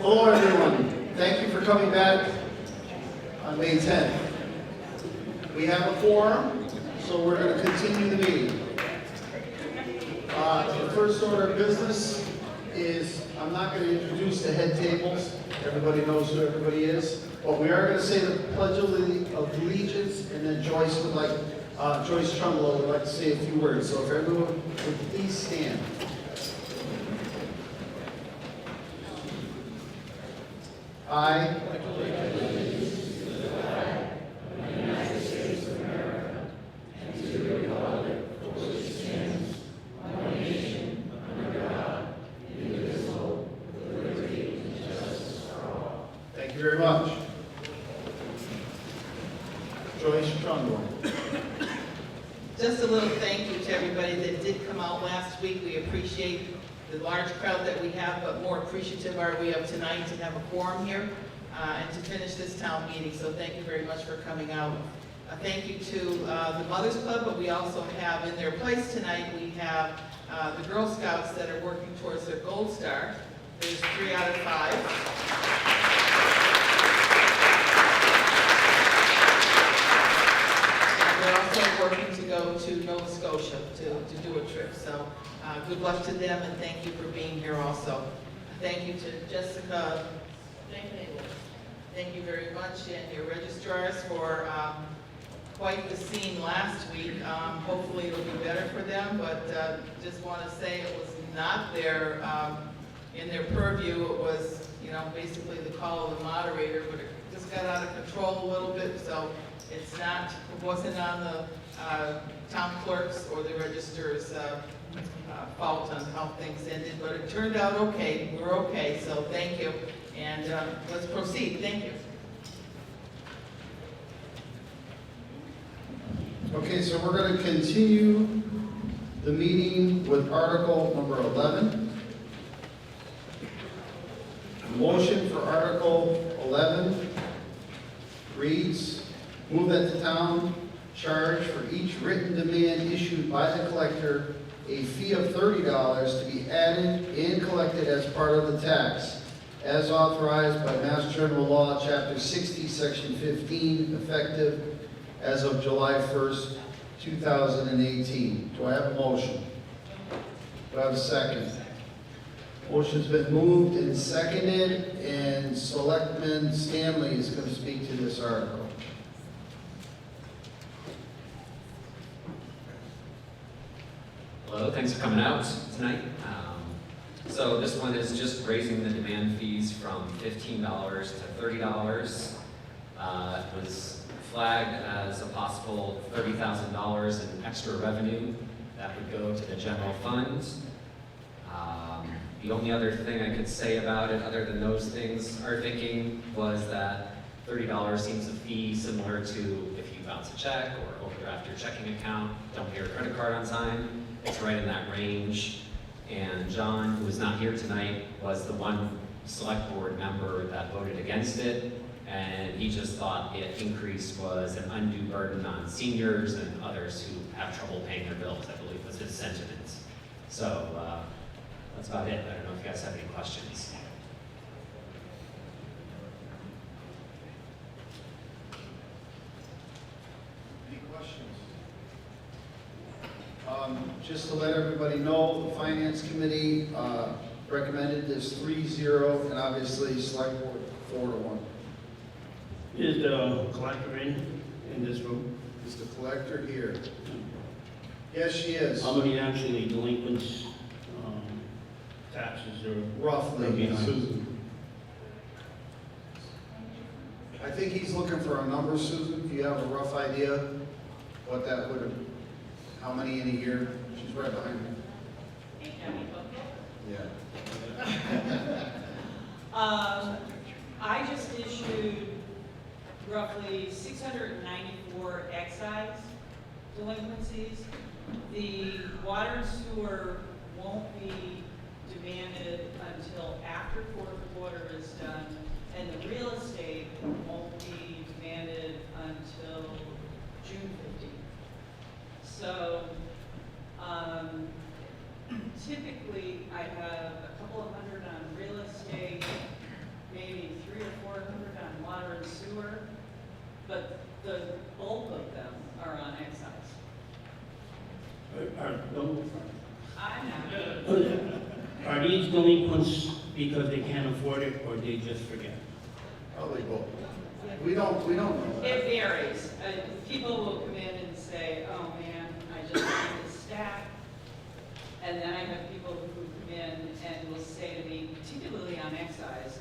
Hello, everyone. Thank you for coming back on May 10th. We have a quorum, so we're going to continue the meeting. The first order of business is, I'm not going to introduce the head tables. Everybody knows who everybody is. But we are going to say the Pledge of Allegiance, and then Joyce Trumbull would like to say a few words. So if everyone would please stand. I Thank you very much. Joyce Trumbull. Just a little thank you to everybody that did come out last week. We appreciate the large crowd that we have, but more appreciative are we of tonight to have a quorum here and to finish this town meeting. So thank you very much for coming out. Thank you to the Mothers Club, but we also have in their place tonight, we have the Girl Scouts that are working towards their Gold Star. There's 3 out of 5. They're also working to go to Nova Scotia to do a trip. So good luck to them, and thank you for being here also. Thank you to Jessica. Thank you very much, and your registrars for quite the scene last week. Hopefully it'll be better for them, but just want to say it was not their, in their purview. It was, basically the call of the moderator, but it just got out of control a little bit, so it wasn't on the town clerk's or the registrar's fault on how things ended, but it turned out okay. We're okay, so thank you. And let's proceed. Thank you. Okay, so we're going to continue the meeting with Article number 11. The motion for Article 11 reads, move that the town charge for each written demand issued by the collector a fee of $30 to be added and collected as part of the tax, as authorized by Mass General Law, Chapter 60, Section 15, effective as of July 1st, 2018. Do I have a motion? Do I have a second? Motion's been moved and seconded, and Selectman Stanley is going to speak to this article. Hello, thanks for coming out tonight. So this one is just raising the demand fees from $15 to $30. It was flagged as a possible $30,000 in extra revenue that would go to the general fund. The only other thing I could say about it, other than those things, our thinking was that $30 seems a fee similar to if you bounce a check or overdraft your checking account, don't pay your credit card on time. It's right in that range. And John, who is not here tonight, was the one select board member that voted against it. And he just thought the increase was an undue burden on seniors and others who have trouble paying their bills, I believe was his sentiment. So that's about it. I don't know if you guys have any questions. Any questions? Just to let everybody know, the Finance Committee recommended this 3-0, and obviously Select Board 4-1. Is the collector in this room? Is the collector here? Yes, she is. How many actually delinquents, taxes are Roughly. behind? Susan. I think he's looking for a number, Susan. Do you have a rough idea what that would have, how many in a year? She's right behind me. Yeah. I just issued roughly 694 excise delinquencies. The water and sewer won't be demanded until after fourth quarter is done, and the real estate won't be demanded until June 15th. So typically I have a couple of hundred on real estate, maybe 300 or 400 on water and sewer, but the bulk of them are on excise. I'm not. Are these delinquents because they can't afford it, or they just forget? Probably both. We don't know. It varies. People will come in and say, oh man, I just need this stack. And then I have people who come in and will say to me, particularly on excise,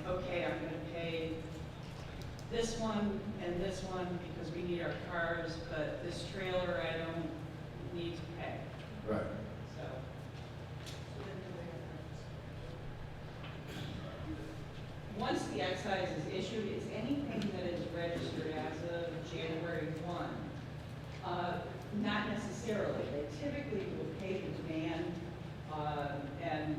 okay, I'm gonna pay this one and this one because we need our cars, but this trailer I don't need to pay, Right. so. Once the excise is issued, it's anything that is registered as of January 1. Not necessarily. They typically will pay the demand, and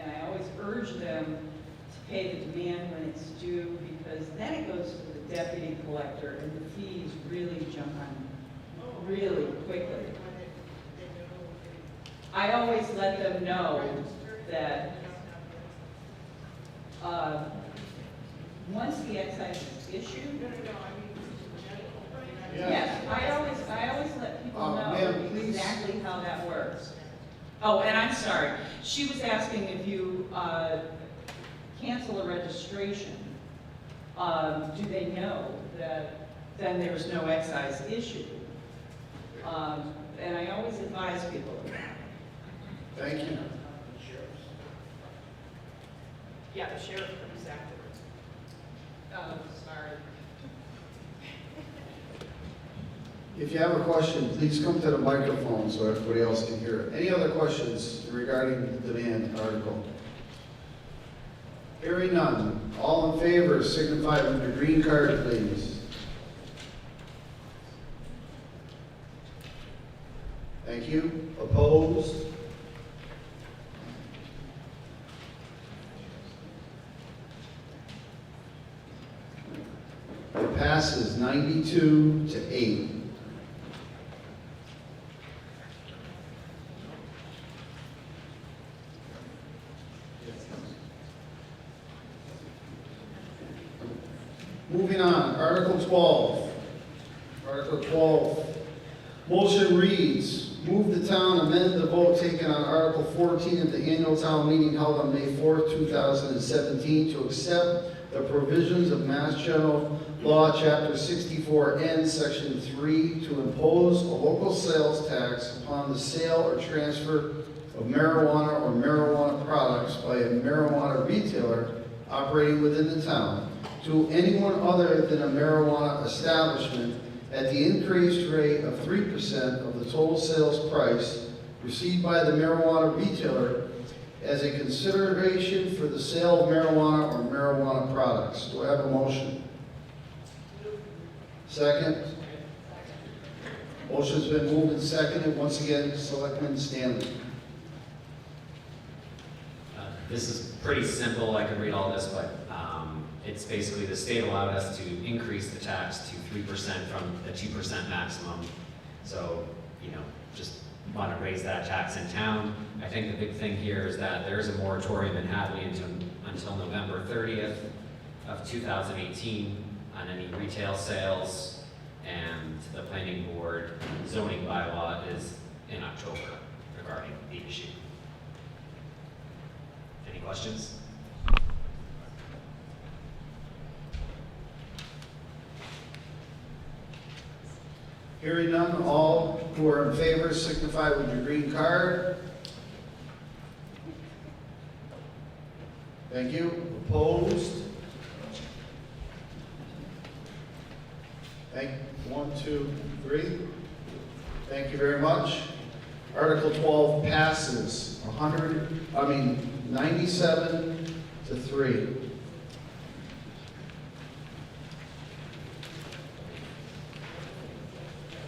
I always urge them to pay the demand when it's due, because then it goes to the deputy collector, and the fees really jump on really quickly. I always let them know that once the excise is issued, yes, I always let people Ma'am, know please. exactly how that works. Oh, and I'm sorry, she was asking if you cancel a registration, do they know that then there's no excise issue? And I always advise people of that. Thank you. Yeah, the sheriff comes afterwards. Oh, sorry. If you have a question, please come to the microphone so everybody else can hear it. Any other questions regarding the demand article? Hearing none. All in favor signify with your green card, please. Thank you. Opposed? It passes 92 to 8. Moving on, Article 12. Article 12. Motion reads, move the town amend the vote taken on Article 14 at the annual town meeting held on May 4th, 2017 to accept the provisions of Mass General Law, Chapter 64N, Section 3, to impose a local sales tax upon the sale or transfer of marijuana or marijuana products by a marijuana retailer operating within the town to anyone other than a marijuana establishment at the increased rate of 3% of the total sales price received by the marijuana retailer as a consideration for the sale of marijuana or marijuana products. Do I have a motion? Second? Motion's been moved and seconded. Once again, Selectman Stanley. This is pretty simple, I could read all this, but it's basically the state allowed us to increase the tax to 3% from the 2% maximum. So, just want to raise that tax in town. I think the big thing here is that there is a moratorium in Hadley until November 30th of 2018 on any retail sales, and the planning board zoning bylaw is in October regarding the issue. Any questions? Hearing none, all who are in favor signify with your green card. Thank you. Opposed? Thank, 1, 2, 3. Thank you very much. Article 12 passes 97 to 3.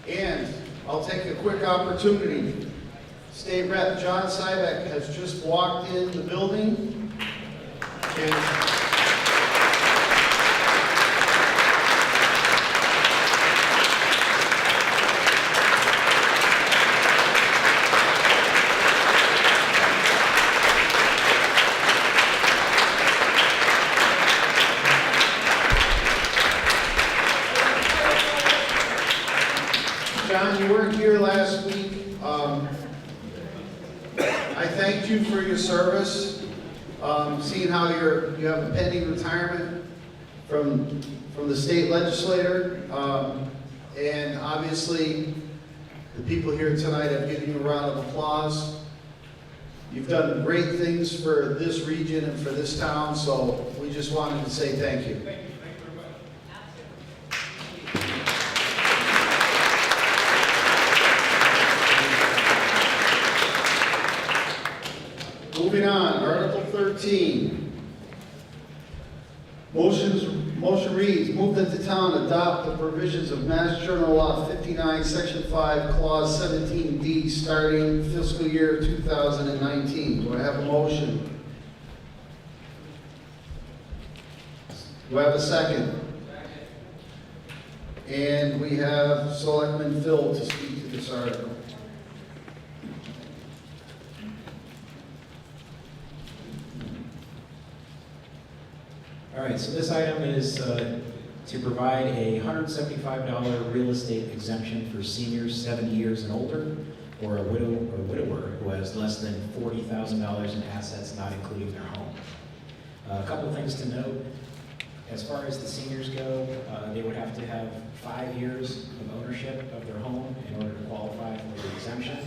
And I'll take a quick opportunity. State Rep John Sybeck has just walked in the building. And I thanked you for your service, seeing how you have a pending retirement from the state legislator. And obviously, the people here tonight have given you a round of applause. You've done great things for this region and for this town, so we just wanted to say thank you. Thank you very much. Moving on, Article 13. Motion reads, move that the town adopt the provisions of Mass General Law 59, Section 5, Clause 17D, starting fiscal year 2019. Do I have a motion? Do I have a second? And we have Selectman Phil to speak to this article. All right, so this item is to provide a $175 real estate exemption for seniors 70 years and older, or a widow or widower who has less than $40,000 in assets, not including their home. A couple of things to note. As far as the seniors go, they would have to have 5 years of ownership of their home in order to qualify for the exemption.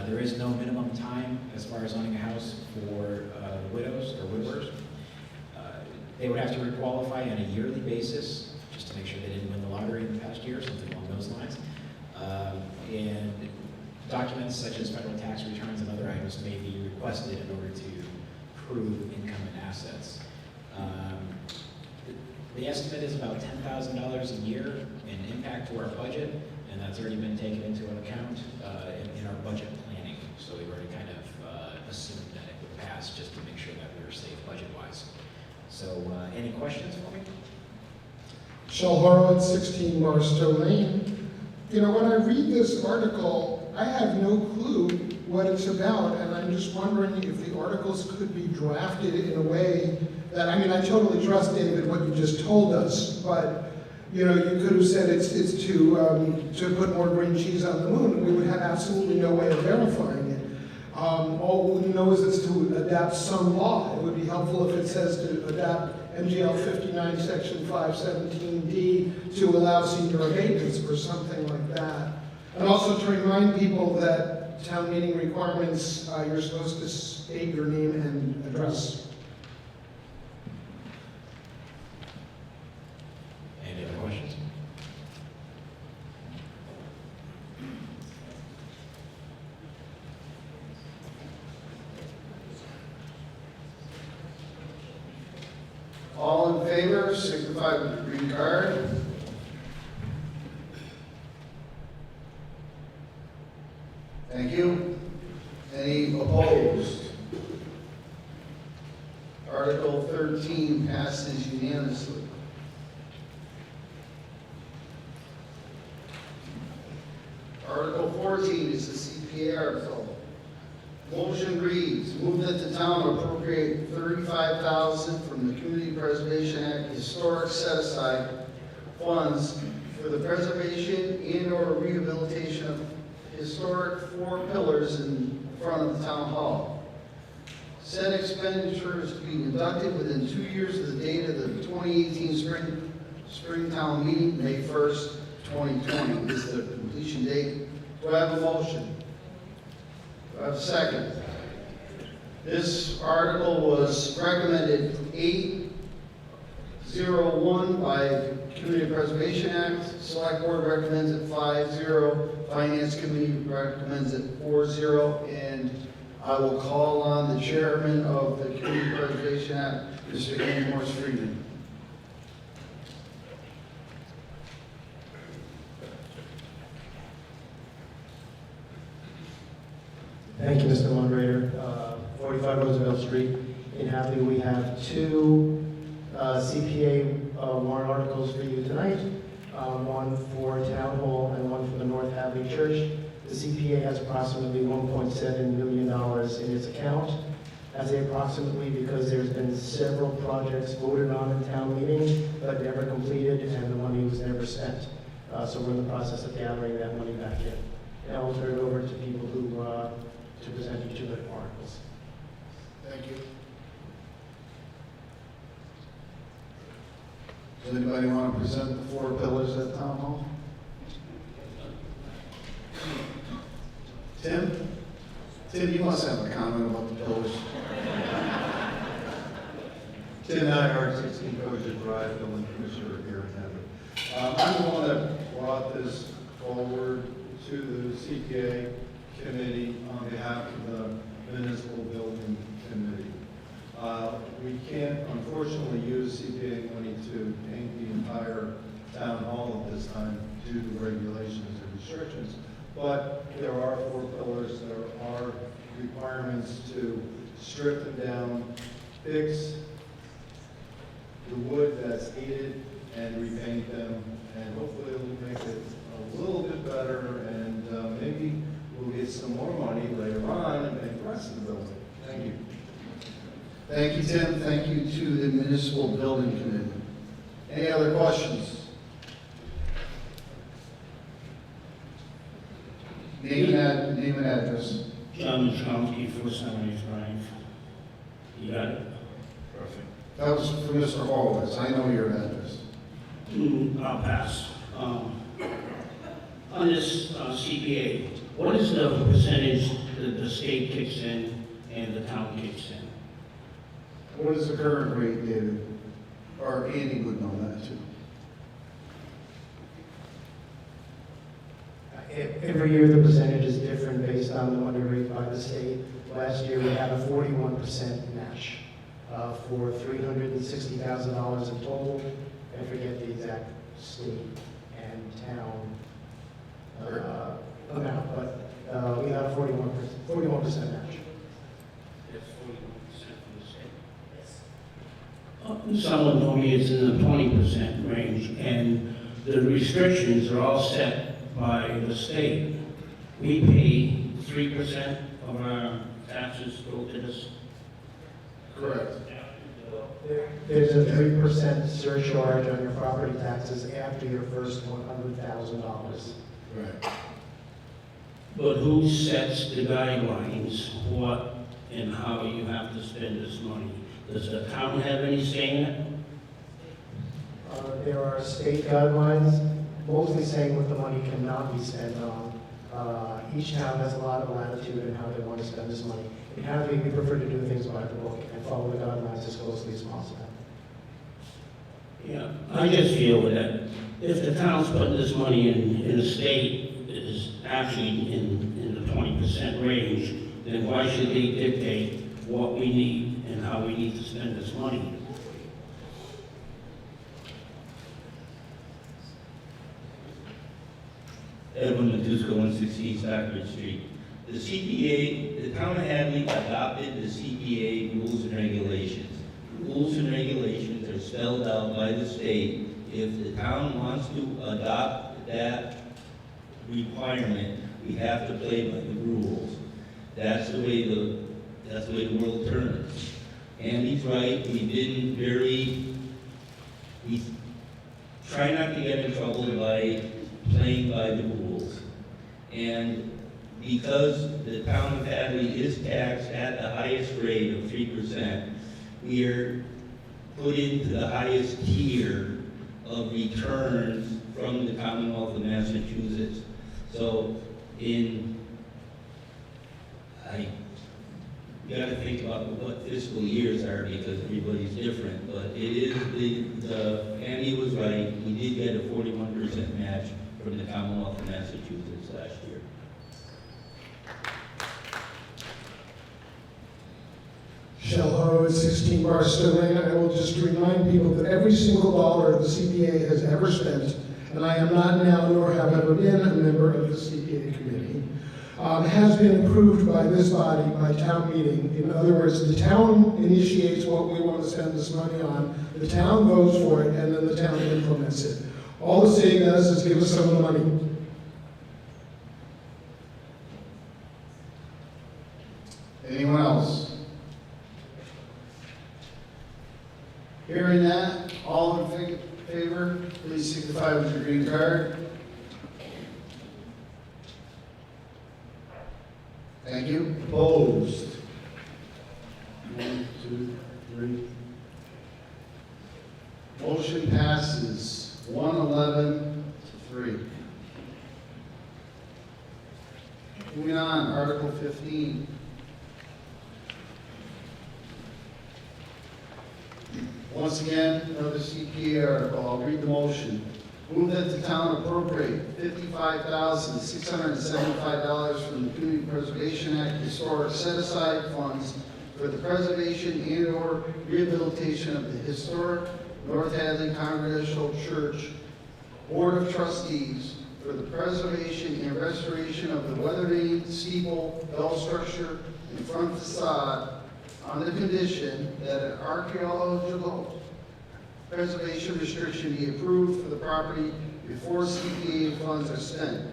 There is no minimum time as far as owning a house for widows or widowers. They would have to requalify on a yearly basis, just to make sure they didn't win the lottery in the past year, something along those lines. And documents such as federal tax returns and other items may be requested in order to prove income and assets. The estimate is about $10,000 a year in impact to our budget, and that's already been taken into account in our budget planning. So we've already kind of assumed that it would pass just to make sure that we were safe budget-wise. So, any questions for me? Shel Horowitz, 16 Barstow Lane. You know, when I read this article, I have no clue what it's about, and I'm just wondering if the articles could be drafted in a way that, I mean, I totally trust, David, what you just told us, but, you know, you could have said it's to put more green cheese on the moon, and we would have absolutely no way of verifying it. All we know is it's to adapt some law. It would be helpful if it says to adapt MGL 59, Section 517D to allow senior abatements or something like that. And also to remind people that town meeting requirements, you're supposed to state your name and address. Any other questions? All in favor, signify with the green card. Thank you. Any opposed? Article 13 passes unanimously. Article 14 is the CPA article. Motion reads, move that the town appropriate $35,000 from the Community Preservation Act historic set-aside funds for the preservation and/or rehabilitation of historic 4 pillars in front of the town hall. Said expenditure is to be deducted within 2 years of the date of the 2018 spring town meeting, May 1st, 2020 is the completion date. Do I have a motion? Do I have a second? This article was recommended 8-0-1 by Community Preservation Act. Select Board recommends it 5-0. Finance Committee recommends it 4-0. And I will call on the Chairman of the Community Preservation Act, Mr. Andy Morse Friedman. Thank you, Mr. Moderator. 45 Roosevelt Street. In Hadley, we have 2 CPA warrant articles for you tonight. One for Town Hall and one for the North Hadley Church. The CPA has approximately $1.7 million in its account. I say approximately because there's been several projects voted on in town meeting but never completed, and the money was never spent. So we're in the process of gathering that money back in. And I'll turn it over to people who to present each of the articles. Thank you. Does anybody want to present the 4 pillars at Town Hall? Tim? Tim, you must have a comment about the pillars. Tim Nyhart, 16 Kosher Drive, Building Commissioner here in Denver. I'm the one that brought this forward to the CPA committee on behalf of the Municipal Building Committee. We can't unfortunately use CPA money to paint the entire town hall at this time due to regulations and restrictions, but there are 4 pillars, there are requirements to strip them down, fix the wood that's needed and repaint them, and hopefully it'll make it a little bit better, and maybe we'll get some more money later on and make the rest of the building. Thank you. Thank you, Tim. Thank you to the Municipal Building Committee. Any other questions? Name and address. John Chomsky, 470 Drive. You got it? Perfect. That was for Mr. Horowitz. I know your address. I'll pass. On this CPA, what is the percentage that the state kicks in and the town kicks in? What is the current rate, David? Or Andy would know that too. Every year, the percentage is different based on the money raised by the state. Last year, we had a 41% match for $360,000 in total. I forget the exact state and town amount, but we got a 41% match. That's 41% from the state. Someone told me it's in the 20% range, and the restrictions are all set by the state. We pay 3% of our taxes go to this. Correct. There's a 3% surcharge on your property taxes after your first $100,000. Right. But who sets the guidelines, what and how you have to spend this money? Does the town have any say in it? There are state guidelines, mostly saying what the money cannot be spent on. Each town has a lot of latitude in how they want to spend this money. In Hadley, we prefer to do things by the book and follow the guidelines as closely as possible. Yeah, I just feel that if the town's putting this money in the state that is actually in the 20% range, then why should they dictate what we need and how we need to spend this money? Edwin Matusco, 160 Stockbridge Street. The CPA, the town of Hadley adopted the CPA rules and regulations. Rules and regulations are spelled out by the state. If the town wants to adopt that requirement, we have to play by the rules. That's the way the world turns. Andy's right, we try not to get in trouble by playing by the rules. And because the town of Hadley is taxed at the highest rate of 3%, we are put into the highest tier of returns from the Commonwealth of Massachusetts. So I gotta think about what fiscal years are because everybody's different, but it is Andy was right, we did get a 41% match from the Commonwealth of Massachusetts last year. Shell Horowitz, 16 Barstow Lane. I will just remind people that every single dollar the CPA has ever spent, and I am not now nor have ever been a member of the CPA committee, has been approved by this body, by town meeting. In other words, the town initiates what we want to spend this money on, the town votes for it, and then the town implements it. All the state does is give us some of the money. Anyone else? Hearing that, all in favor, please signify with your green card. Thank you. Opposed? Motion passes 111 to 3. Moving on, Article 15. Once again, another CPA article. I'll read the motion. Move that the town appropriate $55,675 from the Community Preservation Act Historic Set-Aside Funds for the preservation and/or rehabilitation of the historic North Hadley Congregational Church Board of Trustees for the preservation and restoration of the weather vane, steeple, bell structure, and front facade on the condition that an archaeological preservation restriction be approved for the property before CPA funds are spent.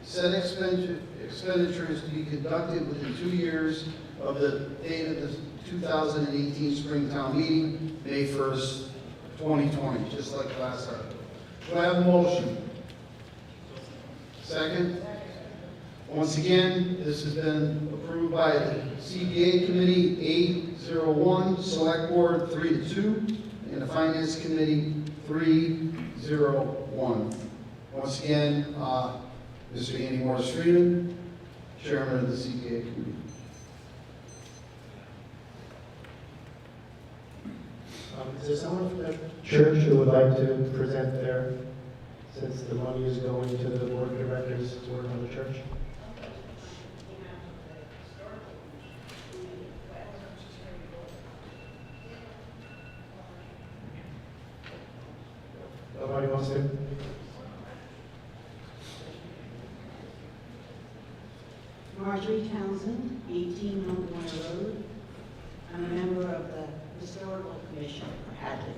Said expenditures to be conducted within 2 years of the date of the 2018 Springtown meeting, May 1st, 2020, just like last article. Do I have a motion? Second? Once again, this has been approved by the CPA Committee 801, Select Board 3-2, and the Finance Committee 301. Once again, Mr. Andy Morris Freeman, Chairman of the CPA Committee. Is there someone from the church who would like to present there, since the money is going to the board of directors to work on the church? Nobody wants to? Marjorie Townsend, 18 Montgomery Road. I'm a member of the Historical Commission for Hadley.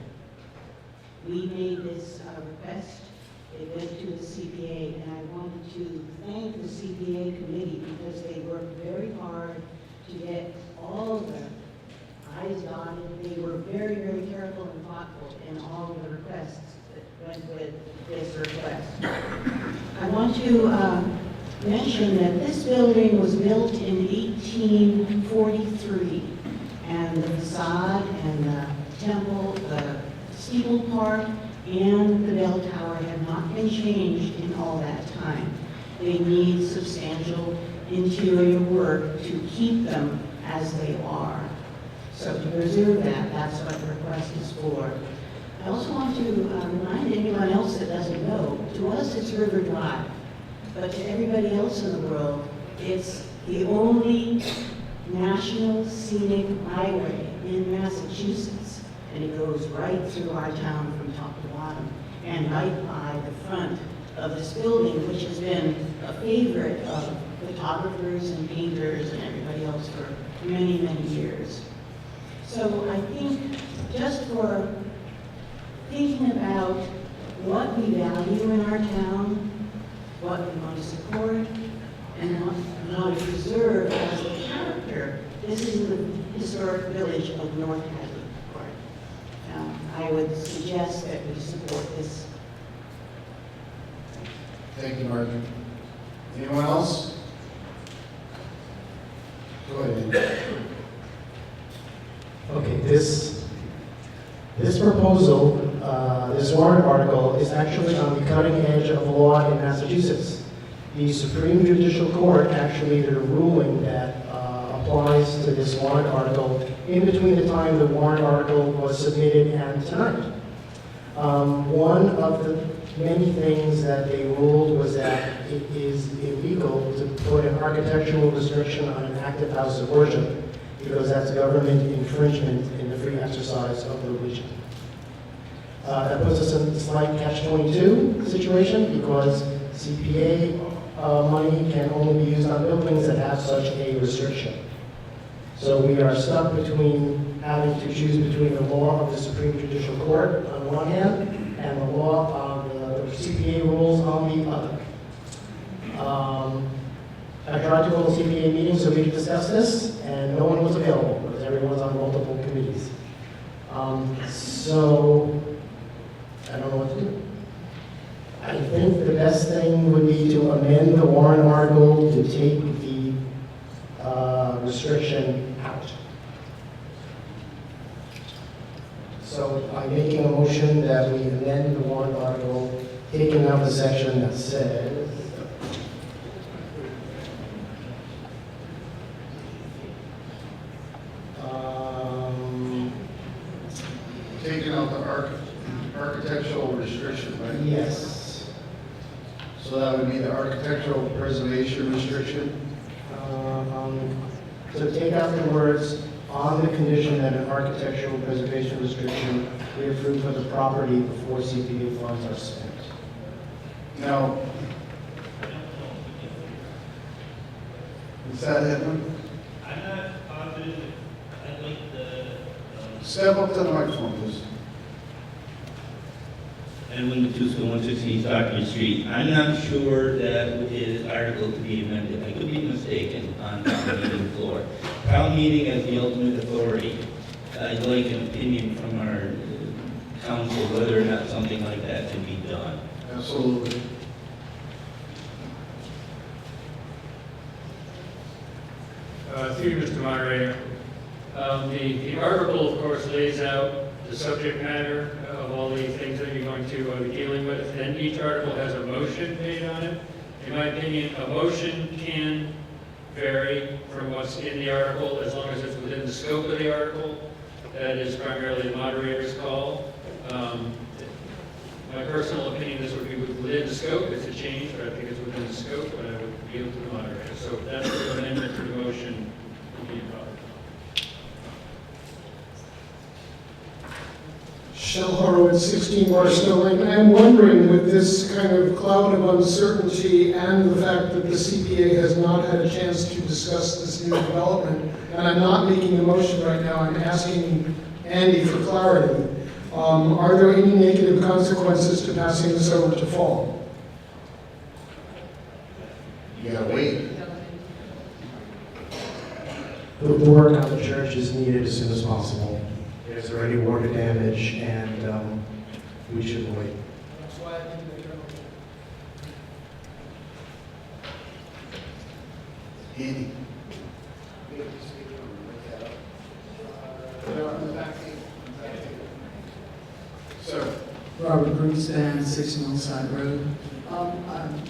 We made this request. It went to the CPA, and I wanted to thank the CPA committee because they worked very hard to get all the I's dotted. They were very, very careful and thoughtful in all of the requests that went with this request. I want to mention that this building was built in 1843, and the facade and the temple, the steeple part, and the bell tower have not been changed in all that time. They need substantial interior work to keep them as they are. So to preserve that, that's what the request is for. I also want to remind anyone else that doesn't know, to us it's River Drive, but to everybody else in the world, it's the only national scenic highway in Massachusetts, and it goes right through our town from top to bottom, and right by the front of this building, which has been a favorite of photographers and painters and everybody else for many, many years. So I think just for thinking about what we value in our town, what we want to support, and what we want to preserve as a character, this is the historic village of North Hadley. I would suggest that we support this. Thank you, Marjorie. Anyone else? Go ahead. Okay, this proposal, this warrant article is actually on the cutting edge of law in Massachusetts. The Supreme Judicial Court actually did a ruling that applies to this warrant article in between the time the warrant article was submitted and tonight. One of the many things that they ruled was that it is illegal to put an architectural restriction on an active house of worship because that's government infringement in the free exercise of religion. That puts us in a slight catch-22 situation because CPA money can only be used on buildings that have such a restriction. So we are stuck between having to choose between the law of the Supreme Judicial Court on one hand and the law of the CPA rules on the other. I tried to call a CPA meeting so we could discuss this, and no one was available because everyone's on multiple committees. So I don't know what to do. I think the best thing would be to amend the warrant article to take the restriction out. So I'm making a motion that we amend the warrant article, taking out the section that says, Taking out the architectural restriction, right? yes. So that would be the architectural preservation restriction? So take out the words, on the condition that an architectural preservation restriction be approved for the property before CPA funds are spent. Now, is that Edwin? I'm not positive, I'd like the, Step up to the microphone, please. Edwin Matuska, 116 Stockbridge Street. I'm not sure that his article to be amended. I could be mistaken on town meeting floor. Town meeting as the ultimate authority. I'd like an opinion from our council whether or not something like that can be done. Absolutely. Through you, Mr. Moderator. The article, of course, lays out the subject matter of all the things that you're going to be dealing with, and each article has a motion made on it. In my opinion, a motion can vary from what's in the article as long as it's within the scope of the article. That is primarily the moderator's call. My personal opinion, this would be within the scope. It's a change, but I think it's within the scope, but I would yield to the moderator. So that's the amendment to the motion being brought. Shel Horowitz, 16 Barstow Lane. I'm wondering, with this kind of cloud of uncertainty and the fact that the CPA has not had a chance to discuss this new development, and I'm not making a motion right now, I'm asking Andy for clarity. Are there any negative consequences to passing this over to fall? You gotta wait. The work on the church is needed as soon as possible. There's already water damage, and we should wait. That's why I think they're Andy. Sir. Robert Greenspan, 6 Millside Road. I'm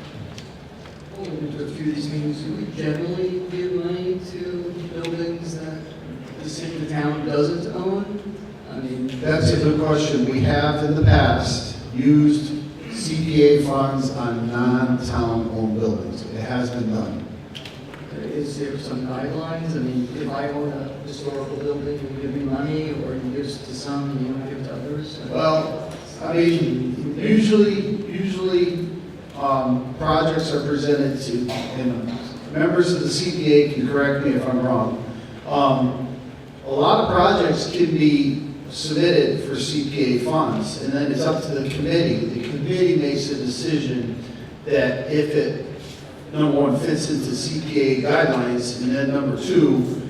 going to a few of these meetings. Do we generally give money to buildings that the city, the town doesn't own? I mean, That's a good question. We have in the past used CPA funds on non-town owned buildings. It has been done. is there some guidelines? I mean, if I own a historical building, you give me money, or you give to some and you don't give to others? Well, I mean, usually, projects are presented to, and members of the CPA can correct me if I'm wrong. A lot of projects can be submitted for CPA funds, and then it's up to the committee. The committee makes a decision that if it, number one, fits into CPA guidelines, and then number two,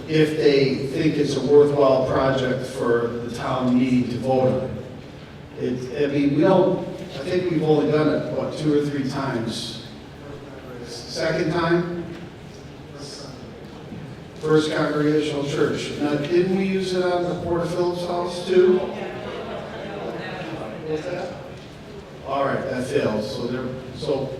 if they think it's a worthwhile project for the town meeting to vote on. I mean, we don't, I think we've only done it, what, 2 or 3 times? Second time? First Congregational Church. Now, didn't we use it on the Port Phillips house too? What's that? All right, that failed. So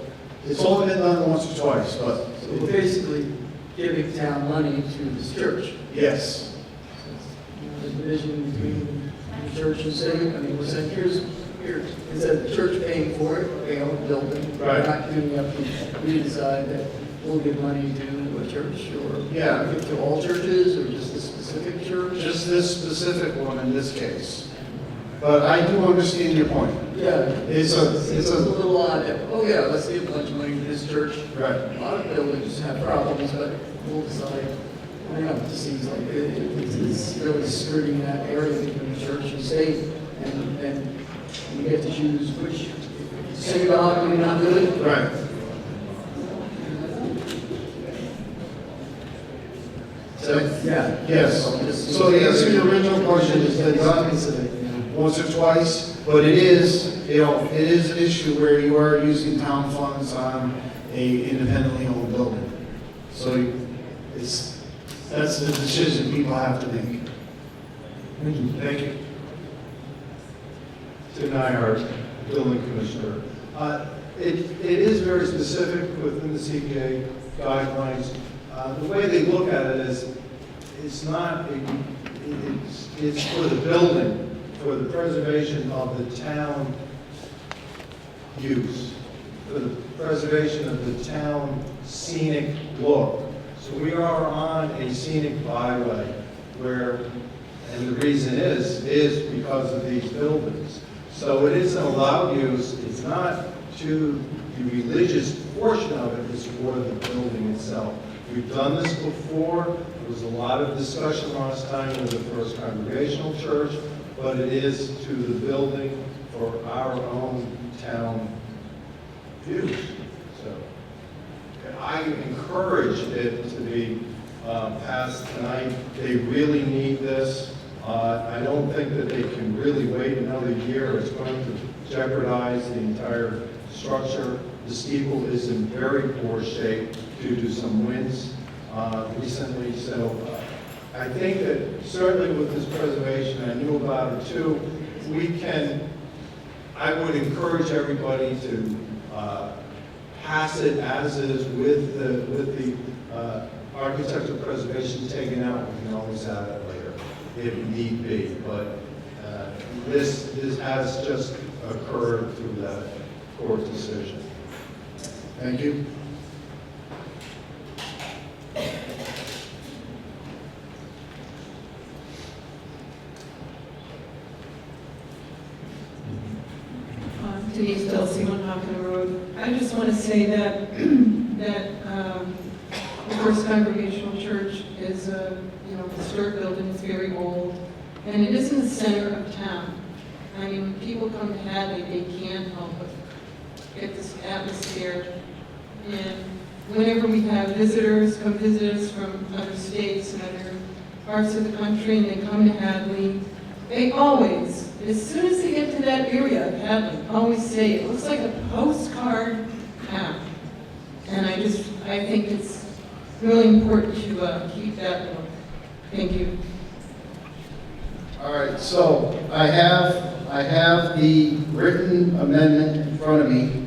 it's only been done once or twice, but So we're basically giving town money to this church. yes. There's a division between the church and city. I mean, we're saying, here's, instead of the church paying for it, they own the building. Right. We're not giving up, we decide that we'll give money to a church, or Yeah. give to all churches, or just a specific church. Just this specific one in this case. But I do understand your point. Yeah. It's a little odd. Oh, yeah, let's give a bunch of money to this church. right. A lot of buildings have problems, but we'll decide. I don't know, it just seems like it's really skirting that area between church and state, and we get to choose which synagogue we not do it. Right. So, yeah. Yes. So the answer to your original question is that done once or twice, but it is, it is an issue where you are using town funds on a independently owned building. So that's the decision people have to make. Thank you. deny our building commissioner. It is very specific within the CPA guidelines. The way they look at it is, it's for the building, for the preservation of the town use, for the preservation of the town scenic look. So we are on a scenic byway where, and the reason is because of these buildings. So it is an allowed use. It's not to the religious portion of it, it's for the building itself. We've done this before. There was a lot of discussion last time with the First Congregational Church, but it is to the building for our own town use. So I encourage it to be passed tonight. They really need this. I don't think that they can really wait another year. It's going to jeopardize the entire structure. The steeple is in very poor shape due to some winds recently. So I think that certainly with this preservation, I knew about it too, I would encourage everybody to pass it as is with the architectural preservation taken out. We can always add it later if need be, but this has just occurred through that court decision. Thank you. Denise Delsey, on Hopkins Road. I just want to say that the First Congregational Church is a historic building. It's very old, and it is in the center of town. I mean, when people come to Hadley, they can't help but get this atmosphere. And whenever we have visitors come visit us from other states and other parts of the country, and they come to Hadley, they always, as soon as they get to that area of Hadley, always say, it looks like a postcard town. And I think it's really important to keep that look. Thank you. All right, so I have the written amendment in front of me,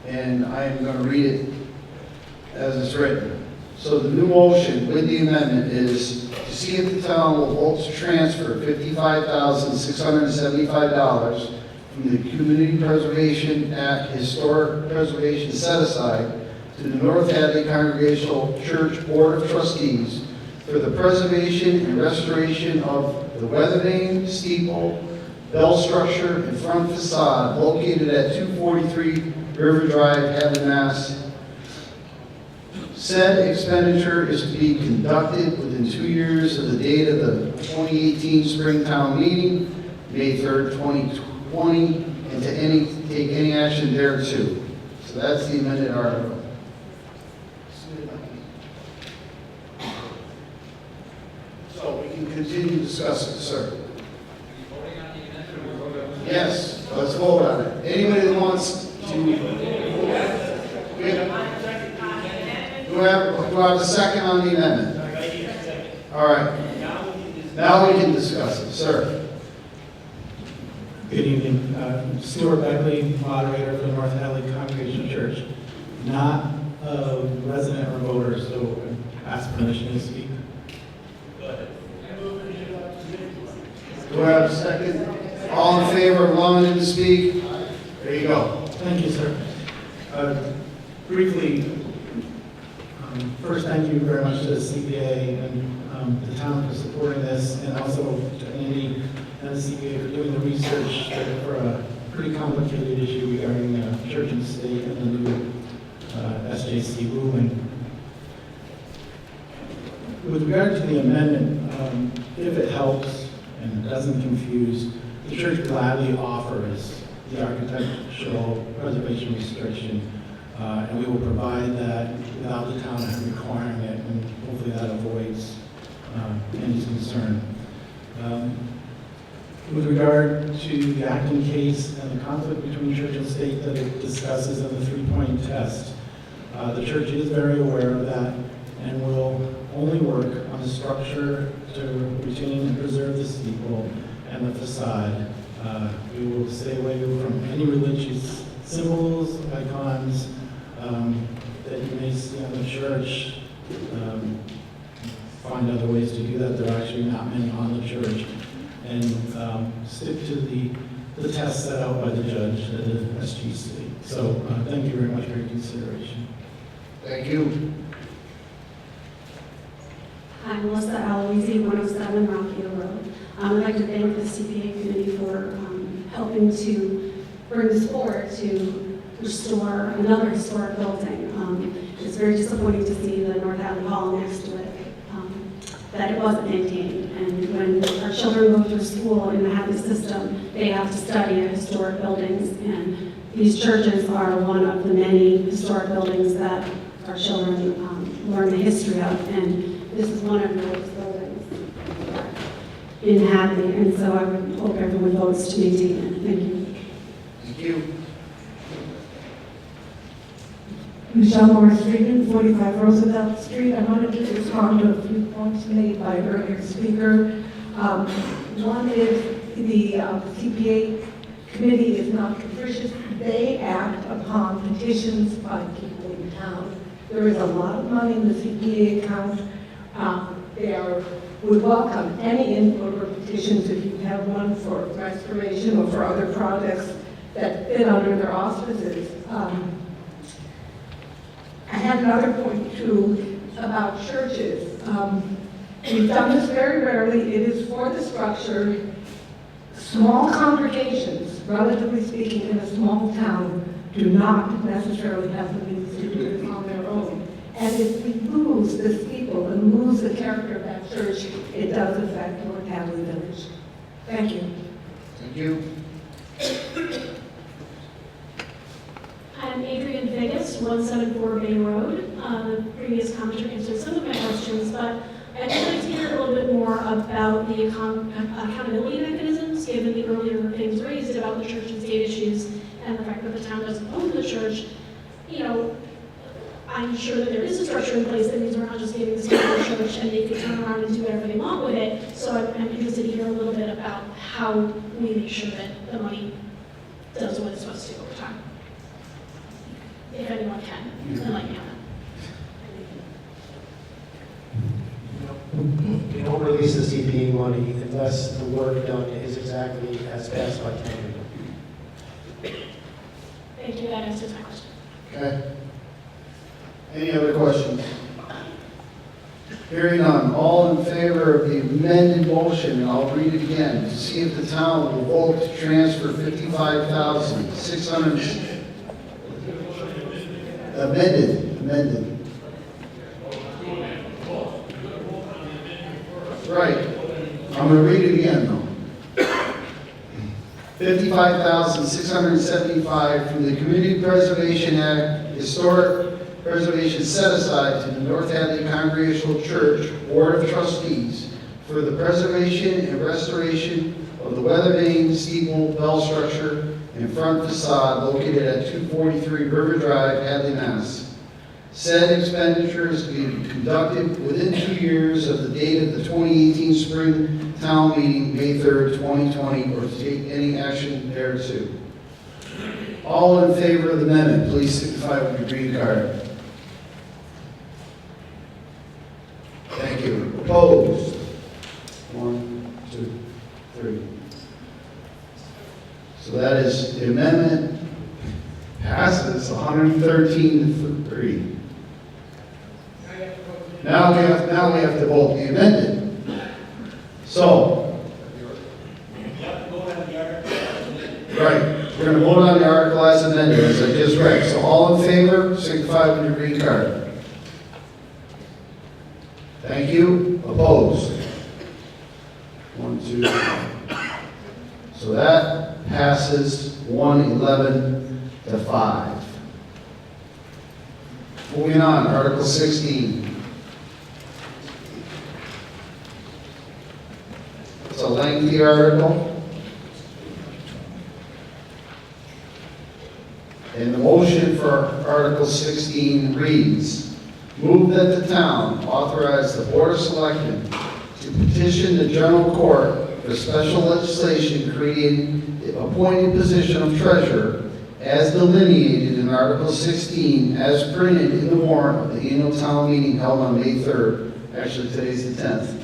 and I am going to read it as it's written. So the new motion with the amendment is to see if the town will vote to transfer $55,675 from the Community Preservation Act Historic Preservation Set-Aside to the North Hadley Congregational Church Board of Trustees for the preservation and restoration of the weather vane, steeple, bell structure, and front facade located at 243 River Drive, Hadley, Mass. Said expenditure is to be conducted within 2 years of the date of the 2018 Springtown meeting, May 3rd, 2020, and to take any action thereto. So that's the amended article. So we can continue discussing, sir. Yes, let's vote on it. Anybody that wants to... Do I have a second on the amendment? All right. Now we can discuss it, sir. Good evening. Stuart Beckley, moderator for the North Hadley Congregational Church. Not a resident or voter, so ask permission to speak. Go ahead. Do I have a second? All in favor of allowing him to speak? There you go. Thank you, sir. Briefly, first, thank you very much to the CPA and the town for supporting this, and also to Andy and the CPA for doing the research for a pretty complicated issue regarding church and state and the new SJC ruling. With regard to the amendment, if it helps and doesn't confuse, the church gladly offers the architectural preservation restriction, and we will provide that without the town requiring it, and hopefully that avoids any concern. With regard to the Acton case and the conflict between church and state that it discusses in the three-point test, the church is very aware of that and will only work on the structure to retain and preserve the steeple and the facade, We will stay away from any religious symbols, icons that you may see on the church. Find other ways to do that. There are actually not many on the church. And stick to the test set out by the judge at the SGC. So thank you very much for your consideration. Thank you. Hi, Melissa Aloisi, 107 Rock Hill Road. I'd like to thank the CPA committee for helping to bring this forward to restore another historic building. It's very disappointing to see the North Hadley Hall next to it, that it wasn't maintained. And when our children go through school in the Hadley system, they have to study at historic buildings. And these churches are one of the many historic buildings that our children learn the history of. And this is one of those buildings in Hadley. And so I would hope everyone votes to maintain it. Thank you. Thank you. Michelle Morris Street, 45 Roosevelt Street. I wanted to respond to a few points made by an earlier speaker. One is the CPA committee is not capricious. They act upon petitions by people in town. There is a lot of money in the CPA account. We welcome any input or petitions if you have one for restoration or for other projects that fit under their auspices. I had another point too about churches. We've done this very rarely. It is for the structure. Small congregations, relatively speaking, in a small town, do not necessarily have the means to do this on their own. And if we lose the steeple and lose the character of that church, it does affect North Hadley Village. Thank you. Thank you. I'm Adrian Vegas, 174 Bay Road. The previous commenter answered some of my questions, but I'd like to hear a little bit more about the accountability mechanisms, given the earlier things raised about the church's state issues and the fact that the town doesn't own the church. You know, I'm sure that there is a structure in place that means we're not just giving this to the church and they can turn around and do whatever they want with it. So I'm interested to hear a little bit about how we make sure that the money does what it's supposed to over time. If anyone can, then let me know. We don't release the CPA money unless the work done is exactly as passed by town. Thank you, that answers my question. Okay. Any other questions? Hearing none, all in favor of the amended motion, and I'll read it again, to see if the town will vote to transfer $55,600. Amended. Right. I'm going to read it again, though. $55,675 from the Community Preservation Act Historic Preservation set aside to the North Hadley Congregational Church Board of Trustees for the preservation and restoration of the weather vane, steeple, bell structure, and front facade located at 243 River Drive, Hadley, Mass. Said expenditure is to be conducted within 2 years of the date of the 2018 spring town meeting, May 3rd, 2020, or to take any action thereto. All in favor of the amendment, please signify with your green card. Thank you. Opposed? 1, 2, 3. So that is, the amendment passes 113 to 3. Now we have to vote the amended. So. Right, we're going to vote on the article as amended, as I just read. So all in favor, signify with your green card. Thank you. Opposed? 1, 2, 3. So that passes 111 to 5. Moving on, Article 16. It's a lengthy article. And the motion for Article 16 reads, move that the town authorize the Board of Selectmen to petition the General Court for special legislation creating the appointed position of treasurer as delineated in Article 16 as printed in the warrant of the annual town meeting held on May 3rd, actually today's the 10th,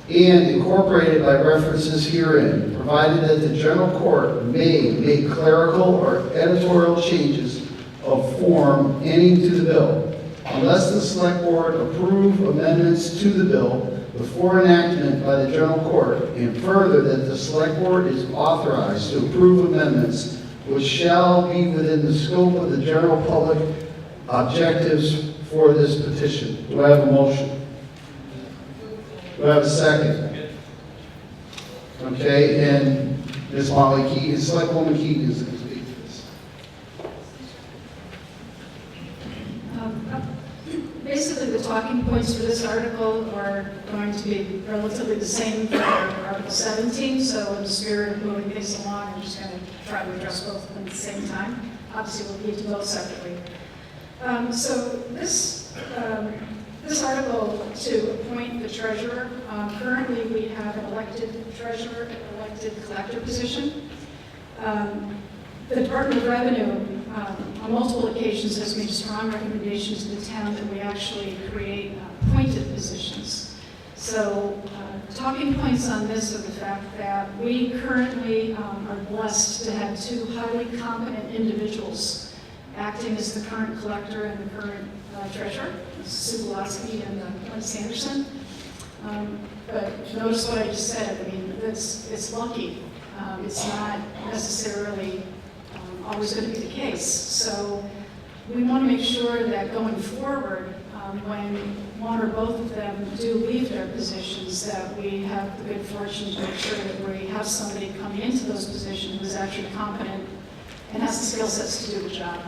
and incorporated by references herein, provided that the general court may make clerical or editorial changes of form any to the bill, unless the select board approve amendments to the bill before enactment by the general court, and further that the select board is authorized to approve amendments which shall be within the scope of the general public objectives for this petition. Do I have a motion? Do I have a second? Okay, and Ms. Molly Keating, Selectwoman Keating is going to speak to this. Basically, the talking points for this article are going to be relatively the same for Article 17, so in the spirit of moving things along, I'm just going to try to address both of them at the same time. Obviously, we'll need to vote separately. So this article to appoint the treasurer, currently we have an elected treasurer, an elected collector position. The Department of Revenue, on multiple occasions, has made strong recommendations to the town that we actually create appointed positions. So talking points on this are the fact that we currently are blessed to have two highly competent individuals acting as the current collector and the current treasurer, Sue Gillespie and Lynn Sanderson. But notice what I just said. I mean, it's lucky. It's not necessarily always going to be the case. So we want to make sure that going forward, when one or both of them do leave their positions, that we have the good fortune to make sure that we have somebody coming into those positions who is actually competent and has the skill sets to do the job.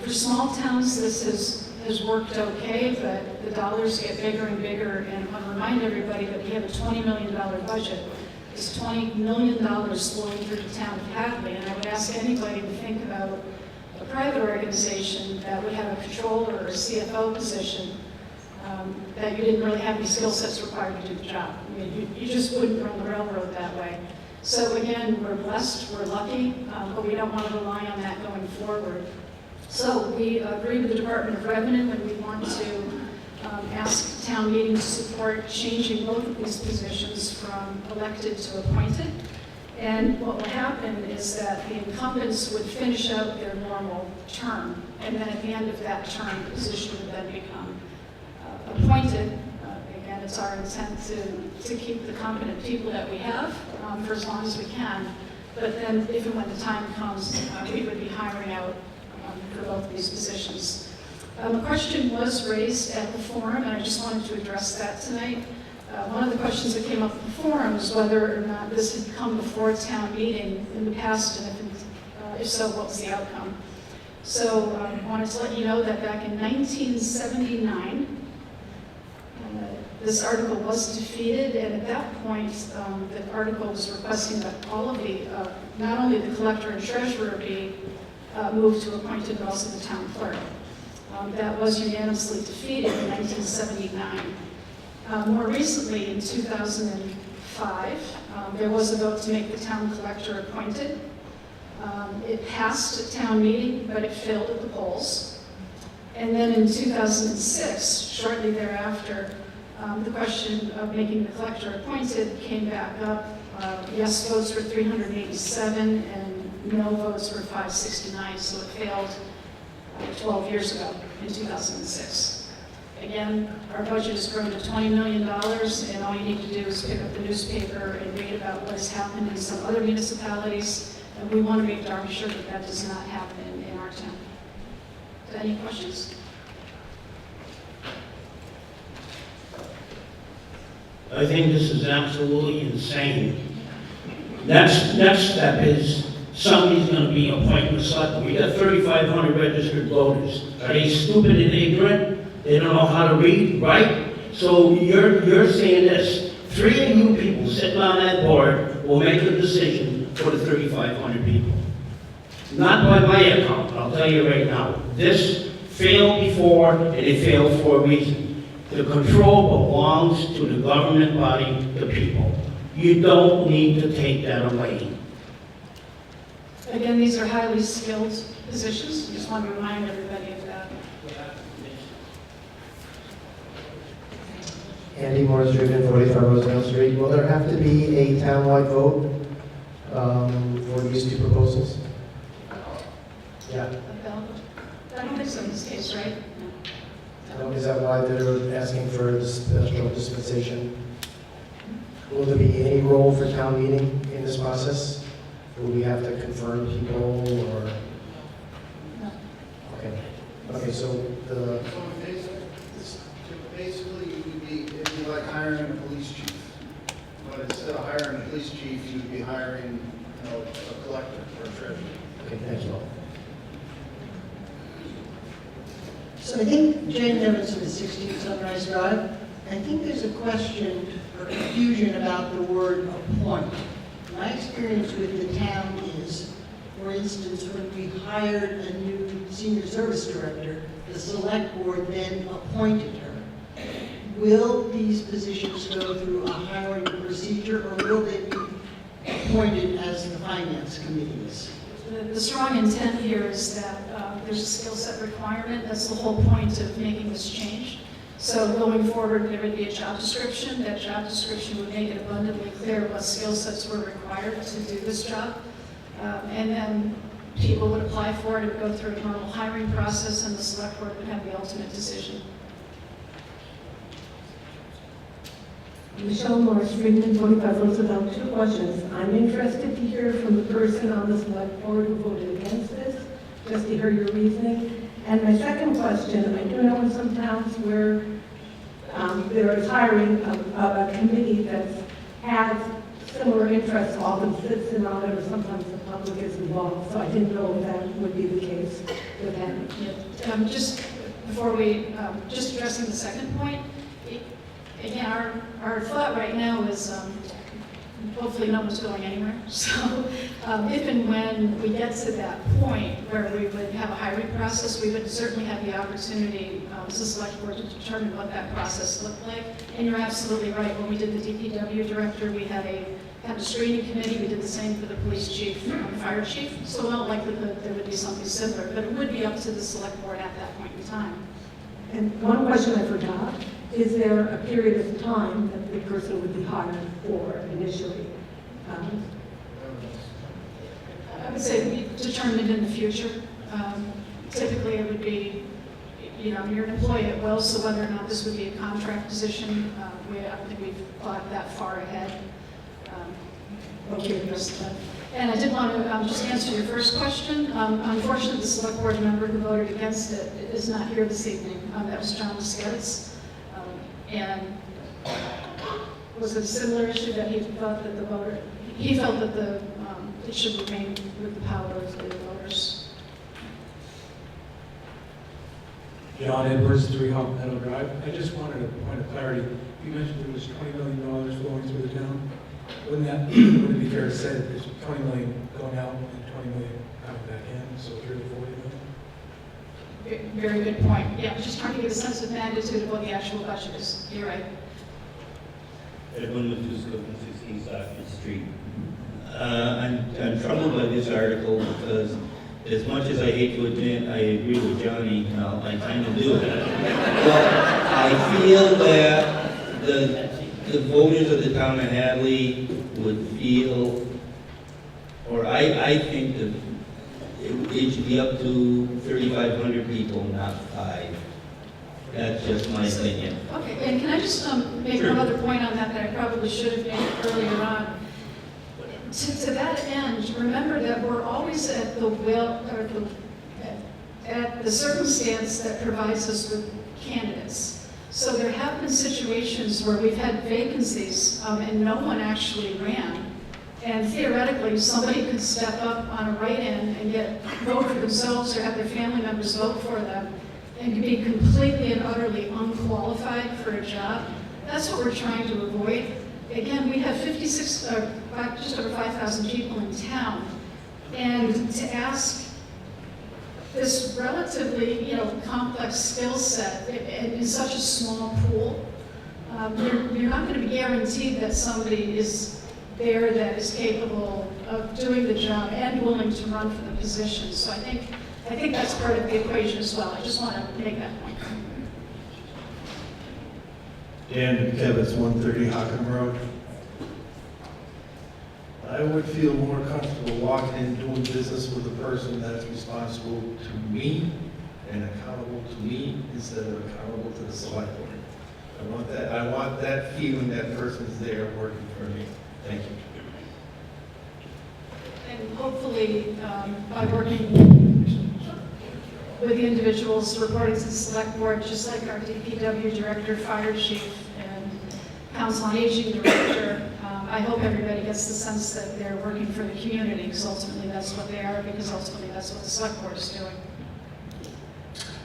For small towns, this has worked okay, but the dollars get bigger and bigger, and I want to remind everybody that we have a $20 million budget. There's $20 million flowing through the town of Hadley, and I would ask anybody to think about a private organization that would have a controller or a CFO position, that you didn't really have any skill sets required to do the job. I mean, you just wouldn't run the railroad that way. So again, we're blessed, we're lucky, but we don't want to rely on that going forward. So we agree with the Department of Revenue, and we want to ask town meeting to support changing both of these positions from elected to appointed. And what will happen is that the incumbents would finish out their normal term, and then at the end of that term, the position would then become appointed. Again, it's our intent to keep the competent people that we have for as long as we can. But then, if and when the time comes, we would be hiring out for both of these positions. A question was raised at the forum, and I just wanted to address that tonight. One of the questions that came up at the forum is whether or not this had come before town meeting in the past, and if so, what was the outcome? So I wanted to let you know that back in 1979, this article was defeated, and at that point, the article was requesting that all of the, not only the collector and treasurer be moved to appointed, but also the town clerk. That was unanimously defeated in 1979. More recently, in 2005, there was a vote to make the town collector appointed. It passed at town meeting, but it failed at the polls. And then in 2006, shortly thereafter, the question of making the collector appointed came back up. Yes votes were 387 and no votes were 569, so it failed 12 years ago in 2006. Again, our budget has grown to $20 million, and all you need to do is pick up the newspaper and read about what has happened in some other municipalities, and we want to make darn sure that that does not happen in our town. Any questions? I think this is absolutely insane. Next step is somebody's going to be appointing a selectman. We got 3,500 registered voters. Are they stupid and ignorant? They don't know how to read, right? So you're saying this. 3 of you people sitting on that board will make a decision for the 3,500 people. Not by my account, I'll tell you right now. This failed before, and it failed for a reason. The control belongs to the government body, the people. you don't need to take that away. Again, these are highly skilled positions. Just want to remind everybody of that. Andy Morris Driven, 45 Roosevelt Street. Will there have to be a townwide vote for these two proposals? Yeah. I don't think so in this case, right? Is that why they're asking for a special dispensation? Will there be any role for town meeting in this process? Will we have to confirm people or? No. Okay. Okay, so the, Basically, it'd be like hiring a police chief. But instead of hiring a police chief, you'd be hiring, a collector or a treasurer. okay, thank you all. So I think Jane Evans with 16 Sunrise Drive, I think there's a question or confusion about the word appoint. My experience with the town is, for instance, when we hired a new senior service director, the select board then appointed her. Will these positions go through a hiring procedure, or will they be appointed as the finance committees? The strong intent here is that there's a skill set requirement. That's the whole point of making this change. So going forward, there would be a job description. That job description would make it abundantly clear what skill sets were required to do this job. And then people would apply for it. It would go through a normal hiring process, and the select board would have the ultimate decision. Michelle Morris, Freeman, 25 Roosevelt. 2 questions. I'm interested to hear from the person on the select board who voted against this, just to hear your reasoning. And my second question, I do know in some towns where there is hiring of a committee that has similar interests, often sits in on it, or sometimes the public is involved. So I didn't know if that would be the case with them. Yeah. Just before we, just addressing the second point, again, our thought right now is hopefully no one's going anywhere. So if and when we get to that point where we would have a hiring process, we would certainly have the opportunity as a select board to determine what that process looked like. And you're absolutely right. When we did the DPW director, we had a screening committee. We did the same for the police chief and fire chief. So in all likelihood, there would be something similar. But it would be up to the select board at that point in time. And one question I forgot, is there a period of time that the person would be hired for initially? I would say we determined in the future. Typically, it would be, you're an employee at will, so whether or not this would be a contract position, I don't think we've thought that far ahead. And I did want to just answer your first question. Unfortunately, the select board member who voted against it is not here this evening. That was John Laskevitz. And was it a similar issue that he thought that he felt that it should remain with the power of the voters? John Edwards, 3 Hawk Meadow Drive. I just wanted a point of clarity. You mentioned there was $20 million flowing through the town. Wouldn't it be fair to say that there's $20 million going out and $20 million coming back in, so it's really $40 million? Very good point. Yeah, just trying to get a sense of magnitude of what the actual budget is. You're right. Edwin Matuska from 16 Stockton Street. I'm troubled by this article because as much as I hate to admit I agree with Johnny, I kind of do. But I feel that the voters of the town of Hadley would feel, or I think that it should be up to 3,500 people, not 5. That's just my opinion. Okay, and can I just make one other point on that I probably should have made earlier on? To that end, remember that we're always at the will, or at the circumstance that provides us with candidates. So there have been situations where we've had vacancies and no one actually ran. And theoretically, somebody could step up on a write-in and vote for themselves or have their family members vote for them and be completely and utterly unqualified for a job. That's what we're trying to avoid. Again, we have just over 5,000 people in town. And to ask this relatively, complex skill set in such a small pool, you're not going to be guaranteed that somebody is there that is capable of doing the job and willing to run for the position. So I think that's part of the equation as well. I just want to make that point. Dan Kevitz, 130 Hockham Road. I would feel more comfortable walking in doing business with a person that's responsible to me and accountable to me instead of accountable to the select board. I want that feeling that person's there working for me. Thank you. And hopefully, by working with the individuals reporting to the select board, just like our DPW director, fire chief, and council on aging director, I hope everybody gets the sense that they're working for the community, because ultimately that's what they are, because ultimately that's what the select board is doing.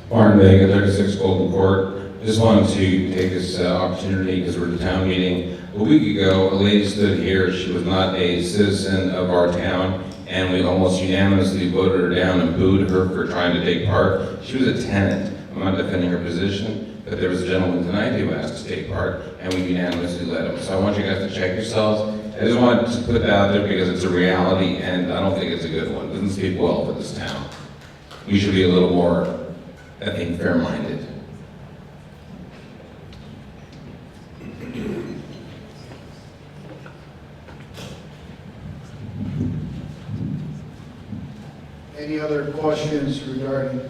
Martin Vega, 36 Golden Court. Just wanted to take this opportunity, because we're at the town meeting. A week ago, a lady stood here. She was not a citizen of our town, and we almost unanimously voted her down and booed her for trying to take part. She was a tenant. I'm not defending her position, but there was a gentleman tonight who asked to take part, and we unanimously let him. So I want you guys to check yourselves. I just wanted to put that out there because it's a reality, and I don't think it's a good one. It doesn't speak well for this town. We should be a little more, I think, fair-minded. Any other questions regarding?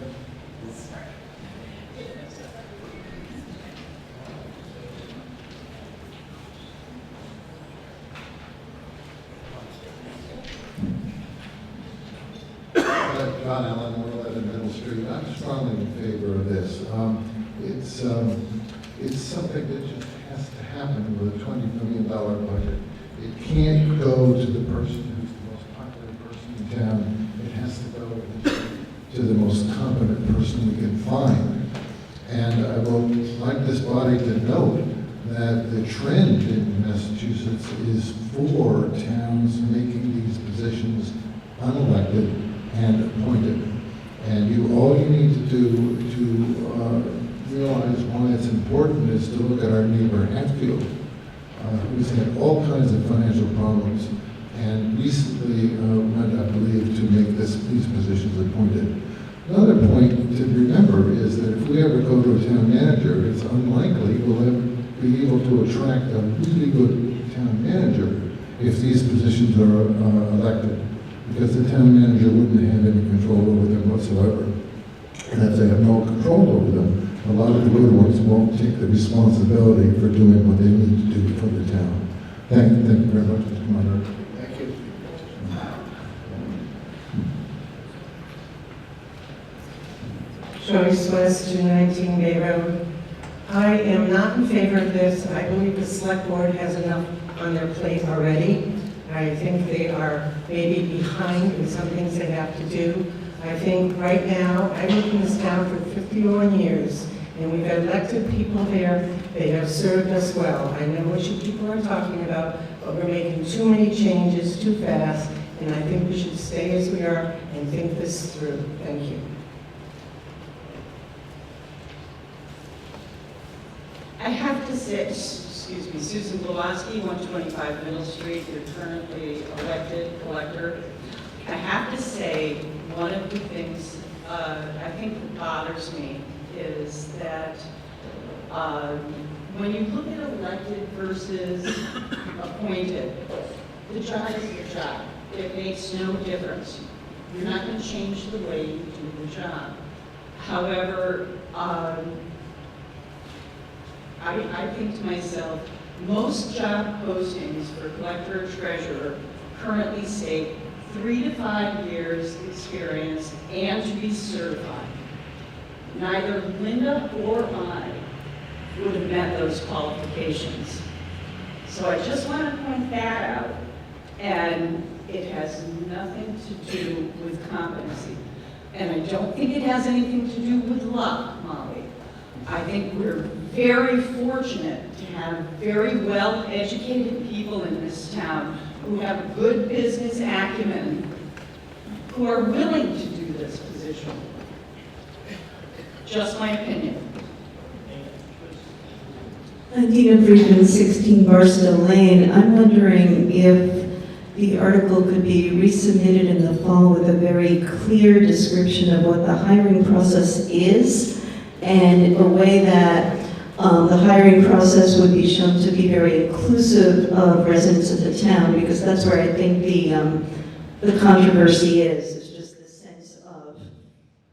John Allen, 111 Middle Street. I'm strongly in favor of this. It's something that just has to happen with a $20 million budget. It can't go to the person who's the most popular person in town. It has to go to the most competent person we can find. And I would like this body to note that the trend in Massachusetts is for towns making these positions unelected and appointed. And all you need to do to realize why it's important is to look at our neighbor Hatfield, who's had all kinds of financial problems, and recently went, I believe, to make these positions appointed. Another point to remember is that if we ever go to a town manager, it's unlikely we'll ever be able to attract a really good town manager if these positions are elected, because the town manager wouldn't have any control over them whatsoever. And if they have no control over them, a lot of the good ones won't take the responsibility for doing what they need to do for the town. Thank you very much, Mr. Moderator. Thank you. Joyce West, 219 Bay Road. I am not in favor of this. I believe the select board has enough on their plate already. I think they are maybe behind in some things they have to do. I think right now, I've lived in this town for 51 years, and we've got elected people there. They have served us well. I know what you people are talking about, but we're making too many changes too fast, and I think we should stay as we are and think this through. Thank you. I have to say, excuse me, Susan Glowacki, 125 Middle Street, you're currently elected collector. I have to say, one of the things I think that bothers me is that when you look at elected versus appointed, the job is your job. It makes no difference. You're not going to change the way you do the job. However, I think to myself, most job postings for collector or treasurer currently state 3 to 5 years experience and to be certified. Neither Linda or I would have met those qualifications. So I just want to point that out, and it has nothing to do with competency. And I don't think it has anything to do with luck, Molly. I think we're very fortunate to have very well-educated people in this town who have a good business acumen, who are willing to do this position. Just my opinion. Dina Friedman, 16 Barstow Lane. I'm wondering if the article could be resubmitted in the fall with a very clear description of what the hiring process is, and a way that the hiring process would be shown to be very inclusive of residents of the town, because that's where I think the controversy is just the sense of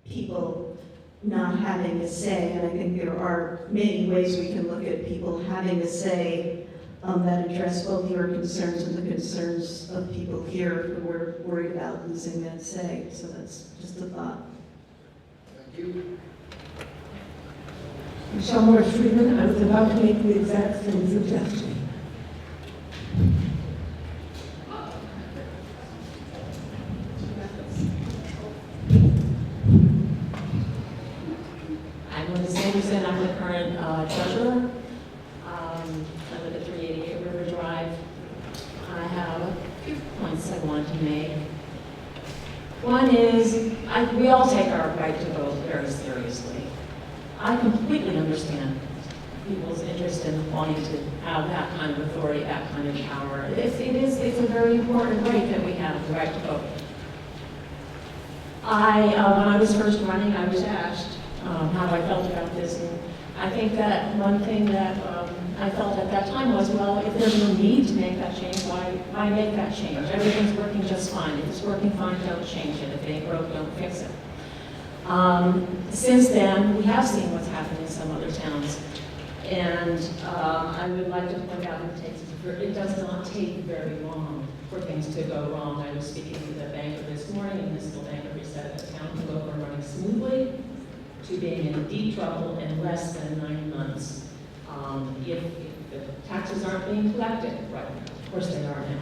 people not having a say. And I think there are many ways we can look at people having a say that address both your concerns and the concerns of people here who are worried about losing that say. So that's just a thought. Thank you. Michelle Morris Friedman, I was about to make the exact same suggestion. I'm Linda Sanderson. I'm the current treasurer. I live at 388 River Drive. I have a few points I wanted to make. One is, we all take our right to vote very seriously. I completely understand people's interest in wanting to have that kind of authority, that kind of power. It's a very important right that we have, the right to vote. When I was first running, I was asked how I felt about this, and I think that one thing that I felt at that time was, well, if there's no need to make that change, why make that change? Everything's working just fine. If it's working fine, don't change it. If it ain't broke, don't fix it. Since then, we have seen what's happened in some other towns, and I would like to point out that it does not take very long for things to go wrong. I was speaking to the banker this morning, and this banker said that the town can go from running smoothly to being in deep trouble in less than 9 months. If the taxes aren't being collected, right, of course they are now.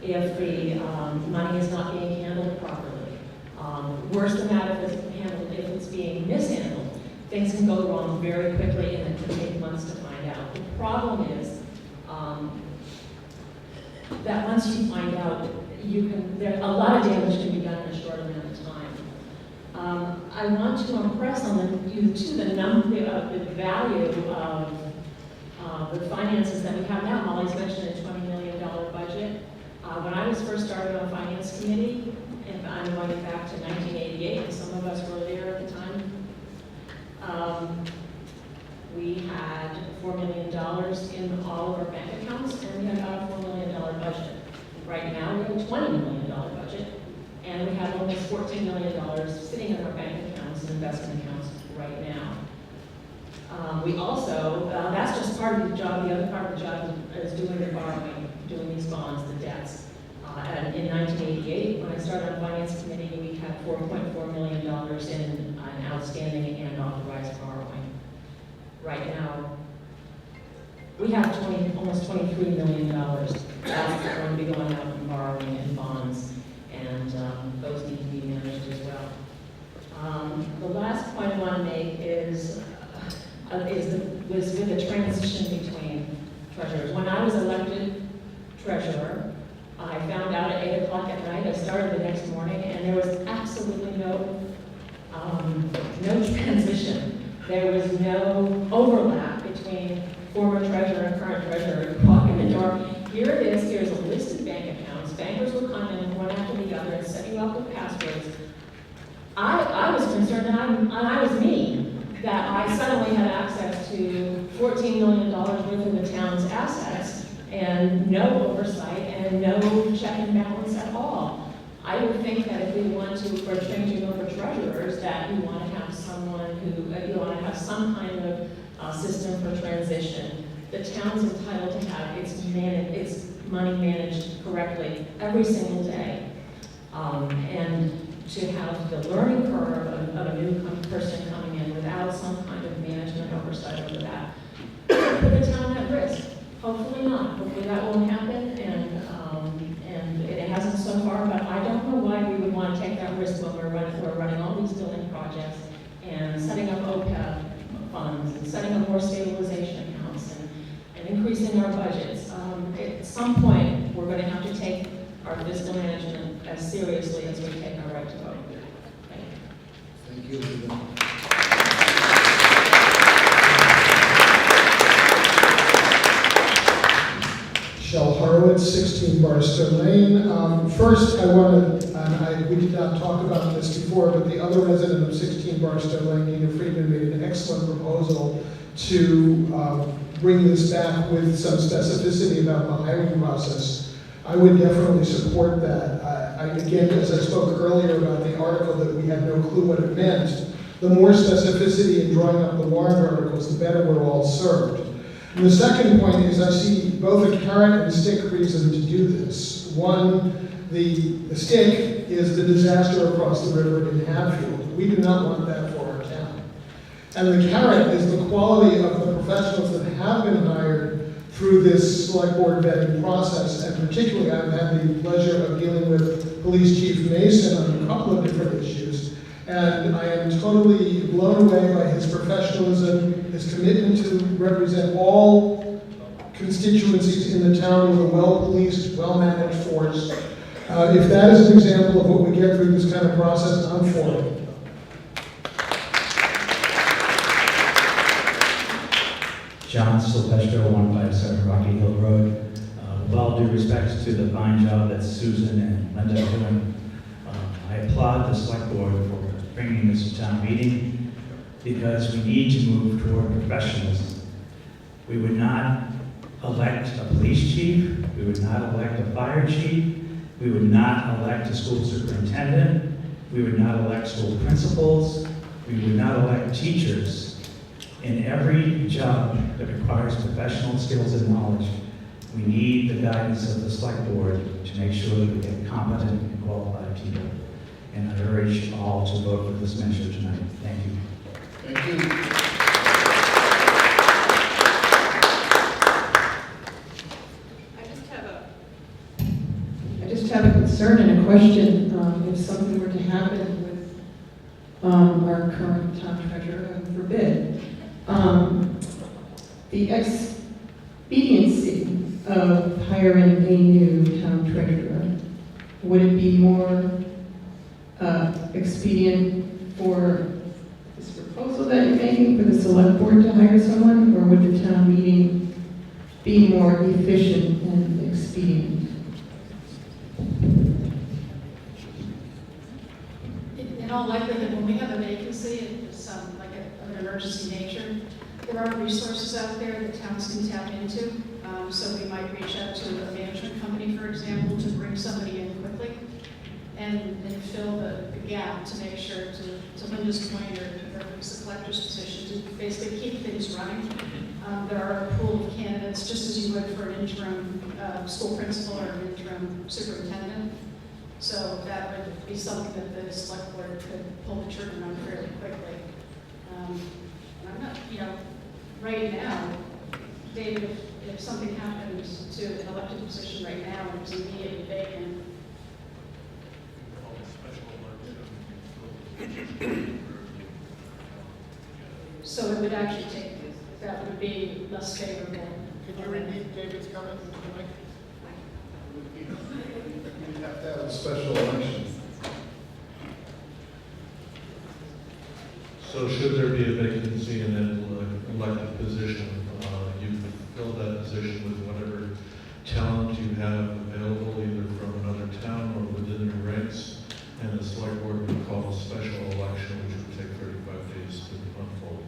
If the money is not being handled properly. Worse than that, if it's being mishandled, things can go wrong very quickly and it can take months to find out. The problem is that once you find out, a lot of damage can be done in a short amount of time. I want to impress on you too the value of the finances that we have now. Molly's mentioned a $20 million budget. When I was first started on Finance Committee, and I'm going back to 1988, and some of us were there at the time, we had $4 million in all of our bank accounts, and we had about a $4 million budget. Right now, we have a $20 million budget, and we have almost $14 million sitting in our bank accounts and investment accounts right now. We also, that's just part of the job. The other part of the job is doing the borrowing, doing these bonds, the debts. And in 1988, when I started on Finance Committee, we had $4.4 million in outstanding and authorized borrowing. Right now, we have almost $23 million. That's going to be going out and borrowing in bonds, and those need to be managed as well. The last point I want to make was with the transition between treasurers. When I was elected treasurer, I found out at 8 o'clock at night. I started the next morning, and there was absolutely no transition. There was no overlap between former treasurer and current treasurer. You walk in the door, here it is, here's a list of bank accounts. Bankers will come in one after the other and set you up with passwords. I was concerned, and I was me, that I suddenly had access to $14 million worth of the town's assets and no oversight and no check and balance at all. I would think that if we want to, for changing over treasurers, that you want to have someone you want to have some kind of system for transition. The town's entitled to have its money managed correctly every single day. And to have the learning curve of a new person coming in without some kind of management oversight over that put the town at risk. Hopefully not. Hopefully that won't happen, and it hasn't so far. But I don't know why we would want to take that risk when we're running all these building projects and setting up OPEB funds and setting up more stabilization accounts and increasing our budgets. At some point, we're going to have to take our fiscal management as seriously as we take our right to vote. Thank you. Thank you. Horowitz, 16 Barstow Lane. First, I want to, we did not talk about this before, but the other resident of 16 Barstow Lane, Nina Friedman, made an excellent proposal to bring this back with some specificity about the hiring process. I would definitely support that. Again, as I spoke earlier about the article that we had no clue what it meant, the more specificity in drawing up the warrant articles, the better we're all served. And the second point is I see both a carrot and a stick reason to do this. One, the stick is the disaster across the river in Hatfield. We do not want that for our town. And the carrot is the quality of the professionals that have been hired through this select board vetting process. And particularly, I've had the pleasure of dealing with Police Chief Mason on a couple of different issues. And I am totally blown away by his professionalism, his commitment to represent all constituencies in the town with a well-policed, well-managed force. If that is an example of what we get through this kind of process, I'm for it. John Silvestro, 157 Rocky Hill Road. With all due respect to the fine job that Susan and Linda are doing, I applaud the select board for bringing this to town meeting because we need to move toward professionalism. We would not elect a police chief, we would not elect a fire chief, we would not elect a school superintendent, we would not elect school principals, we would not elect teachers. In every job that requires professional skills and knowledge, we need the guidance of the select board to make sure that we get competent and qualified people. And I urge all to vote for this measure tonight. Thank you. Thank you. I just have a concern and a question, if something were to happen with our current town treasurer, heaven forbid. The expediency of hiring a new town treasurer, would it be more expedient for this proposal that you're making for the select board to hire someone, or would the town meeting be more efficient and expedient? In all likelihood, when we have a vacancy, it's like of an emergency nature, there are resources out there that towns can tap into. So we might reach out to a management company, for example, to bring somebody in quickly and fill the gap to make sure, to Linda's point, or the collector's position, to basically keep things running. There are a pool of candidates, just as you would for an interim school principal or an interim superintendent. So that would be something that the select board could pull the trigger on fairly quickly. And I'm not, right now, David, if something happens to an elected position right now and it's immediately vacant, so it would actually take, that would be less favorable. Could you repeat David's comment, Mike? You'd have to have a special election. So should there be a vacancy in an elected position, you fill that position with whatever talent you have available, either from another town or within your ranks, and the select board would call a special election, which would take 35 days to unfold.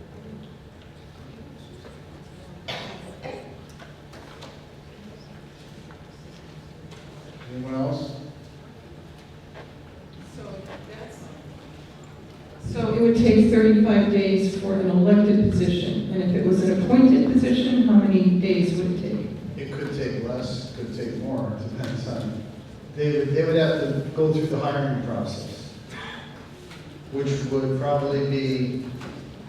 Anyone else? So it would take 35 days for an elected position, and if it was an appointed position, how many days would it take? It could take less, could take more, it depends on, they would have to go through the hiring process, which would probably be,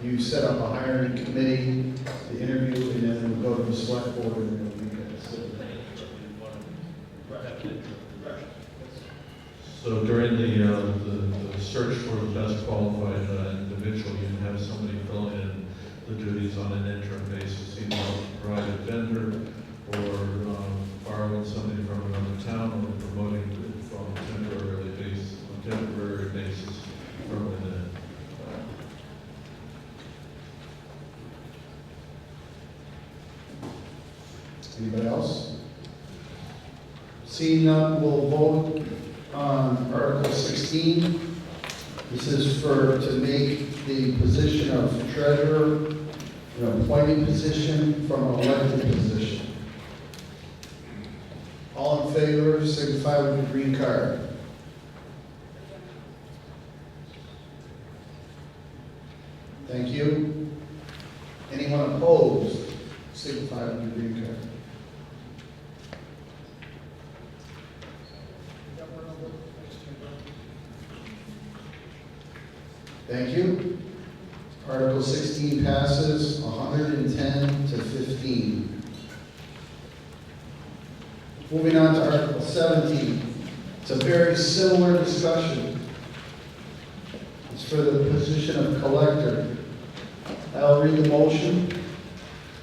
you set up a hiring committee, the interview, and then it would go to the select board and it would be considered. So during the search for the best qualified individual, you can have somebody filling in the duties on an interim basis, either a private vendor or borrowing somebody from another town or promoting it from a temporary basis from within. Anybody else? Seeing none, we'll vote on Article 16. This is to make the position of treasurer an appointed position from an elected position. All in favor, signify with the green card. Thank you. Anyone opposed, signify with the green card. Thank you. Article 16 passes 110 to 15. Moving on to Article 17. It's a very similar discussion. It's for the position of collector. I'll read the motion.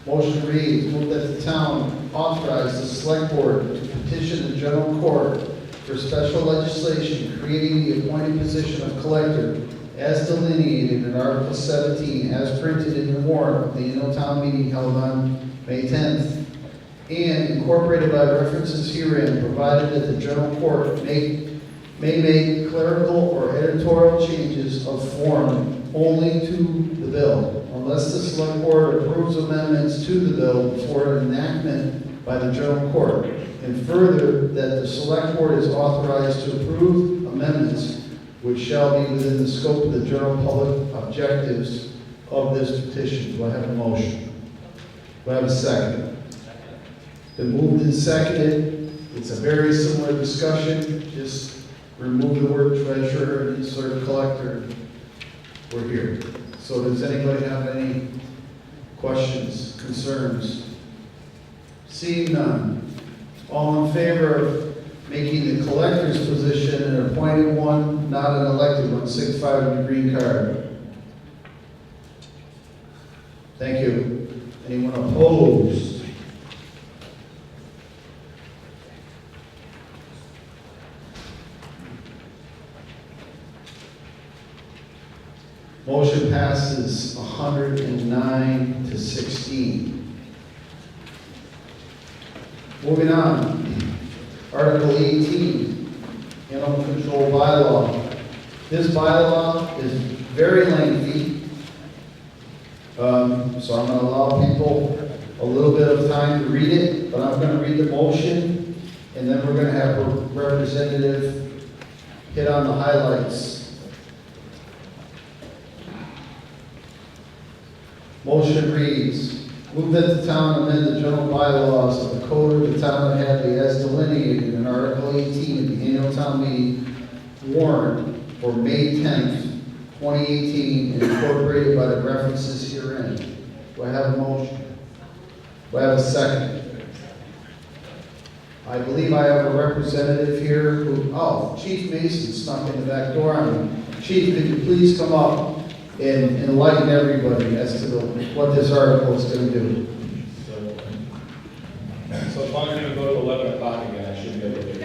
Motion reads, move that the town authorize the select board to petition the general court for special legislation creating the appointed position of collector as delineated in Article 17 as printed in the warrant of the annual town meeting held on May 10th, and incorporated by references herein, provided that the general court may make clerical or editorial changes of form only to the bill, unless the select board approves amendments to the bill before enactment by the general court, and further, that the select board is authorized to approve amendments which shall be within the scope of the general public objectives of this petition. Do I have a motion? Do I have a second? Been moved and seconded. It's a very similar discussion. Just remove the word treasurer and insert collector. We're here. So does anybody have any questions, concerns? Seeing none. All in favor of making the collector's position an appointed one, not an elected one, signify with the green card. Thank you. Anyone opposed? Motion passes 109 to 16. Moving on. Article 18, Animal Control Bylaw. This bylaw is very lengthy, so I'm going to allow people a little bit of time to read it, but I'm going to read the motion, and then we're going to have a representative hit on the highlights. Motion reads, move that the town amend the general bylaws of the code of the town of Hadley as delineated in Article 18 of the annual town meeting warrant for May 10th, 2018, and incorporated by the references herein. Do I have a motion? Do I have a second? I believe I have a representative here who, Chief Mason snuck in the back door on me. Chief, could you please come up and enlighten everybody as to what this article is going to do? So as long as you go to 11 o'clock again, I should be able to get it.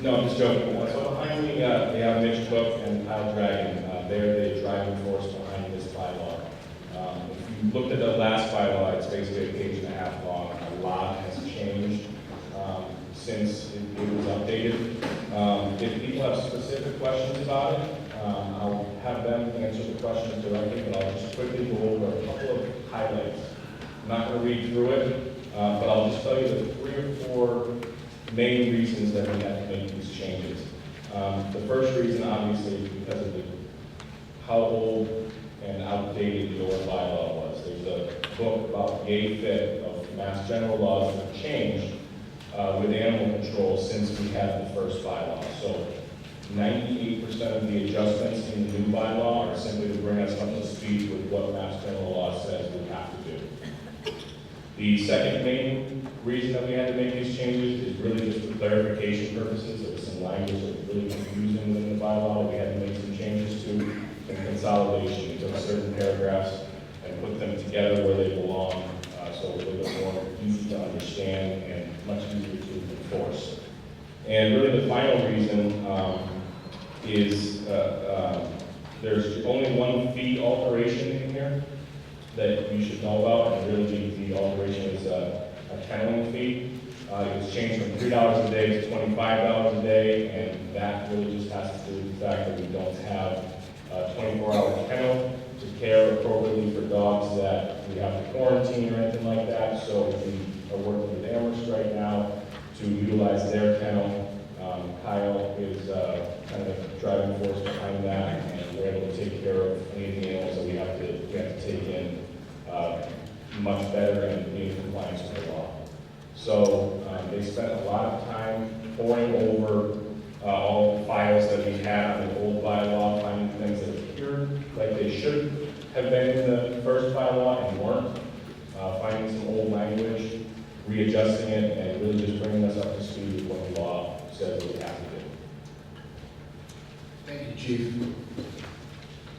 No, I'm just joking. So behind me, we have Mitch Cook and Kyle Dragon. They're the driving force behind this bylaw. If you looked at the last bylaw, it's basically a page and a half long. A lot has changed since it was updated. If people have specific questions about it, I'll have them answer the questions directly, but I'll just quickly go over a couple of highlights. I'm not going to read through it, but I'll just tell you the 3 or 4 main reasons that we had to make these changes. The first reason, obviously, is because of how old and outdated the old bylaw was. There's a book about yay fit of Mass General laws that have changed with animal control since we had the first bylaw. So 98% of the adjustments in the new bylaw are simply to bring us up to speed with what Mass General law says we have to do. The second main reason that we had to make these changes is really just for clarification purposes. There was some language that was really confusing within the bylaw that we had to make some changes to. And consolidation, we took certain paragraphs and put them together where they belong, so it was a little bit more easy to understand and much easier to enforce. And really the final reason is there's only one fee alteration in here that you should know about, and really the alteration is kenneling fee. It was changed from $3 a day to $25 a day, and that really just has to do with the fact that we don't have a 24-hour kennel to care appropriately for dogs that we have to quarantine or anything like that. So we are working with Amherst right now to utilize their kennel. Kyle is kind of the driving force behind that, and we're able to take care of any of the animals that we have to take in much better and be in compliance with the law. So they spent a lot of time poring over all the files that we had on the old bylaw, finding things that appeared like they should have been in the first bylaw and weren't, finding some old language, readjusting it, and really just bringing us up to speed with what the law says we have to do. Thank you, Chief.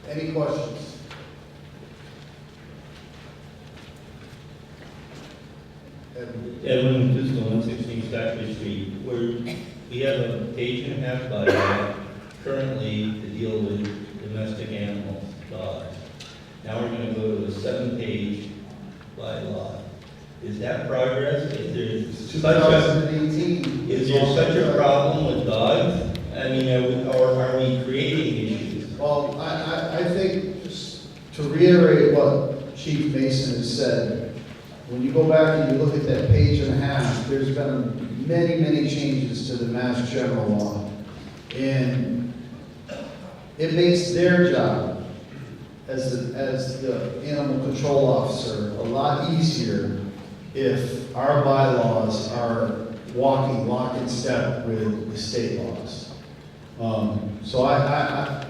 Any questions? Edwin Fiscal, 116 Stafford Street, where we have a page and a half bylaw currently to deal with domestic animals, dogs. Now we're going to go to a 7-page bylaw. Is that progress? Is there such a problem with dogs? I mean, are we creating issues? Well, I think, just to reiterate what Chief Mason has said, when you go back and you look at that page and a half, there's been many, many changes to the Mass General Law. And it makes their job as the animal control officer a lot easier if our bylaws are walking lock in step with the state laws. So I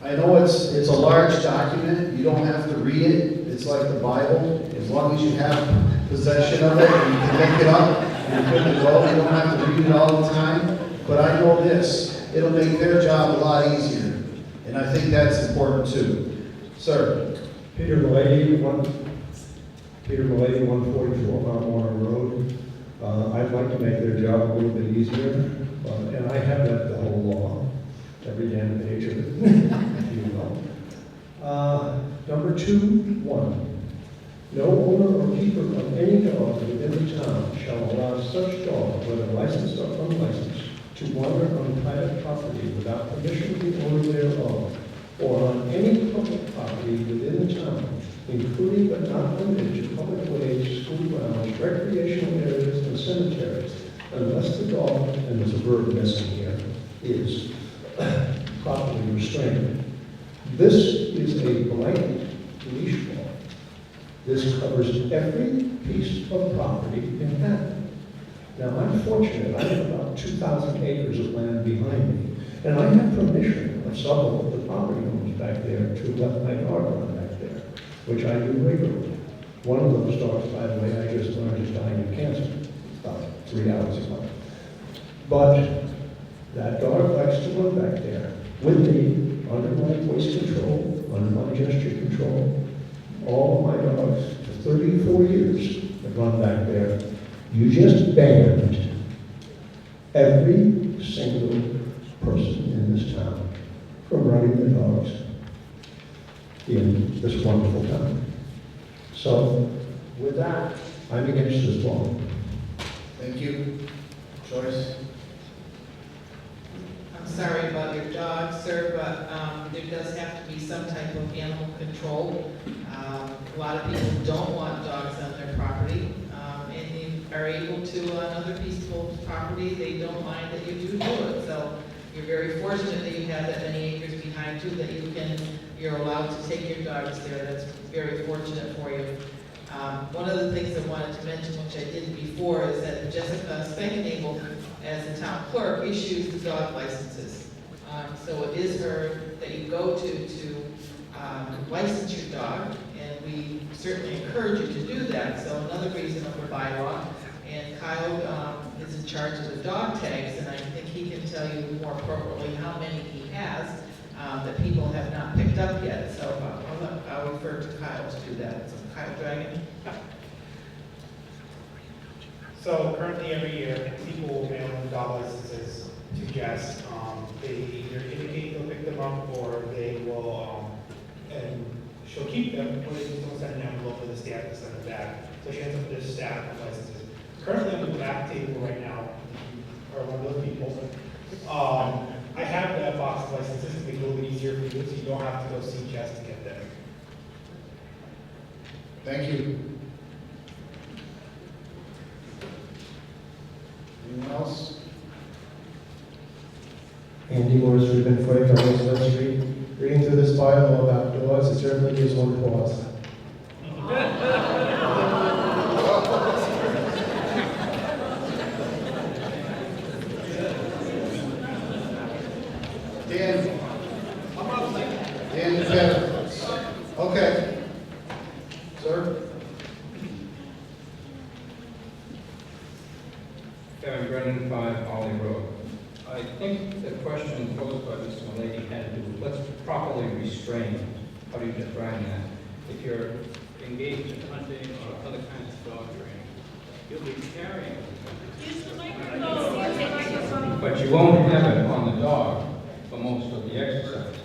know it's a large document. You don't have to read it. It's like the Bible. As long as you have possession of it and you can pick it up, you're good to go. You don't have to read it all the time. But I know this, it'll make their job a lot easier. And I think that's important too. Sir. Peter Malady, 144 Mount Warner Road. I'd like to make their job a little bit easier, and I have read the whole law, every damn page of it, if you will. Number 2.1. No owner or keeper of any dog within the town shall allow such dog, whether licensed or unlicensed, to wander on private property without permission of the owner thereof, or on any public property within the town, including but not limited to public ways, school grounds, recreational areas, and cemeteries, unless the dog, and there's a verb missing here, is properly restrained. This is a blanket leash law. This covers every piece of property in Acton. Now, I'm fortunate. I have about 2,000 acres of land behind me, and I have permission of several of the property owners back there to let my dog run back there, which I do regularly. One of those dogs, by the way, I just learned is dying of cancer about 3 hours ago. But that dog likes to run back there with me, under my voice control, under my gesture control. All of my dogs for 34 years have run back there. You just banned every single person in this town from running their dogs in this wonderful town. So, with that, I'm against this law. Thank you. Joyce? I'm sorry about your dog, sir, but there does have to be some type of animal control. A lot of people don't want dogs on their property, and you are able to on other people's property. They don't mind that you do it. So you're very fortunate that you have that many acres behind you that you're allowed to take your dogs there. That's very fortunate for you. One of the things I wanted to mention, which I didn't before, is that Jessica Spangenable, as the town clerk, issues the dog licenses. So it is her that you go to license your dog, and we certainly encourage you to do that. So another reason of the bylaw, and Kyle is in charge of the dog tags, and I think he can tell you more appropriately how many he has that people have not picked up yet. So I'll refer to Kyle to do that. So Kyle Dragon. So currently every year, people will mail in dog licenses to guests. They either indicate they'll pick them up or they will, and she'll keep them, or they just don't send an envelope for the staff to send them back. So she ends up with this stack of licenses. table right now, or one of those people. I have that box of licenses to make it a little bit easier for you, so you don't have to go see Jess to get them. Thank you. Anyone else? Andy Morris, Ruben 45 Roosevelt Street. Reading through this bylaw about dogs, it certainly gives one pause. Dan, Kevin. Okay. Sir? Kevin Brennan, 5 Ollie Road. I think the question posed by this young lady had to do with what's properly restrained. How do you define that? If you're engaged in hunting or other kinds of dog training, you'll be carrying. But you won't have it on the dog for most of the exercise.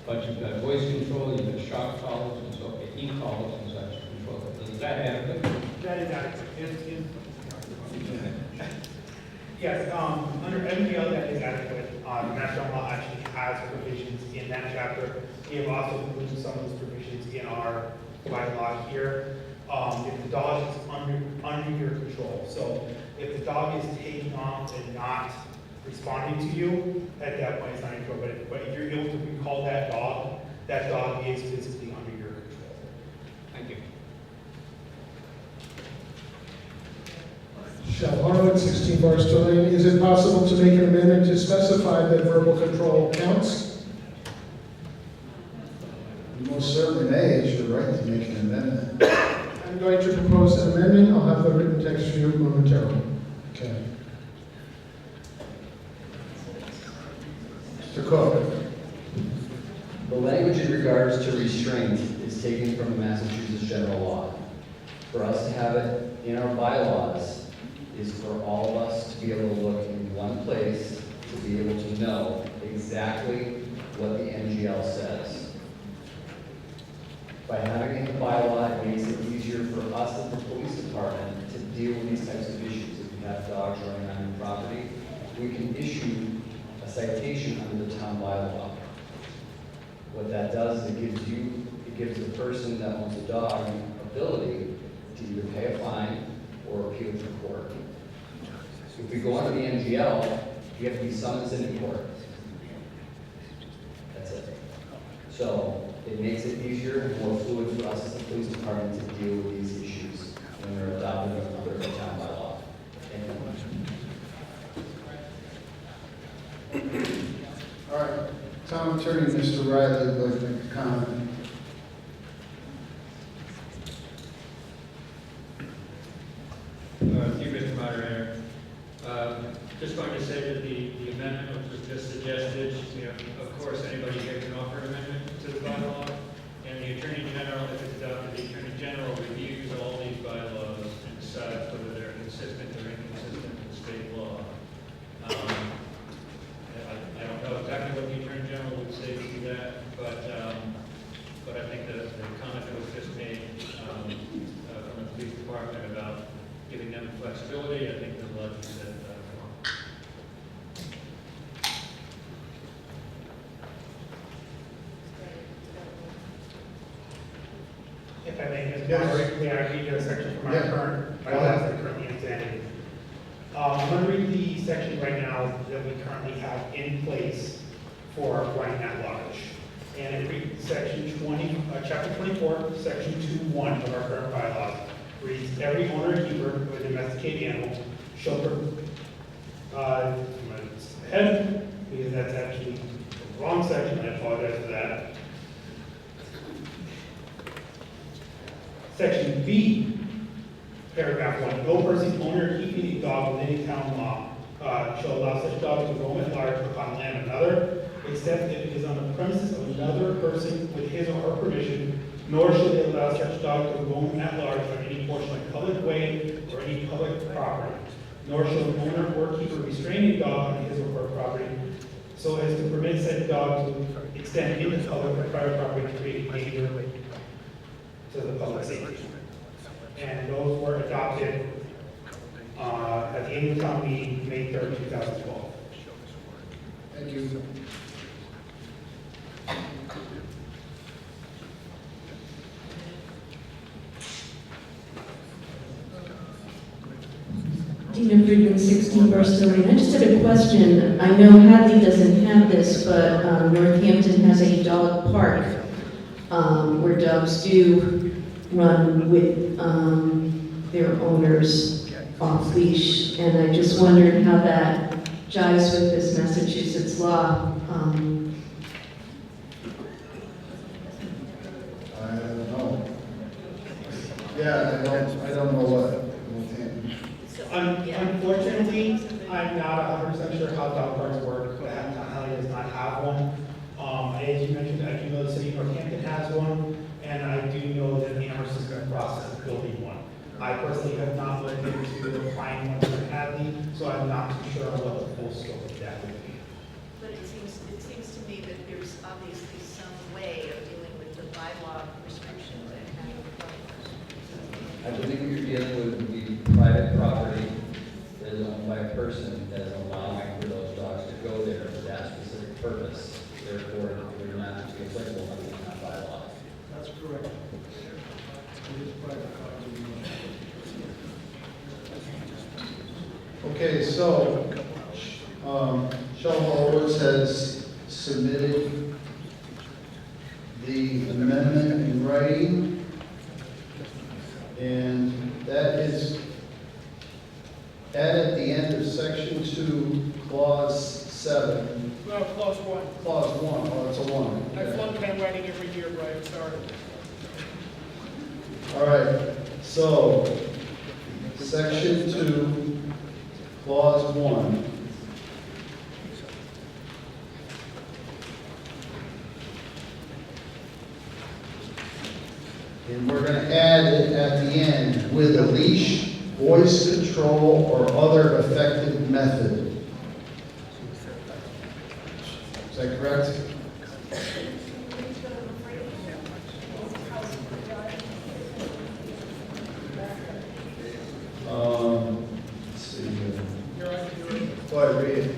But you've got voice control, you've got shock collars and so forth, e-collars and such to control it. Is that adequate? That is adequate. Yes, under MGL that is adequate. Mass General Law actually has provisions in that chapter. We have also included some of those provisions in our bylaw here. If the dog is under your control, so if the dog is taking off and not responding to you, at that point it's not in control. But if you're able to recall that dog is physically under your control. Thank you. Shell Harwood, 16 Barstow Lane. Is it possible to make an amendment to specify that verbal control counts? You most certainly may. It's your right to make an amendment. I'm going to propose an amendment. I'll have the written text for you momentarily. Okay. Mr. Cook. The language in regards to restraint is taken from the Massachusetts general law. For us to have it in our bylaws is for all of us to be able to look in one place, to be able to know exactly what the MGL says. By having it in the bylaw, it makes it easier for us as the police department to deal with these types of issues. If we have dogs running on your property, we can issue a citation under the town bylaw. What that does is it gives the person that owns the dog ability to either pay a fine or appeal to court. If we go under the MGL, you have to be summoned into court. That's it. So it makes it easier and more fluid for us as the police department to deal with these issues when they're adopted under the town bylaw. Thank you. All right. Town Attorney, Mr. Riley, would like to make a comment. Thank you, Mr. Moderator. Just going to say that the amendment which was just suggested, of course, anybody here can offer an amendment to the bylaw, and the Attorney General, if it's adopted, the Attorney General reviews all these bylaws and decides whether they're consistent or inconsistent with state law. I don't know exactly what the Attorney General would say to that, but I think that the comment that was just made from the police department about giving them flexibility, I think there's a lot to be said about it. If I may, Mr. Moderator, may I read a section from our current bylaws that are currently extended? I'm going to read the section right now that we currently have in place for running at large. And it reads section 20, chapter 24, section 2.1 of our current bylaws. Reads, every owner and keeper of a domesticated animal shall ahead, because that's actually the wrong section, I apologize for that. Section B, paragraph 1, no person, owner, or keeping a dog within a town law shall allow such dog to roam at large upon land of another, except if it is on the premises of another person with his or her permission, nor shall they allow such dog to roam at large on any portion of public way or any public property, nor shall the owner or keeper restrain a dog on his or her property so as to permit said dog to extend into public or private property to create danger to the public safety. And those were adopted at the annual town meeting, May 3rd, 2012. Thank you. Dina Friedman, 16 Barstow Lane. I just had a question. I know Hadley doesn't have this, but Northampton has a dog park where dogs do run with their owners off leash. And I just wondered how that jives with this Massachusetts law. I don't know. Yeah, I don't know what. Unfortunately, I'm not 100% sure how dog parks work, but Hadley does not have one. As you mentioned, I do know the city of Northampton has one, and I do know that Amherst is in the process of building one. I personally have not looked into applying one for Hadley, so I'm not too sure on what the full scope of that would be. But it seems to me that there's obviously some way of dealing with the bylaw restrictions that kind of apply. I believe what you're dealing with would be private property that is owned by a person that is allowing for those dogs to go there for that specific purpose. Therefore, they're not to be applicable under the town bylaw. That's correct. It is private property. Okay, so, Shel Holworth has submitted the amendment in writing, and that is added at the end of section 2, clause 7. No, clause 1. Clause 1, oh, it's a 1. I flunk handwriting every year, Brian, sorry. All right, so, section 2, clause 1. And we're going to add it at the end with a leash, voice control, or other effective method. Is that correct? Let's see here. Go ahead, read it.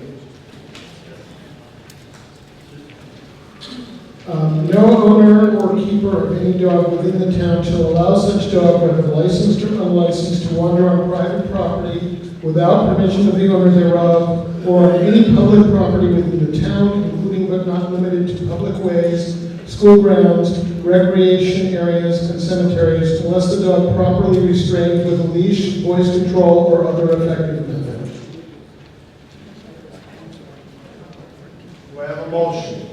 No owner or keeper of any dog within the town shall allow such dog, whether licensed or unlicensed, to wander on private property without permission of the owner thereof, or on any public property within the town, including but not limited to public ways, school grounds, recreation areas, and cemeteries, unless the dog properly restrained with a leash, voice control, or other effective method. Do I have a motion?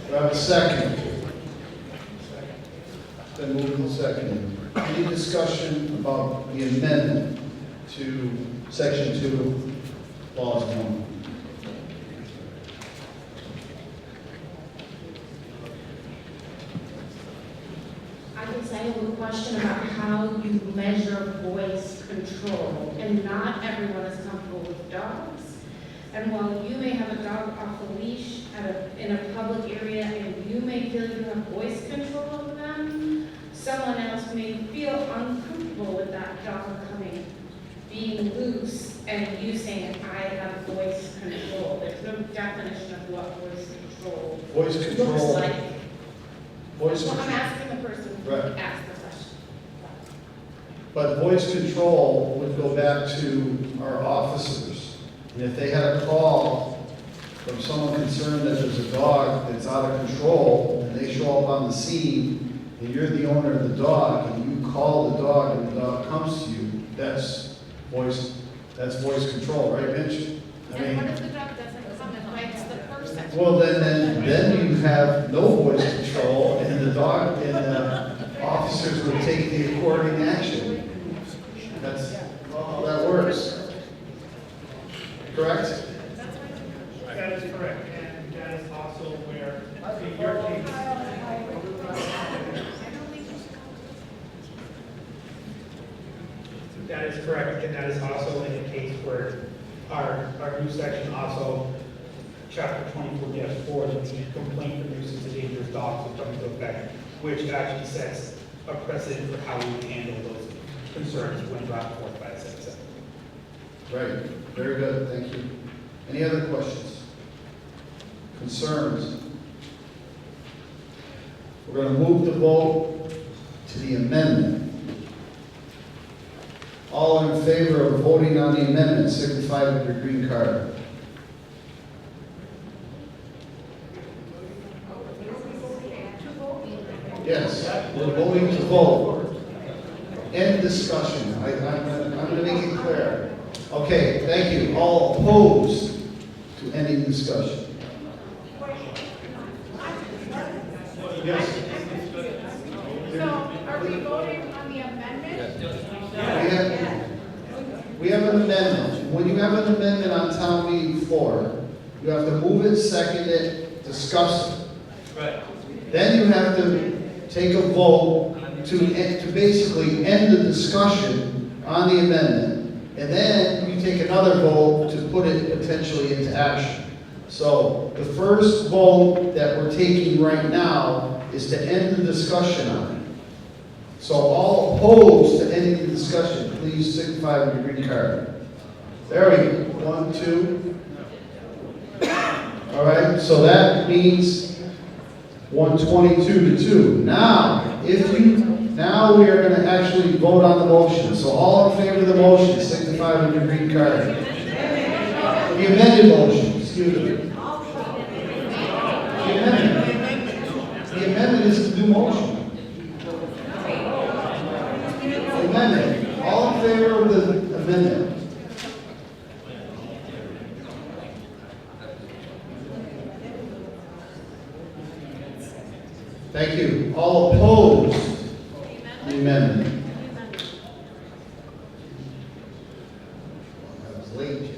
Do I have a second? Then moved and seconded. Any discussion about the amendment to section 2, clause 1? I guess I have a question about how you measure voice control, and not everyone is comfortable with dogs. And while you may have a dog off a leash in a public area, and you may feel you have voice control over them, someone else may feel uncomfortable with that dog being loose, and you saying, I have voice control. There's no definition of what voice control Voice control. looks like. Voice Well, I'm control. asking the person who Right. asked the question. But voice control would go back to our officers. And if they had a call from someone concerned that there's a dog that's out of control, and they show up on the scene, and you're the owner of the dog, and you call the dog, and the dog comes to you, that's voice control, right, Mitch? I And what mean, if the dog doesn't come and bites the person? well, then you have no voice control, and the dog, and the officers would take the according action. That's how that works. Correct? That is correct, and that is also where, in your case, that is correct, and that is also in the case where our new section also, chapter 24-4, the complaint for nuisance of dangerous dogs will come into effect, which actually sets a precedent for how we handle those concerns when brought forth by the citizen. Right, very good, thank you. Any other questions? Concerns? We're going to move the vote to the amendment. All in favor of voting on the amendment, signify with your green card. Yes, we're voting to vote. End discussion. I'm going to make it clear. Okay, thank you. All opposed to ending discussion? Yes. So, are we voting on the amendment? We have an amendment. When you have an amendment on town meeting floor, you have to move it, second it, discuss it. Right. Then you have to take a vote to basically end the discussion on the amendment. And then you take another vote to put it potentially into action. So the first vote that we're taking right now is to end the discussion on it. So all opposed to ending the discussion, please signify with your green card. There we go. 1, 2. All right, so that means 122 to 2. Now, now we are going to actually vote on the motion. So all in favor of the motion, signify with your green card. The amended motion, excuse me. The amendment is the new motion. The amendment. All in favor of the amendment? Thank you. All opposed the amendment? I was late, Jim.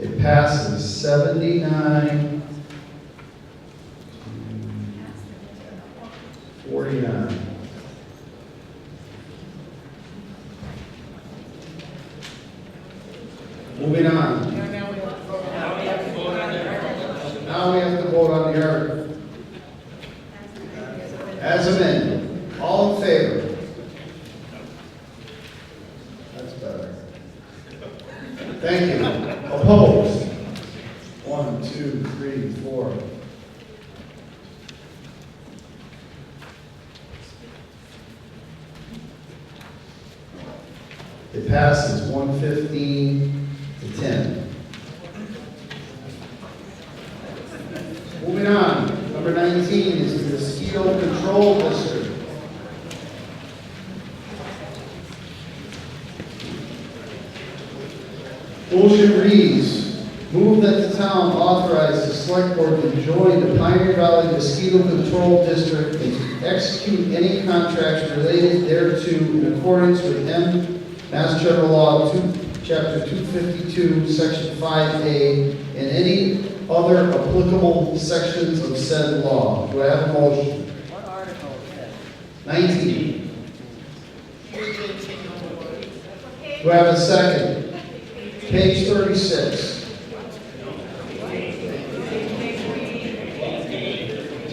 It passes 79 to 49. Moving on. Now we have to vote on the article. As amended. All in favor? That's better. Thank you. Opposed? 1, 2, 3, 4. It passes 115 to 10. Moving on, number 19 is the Mosquito Control District. Motion reads, move that the town authorize the select board to join the Pioneer Valley Mosquito Control District and to execute any contracts related thereto in accordance with Mass General Law, Chapter 252, Section 5A, and any other applicable sections of said law. Do I have a motion? What article is that? 19. Do I have a second? Page 36.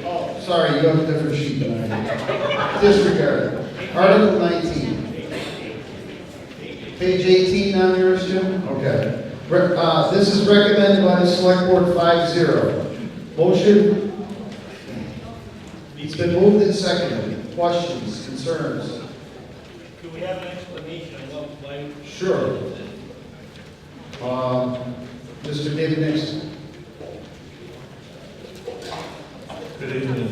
Oh, sorry, you have a different sheet than I do. Disregard. Article 19. Page 18 on yours, Jim? Okay. This is recommended by the Select Board 5-0. Motion. It's been moved and seconded. Questions, concerns? Could we have an explanation of why? Sure. Mr. David Nixon. Good evening.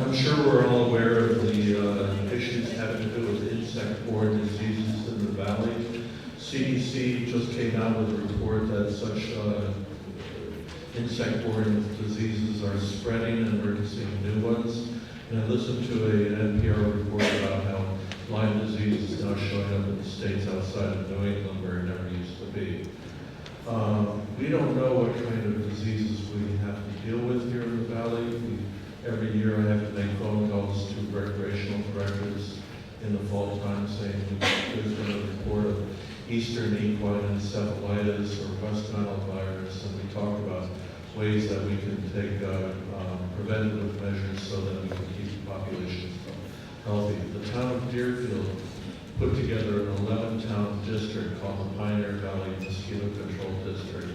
I'm sure we're all aware of the issues having to do with insect-borne diseases in the valley. CDC just came out with a report that such insect-borne diseases are spreading and we're seeing new ones. And I listened to an NPR report about how Lyme disease is now showing up in the states outside of New England where it never used to be. We don't know what kind of diseases we have to deal with here in the valley. Every year I have to make phone calls to recreational directors Eastern equine encephalitis or West Nile virus, and we talk about ways that we can take preventative measures so that we can keep the populations healthy. The town of Deerfield put together an 11-town district called the Pioneer Valley Mosquito Control District.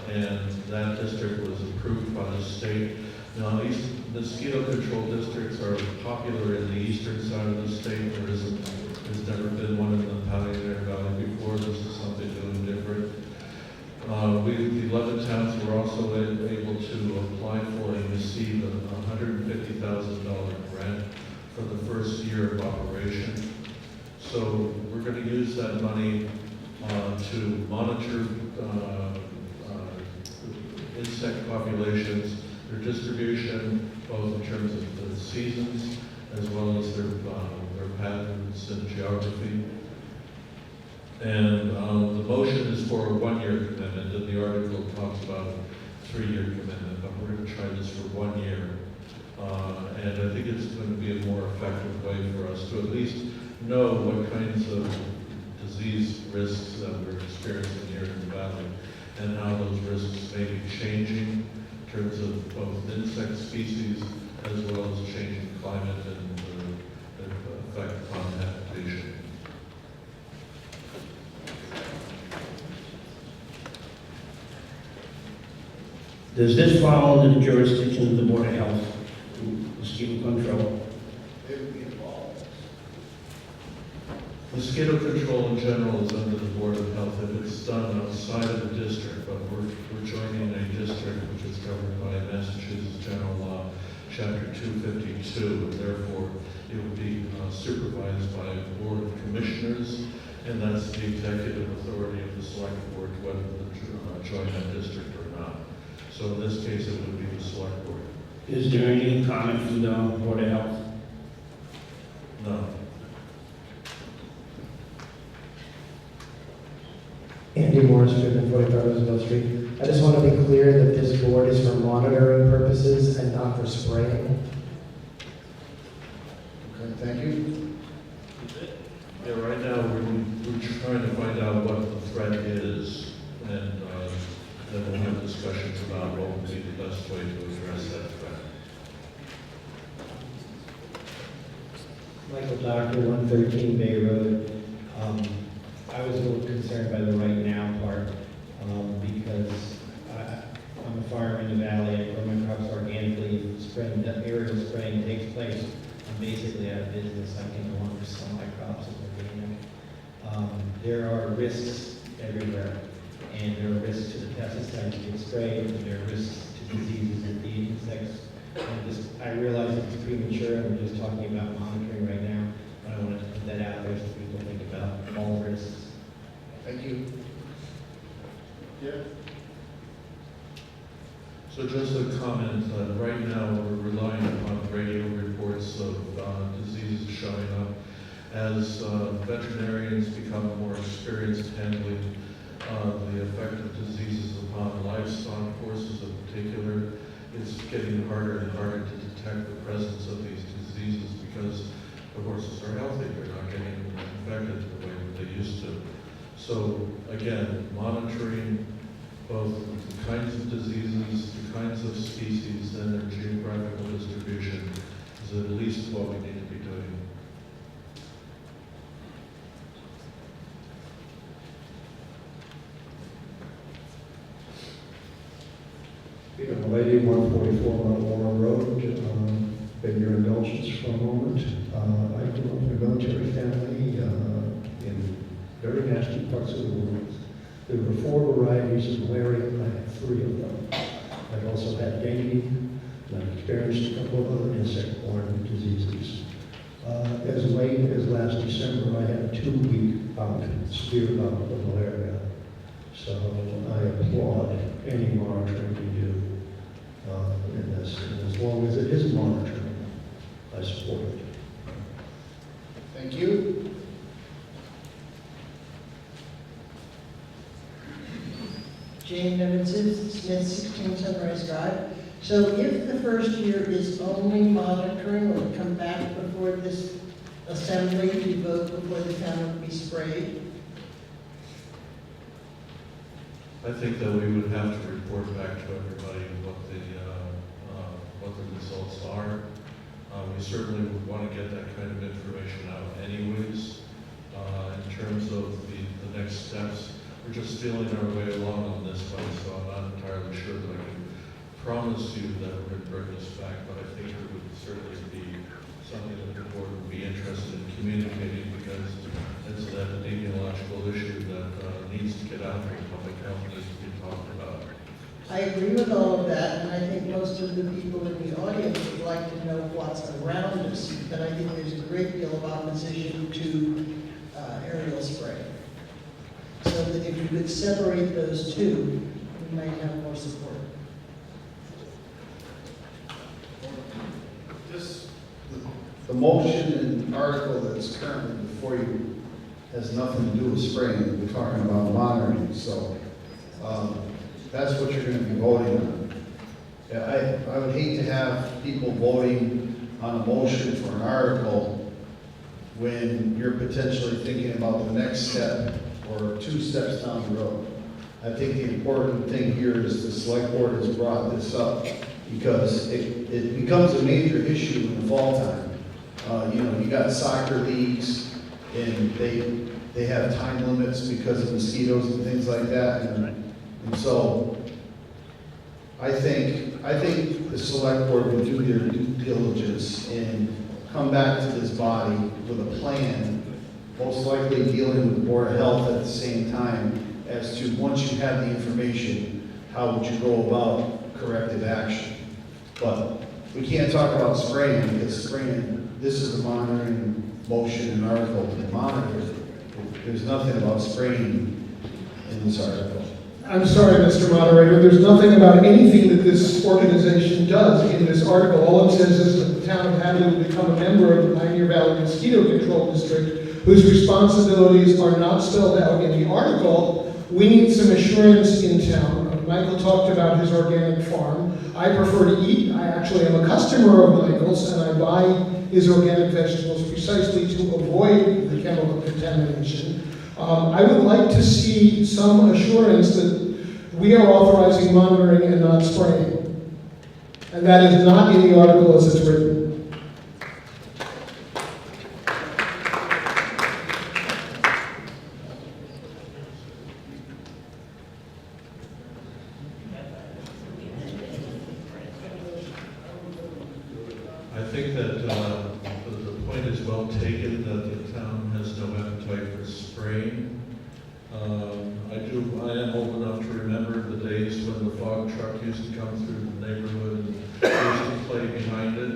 And that district was approved by the state. Now, these mosquito control districts are popular in the eastern side of the state. There's never been one in the Pioneer Valley before. This is something new and different. The 11 towns were also able to apply for and receive a $150,000 grant for the first year of operation. So we're going to use that money to monitor insect populations, their distribution, both in terms of the seasons as well as their patterns and geography. And the motion is for a 1-year commitment, and the article talks about a 3-year commitment, but we're going to try this for 1 year. And I think it's going to be a more effective way for us to at least know what kinds of disease risks that we're experiencing here in the valley, and how those risks may be changing in terms of both insect species as well as changing climate and the effect on habitation. Does this fall under the jurisdiction of the Board of Health, mosquito control? Mosquito control in general is under the Board of Health if it's done outside of the district, but we're joining a district which is governed by Massachusetts General Law, Chapter 252, and therefore it would be supervised by a Board of Commissioners, and that's the executive authority of the Select Board, whether to join that district or not. So in this case, it would be the Select Board. Is there any comment from the Board of Health? No. Andy Morris, 45 Roosevelt Street. I just want to be clear that this board is for monitoring purposes and not for spraying. Okay, thank you. Yeah, right now we're trying to find out what the threat is, and then we'll have discussions about what would be the best way to address that threat. Michael Doctor, 113 Bay Road. I was a little concerned by the right now part because I'm a farmer in the valley. I grow my crops organically. If aerial spraying takes place, I'm basically out of business. I can no longer sell my crops as organic. There are risks everywhere, and there are risks to the pesticides being sprayed, and there are risks to diseases and the insects. I realize it's premature, and we're just talking about monitoring right now, but I wanted to put that out there so people think about all risks. Thank you. Yeah. So just a comment, right now we're relying upon radio reports of diseases showing up. As veterinarians become more experienced handling the effect of diseases upon livestock, horses in particular, it's getting harder and harder to detect the presence of these diseases because the horses are healthy, they're not getting infected the way that they used to. So again, monitoring both the kinds of diseases, the kinds of species, and their geographical distribution is at least what we need to be doing. Peter Lady, 144 Mount Warren Road. Beg your indulgence for a moment. I grew up in a military family in very nasty parts of the world. There were 4 varieties of malaria. I had 3 of them. I've also had dengue, and I've experienced a couple of other insect-borne diseases. As late as last December, I had a 2-week bout, severe bout of malaria. So I applaud any monitoring we do in this. And as long as it is monitoring, I support it. Thank you. Jane Nemesis, Smith, 16 Sunrise Drive. So if the first year is only monitoring, will it come back before this assembly to vote before the town will be sprayed? I think that we would have to report back to everybody what the results are. We certainly would want to get that kind of information out anyways. In terms of the next steps, we're just feeling our way along on this one, so I'm not entirely sure that I can promise you that we're going to bring this back, but I think it would certainly be something that the board would be interested in communicating, because it's an epidemiological issue that needs to get out there. Public health needs to be talked about. I agree with all of that, and I think most of the people in the audience would like to know what's around us. But I think there's a great deal of opposition to aerial spray. So that if you could separate those two, we might have more support. The motion and article that's currently before you has nothing to do with spraying. We're talking about monitoring, so that's what you're going to be voting on. Yeah, I would hate to have people voting on a motion for an article when you're potentially thinking about the next step or 2 steps down the road. I think the important thing here is the select board has brought this up because it becomes a major issue in the fall time. You got soccer leagues and they have time limits because of mosquitoes and things like that. And so I think the select board would do their due diligence and come back to this body with a plan, most likely dealing with the Board of Health at the same time, as to once you have the information, how would you go about corrective action. But we can't talk about spraying because spraying, this is a monitoring motion and article to monitor. There's nothing about spraying in this article. I'm sorry, Mr. Moderator, there's nothing about anything that this organization does in this article. All it says is that the town of Hadley will become a member of the Pioneer Valley Mosquito Control District, whose responsibilities are not spelled out in the article. We need some assurance in town. Michael talked about his organic farm. I prefer to eat. I actually am a customer of Michael's, and I buy his organic vegetables precisely to avoid the chemical contamination. I would like to see some assurance that we are authorizing monitoring and not spraying. And that is not in the article as it's written. I think that the point is well taken that the town has no appetite for spraying. I am old enough to remember the days when the fog truck used to come through the neighborhood and used to play behind it.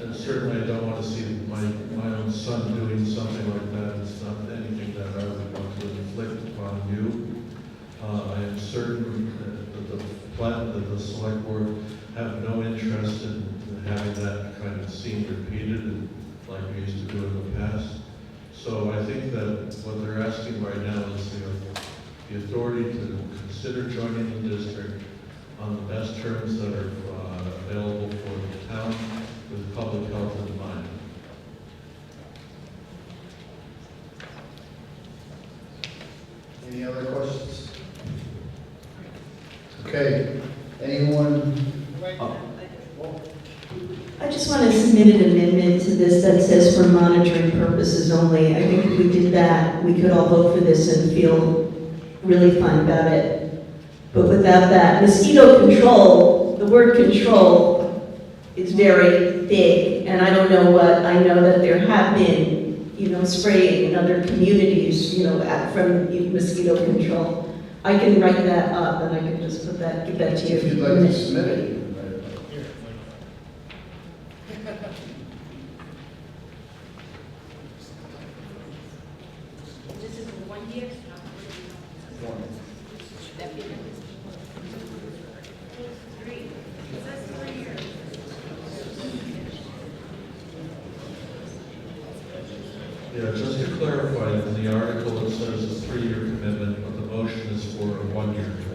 And certainly I don't want to see my own son doing something like that. It's not anything that I would want to inflict upon you. I am certain that the select board have no interest in having that kind of scene repeated like we used to do in the past. So I think that what they're asking right now is the authority to consider joining the district on the best terms that are available for the town with public health in mind. Any other questions? Okay, anyone? I just want to submit an amendment to this that says for monitoring purposes only. I think if we did that, we could all vote for this and feel really fine about it. But without that, mosquito control, the word control is very big, and I don't know what, I know that there have been, spraying in other communities, from mosquito control. I can write that up and I can just give that to you. If you'd like to submit it, you can write it up. This is for 1 year, not 3 years. It says 3 years. Yeah, just to clarify, in the article it says a 3-year commitment, but the motion is for a 1-year commitment.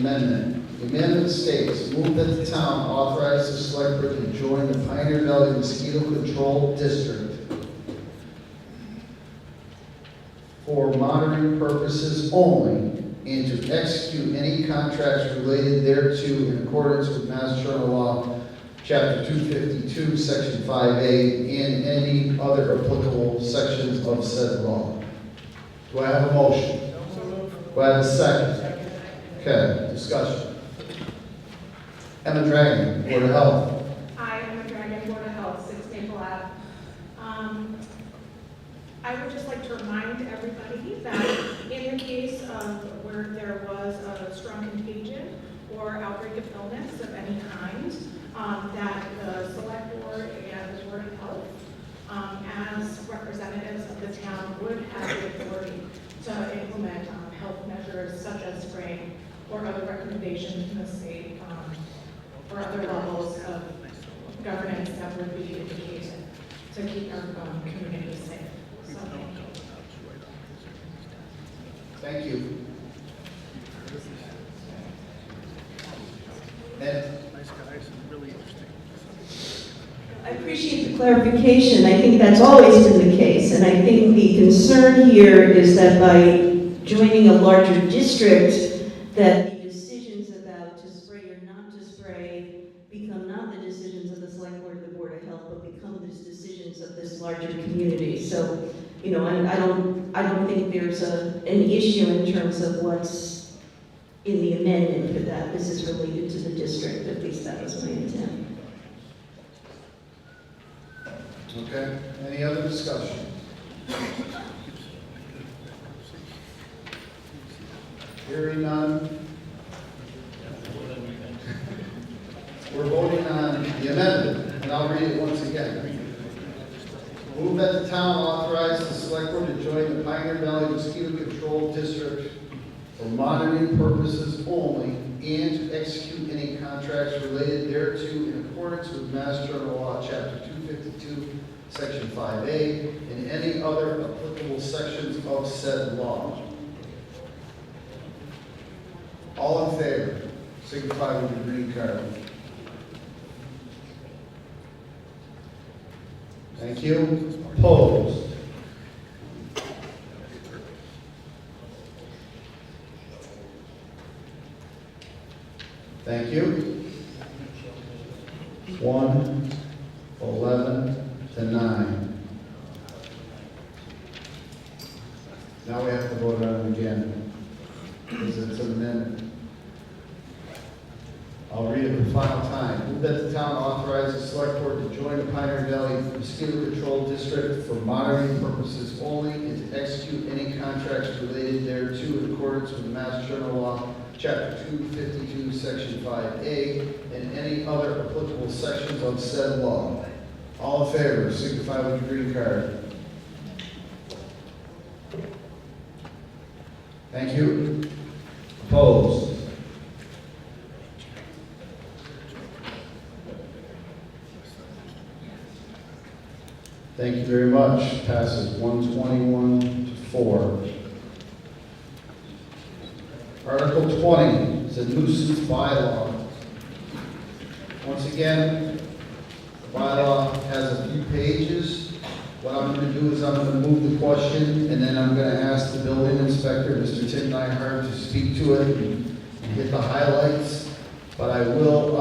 amendment. The amendment states, move that the town authorize the select board to join the Pioneer Valley Mosquito Control District for monitoring purposes only, and to execute any contracts related thereto in accordance with Mass General Law, Chapter 252, Section 5A, and any other applicable sections of said law. Do I have a motion? Do I have a second? Okay, discussion. Emma Dragon, Board of Health. I am a Dragon, Board of Health, 6 Maple Ave. I would just like to remind everybody that in the case of where there was a strong contagion or outbreak of illness of any kind, that the Select Board and the Board of Health, as representatives of the town, would have the authority to implement health measures such as spraying or other recommendations from the state, or other levels of governance that would be indicated to keep our community safe. So, Thank you. Ed? I appreciate the clarification. I think that's always been the case, and I think the concern here is that by joining a larger district, that the decisions about to spray or not to spray become not the decisions of the Select Board or the Board of Health, but become the decisions of this larger community. So, you know, I don't think there's an issue in terms of what's in the amendment for that. This is related to the district. At least that was my intent. Okay, any other discussion? Hearing none. We're voting on the amendment, and I'll read it once again. Move that the town authorize the select board to join the Pioneer Valley Mosquito Control District for monitoring purposes only, and to execute any contracts related thereto in accordance with Mass General Law, Chapter 252, Section 5A, and any other applicable sections of said law. All in favor, signify with your green card. Thank you. Opposed? Thank you. 1, 11 to 9. Now we have to vote on it again, because it's an amendment. I'll read it the final time. Move that the town authorize the select board to join the Pioneer Valley Mosquito Control District for monitoring purposes only, and to execute any contracts related thereto in accordance with Mass General Law, Chapter 252, Section 5A, and any other applicable sections of said law. All in favor, signify with your green card. Thank you. Opposed? Thank you very much. Passes 121 to 4. Article 20 is a nuisance bylaw. Once again, the bylaw has a few pages. What I'm going to do is I'm going to move the question, and then I'm going to ask the building inspector, Mr. Tim Nyhart, to speak to it and hit the highlights. But I will,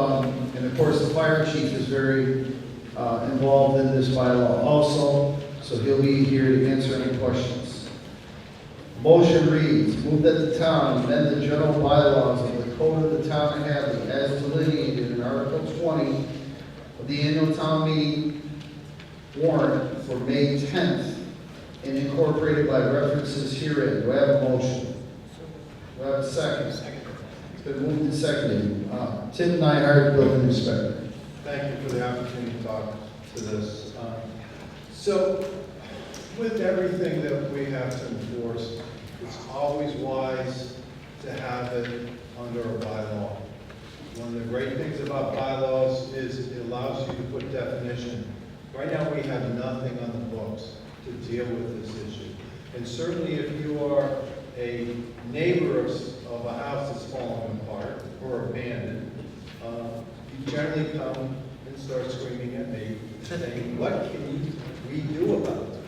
and of course, the fire chief is very involved in this bylaw also, so he'll be here to answer any questions. Motion reads, move that the town amend the general bylaws of the Code of the Town of Hadley as delineated in Article 20 of the annual town meeting warrant for May 10th and incorporated by references herein. Do I have a motion? Do I have a second? It's been moved and seconded. Tim Nyhart, building inspector. Thank you for the opportunity to talk to this. So, with everything that we have to enforce, it's always wise to have it under a bylaw. One of the great things about bylaws is it allows you to put definition. Right now, we have nothing on the books to deal with this issue. And certainly if you are a neighbor of a house that's falling apart or abandoned, you generally come and start screaming at me, saying, what can we do about this?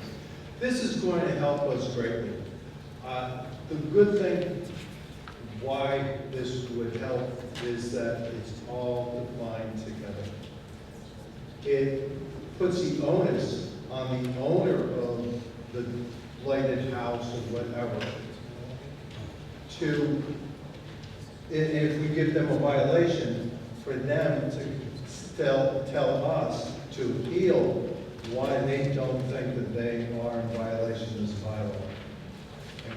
This is going to help us greatly. The good thing why this would help is that it's all defined together. It puts the onus on the owner of the blighted house or whatever to, if we give them a violation, for them to tell us to appeal why they don't think that they are in violation of this bylaw.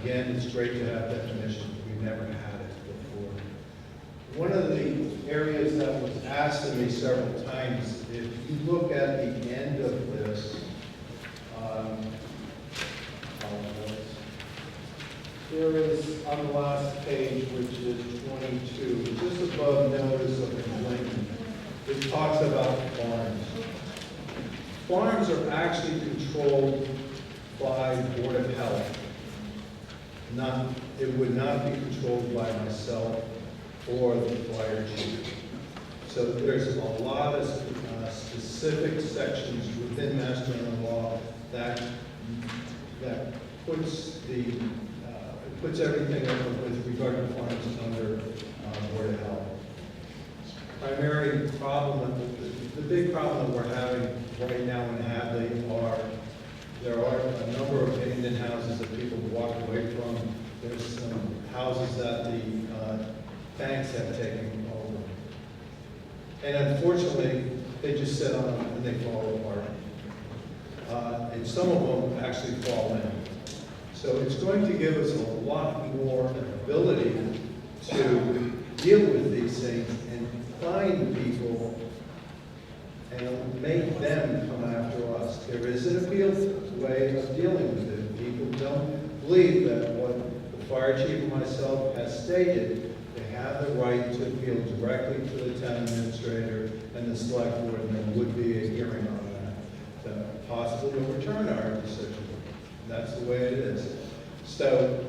Again, it's great to have definitions. We've never had it before. One of the areas that was asked of me several times, if you look at the end of this, there is on the last page, which is 22, just above notice of complaint, it talks about farms. Farms are actually controlled by Board of Health. It would not be controlled by myself or the fire chief. So there's a lot of specific sections within Mass General Law that puts everything with regard to farms under Board of Health. Primary problem, the big problem that we're having right now in Hadley there are a number of abandoned houses that people walk away from. There's some houses that the banks have taken over. And unfortunately, they just sit on them and they fall apart. And some of them actually fall in. So it's going to give us a lot more ability to deal with these things and find people and make them come after us. There is an appeal way of dealing with it. People don't believe that what the fire chief and myself has stated, they have the right to appeal directly to the town administrator and the select board, and there would be a hearing on that to possibly overturn our decision. That's the way it is. So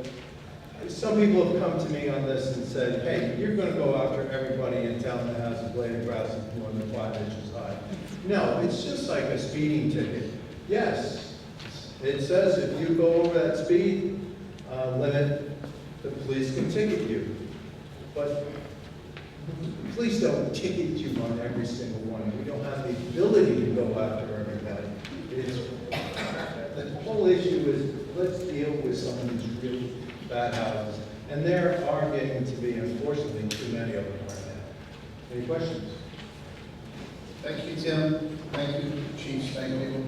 some people have come to me on this and said, hey, you're going to go after everybody in town that has a blade of grass that's more than 5 inches high. No, it's just like a speeding ticket. Yes, it says if you go over that speed limit, the police can ticket you. But please don't ticket you on every single one. We don't have the ability to go after everybody. The whole issue is let's deal with some of these really bad houses. And there are getting to be, unfortunately, too many of them right now. Any questions? Thank you, Tim. Thank you, Chief. Thank you.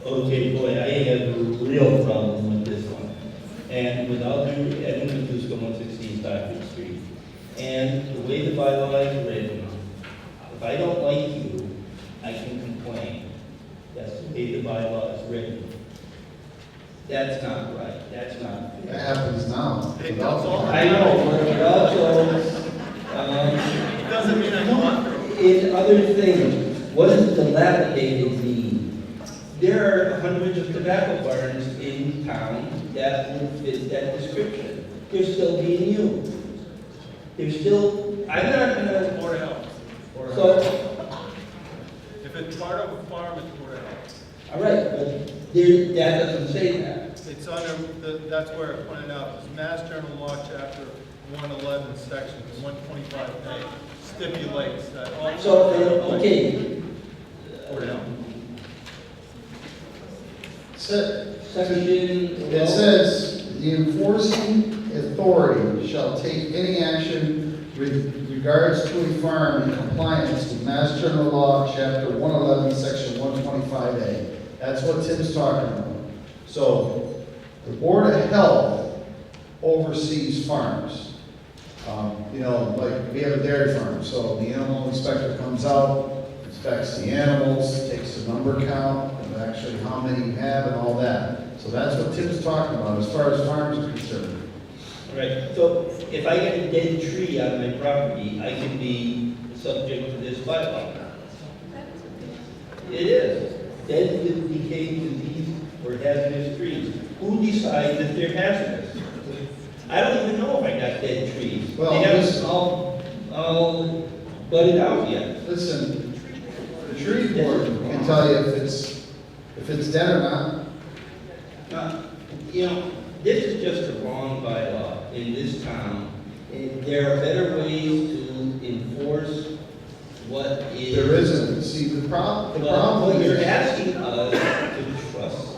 Okay, boy, I have a real problem with this one. And without due, Edmund Dusko, 116 Stockbridge Street. And the way the bylaw is written, if I don't like you, I can complain. That's the way the bylaw is written. That's not right. That's not fair. That happens now. I know, but it also, Doesn't mean I want to. in other things, what does dilapidated mean? There are hundreds of tobacco barns in town that would fit that description. They're still being used. They're still, I'm not gonna. Board of Health. So, If it's part of a farm, it's Board of Health. all right, but there, that doesn't say that. It's under, that's where I pointed out, it's Mass General Law, Chapter 111, Section 125A, stipulates that all. So, okay. Board of Health. It says, the enforcing authority shall take any action with regards to a farm in compliance with Mass General Law, Chapter 111, Section 125A. That's what Tim's talking about. So, the Board of Health oversees farms. Like we have a dairy farm, so the animal inspector comes out, inspects the animals, takes the number count, of actually how many you have and all that. So that's what Tim's talking about as far as farms are concerned. All right, so if I get a dead tree on my property, I can be subject to this bylaw. It is. Dead, decaying, disease, or hazardous trees. Who decides if they're hazardous? I don't even know if I got dead trees. Well, They haven't listen. all budded out yet. Listen, the tree board can tell you if it's dead or not. You know, this is just a wrong bylaw in this town. And there are better ways to enforce what is. There isn't. See, the problem Well, you're is. asking us to trust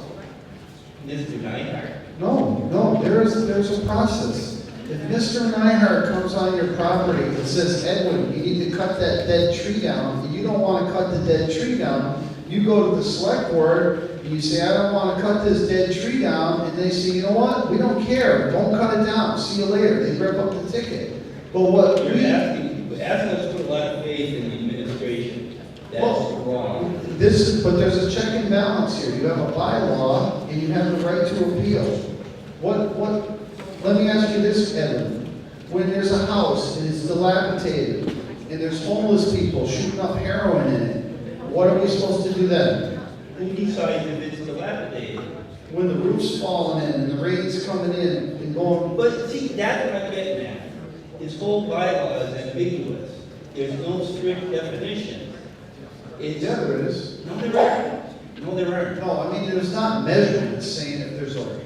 Mr. Nyhart. No, there's a process. If Mr. Nyhart comes on your property and says, Edwin, you need to cut that dead tree down, and you don't want to cut the dead tree down, you go to the select board, and you say, I don't want to cut this dead tree down, and they say, you know what, we don't care, don't cut it down, see you later, they rip up the ticket. But what You're we, asking us to put a lot of faith in the administration. That's Well, wrong. but there's a check and balance here. You have a bylaw and you have the right to appeal. Let me ask you this, Edwin. When there's a house and it's dilapidated and there's homeless people shooting up heroin in it, what are we supposed to do then? Who decides if it's dilapidated? When the roof's falling in and the rain's coming in and going, But see, that's what I'm getting at. This whole bylaw is ambiguous. There's no strict definition. yeah, there is. No, there aren't. No, there aren't. No, I mean, there's not measurements saying if there's a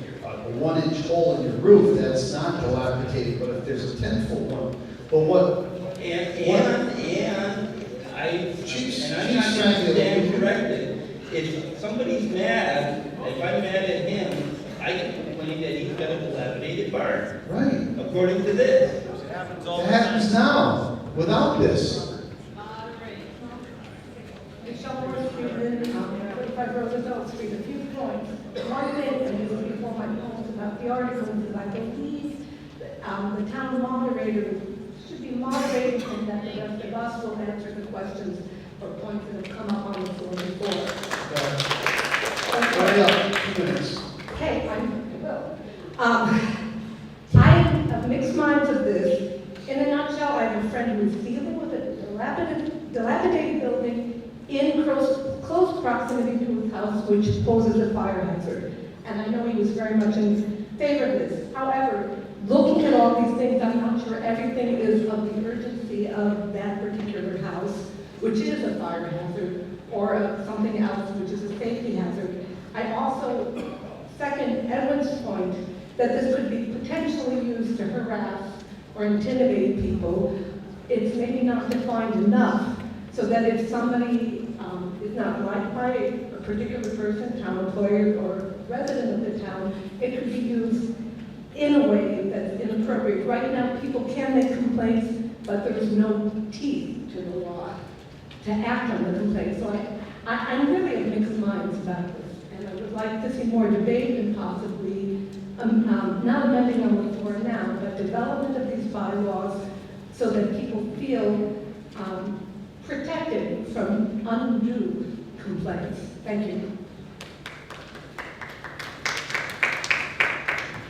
1-inch hole in your roof, that's not dilapidated, but if there's a 10-foot one. But what? And I'm not trying to stand corrected. If somebody's mad, if I'm mad at him, I can complain that he's got a dilapidated barn. Right. According to this. It happens now, without this. Michelle Moore Street, 45 Roosevelt Street, a few points. One thing, and this was before my poems about the articles, is I believe that the town moderator should be moderating and that the rest of us will answer the questions or points that have come up on the floor before. Hurry up, 2 minutes. Okay, I will. I have mixed minds of this. In a nutshell, I have a friend who is dealing with a dilapidated building in close proximity to his house, which poses a fire hazard. And I know he was very much in favor of this. However, looking at all these things, I'm not sure everything is of the urgency of that particular house, which is a fire hazard, or something else, which is a safety hazard. I also second Edwin's point that this could be potentially used to harass or intimidate people. It's maybe not defined enough so that if somebody is not liked by a particular person, town employee or resident of the town, it could be used in a way that's inappropriate. Right now, people can make complaints, but there's no teeth to the law to act on the complaint. So I'm really of mixed minds about this, and I would like to see more debate and possibly, not amending on the floor now, but development of these bylaws so that people feel protected from undue complaints. Thank you.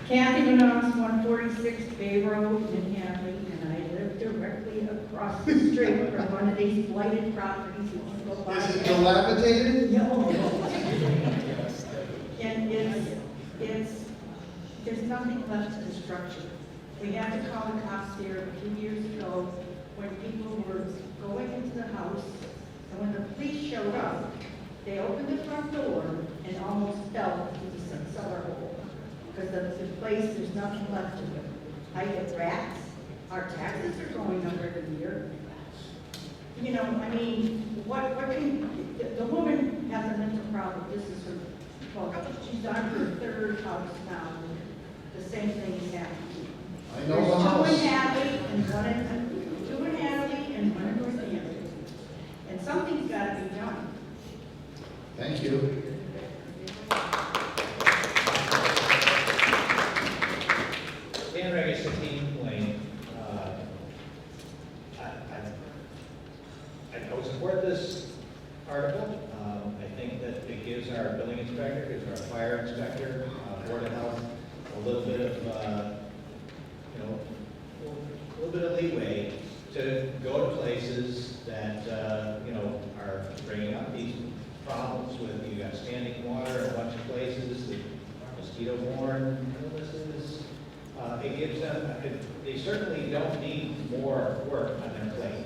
Kathy Minox, 146 Bay Road in Hadley, and I live directly across the street from one of these blighted properties. Is it dilapidated? No. And there's nothing left to the structure. We had to call the cops here a few years ago when people were going into the house, and when the police showed up, they opened the front door and almost fell into the cellar hole. Because the place, there's nothing left to it. I get rats, our taxes are going up every year. You know, I mean, what can, the woman has a mental problem. This is her, well, she's on her third house now. The same thing is happening. I know the house. There's two in Hadley and one in Northampton. And something's got to be done. Thank you. Dan Regis, 16 Lane. I would support this article. I think that it gives our building inspector, gives our fire inspector, Board of Health, a little bit of, a little bit of leeway to go to places that, are bringing up these problems with, you got standing water in a bunch of places, the mosquito-borne illnesses. It gives them, they certainly don't need more work on their plate.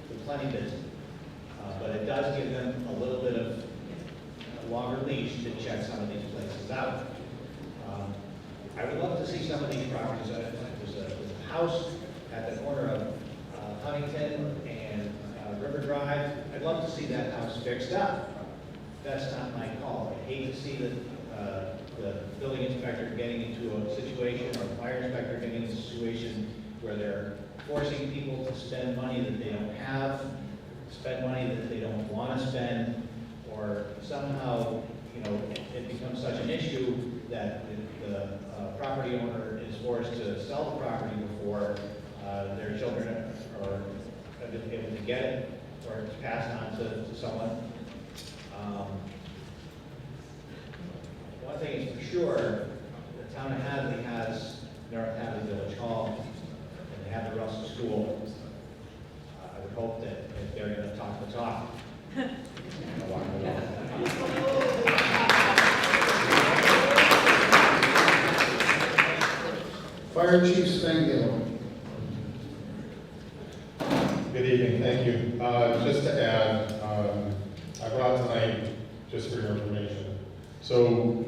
They're plenty busy. But it does give them a little bit of a longer leash to check some of these places out. I would love to see some of these properties. There's a house at the corner of Huntington and River Drive. I'd love to see that house fixed up. That's not my call. I hate to see the building inspector getting into a situation, or the fire inspector getting into a situation where they're forcing people to spend money that they don't have, spend money that they don't want to spend, or somehow, it becomes such an issue that the property owner is forced to sell the property before their children are able to get it, or it's passed on to someone. One thing is for sure, the town of Hadley has North Hadley Village Hall, and they have the Russell School. I would hope that if they're going to talk the talk, they'll walk the walk. Fire Chief Spangler. Good evening, thank you. Just to add, I brought tonight, just for your information. So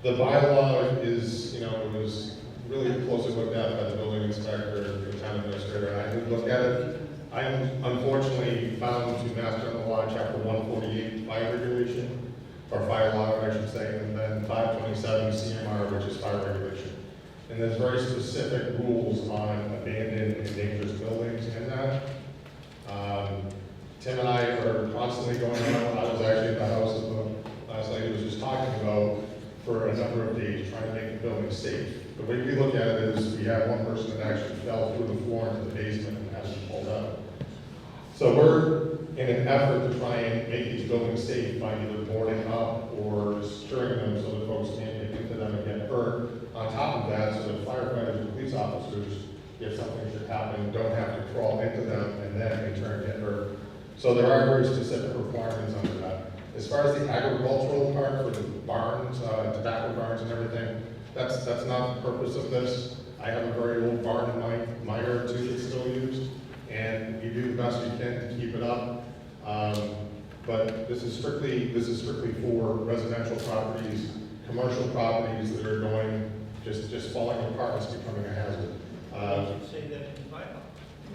the bylaw is, it was really closely looked at by the building inspector, the town administrator, and I did look at it. I am unfortunately bound to Mass General Law, Chapter 148, fire regulation, or fire law, I should say, and then 527 CMR, which is fire regulation. And there's very specific rules on abandoned and dangerous buildings in that. Tim and I are constantly going around. I was actually at the house that the last lady was just talking about for a number of days, trying to make the building safe. The way we look at it is we had one person that actually fell through the floor into the basement and has to be pulled out. So we're in an effort to try and make these buildings safe by either boarding up or securing them so that folks can't get into them and get hurt. On top of that, so that firefighters and police officers, if something should happen, don't have to crawl into them and then in turn get hurt. So there are very specific requirements under that. As far as the agricultural part for the barns, tobacco barns and everything, that's not the purpose of this. I have a very old barn in my mire too that's still used, and you do the best you can to keep it up. But this is strictly for residential properties, commercial properties that are going just falling apart. It's becoming a hazard. Say that in the bylaw.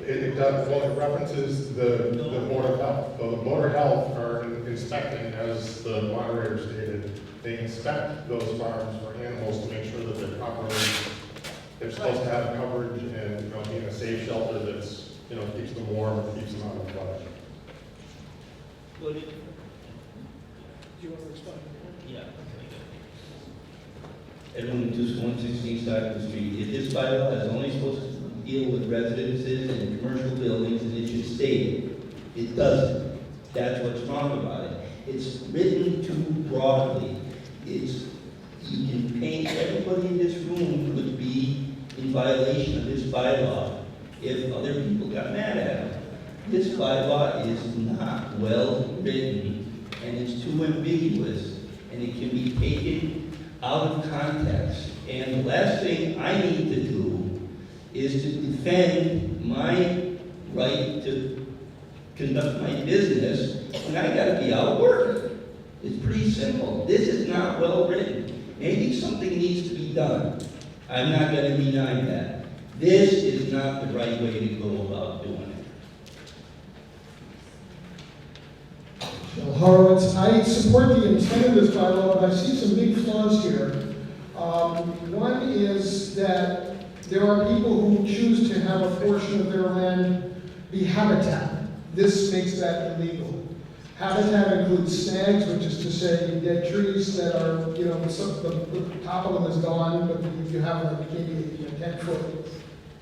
It does, well, it references the Board of Health. So the Board of Health are inspecting, as the moderator stated, they inspect those farms for animals to make sure that they're properly, they're supposed to have coverage and, being a safe shelter that's, keeps them warm, keeps them out of the flesh. Well, do you want to respond? Yeah. Edwin Dusk, 116 Stockton Street. If this bylaw is only supposed to deal with residences and commercial buildings, and it should state it doesn't. That's what's wrong about it. It's written too broadly. You can paint, everybody in this room could be in violation of this bylaw if other people got mad at them. This bylaw is not well written, and it's too ambiguous, and it can be taken out of context. And the last thing I need to do is to defend my right to conduct my business when I gotta be out working. It's pretty simple. This is not well written. Maybe something needs to be done. I'm not gonna deny that. This is not the right way to go about doing it. Bill Horowitz, I support the intent of this bylaw, but I see some big flaws here. One is that there are people who choose to have a portion of their land be habitat. This makes that illegal. Habitat includes snags, which is to say dead trees that are, the top of them is gone, but you have like maybe a 10-foot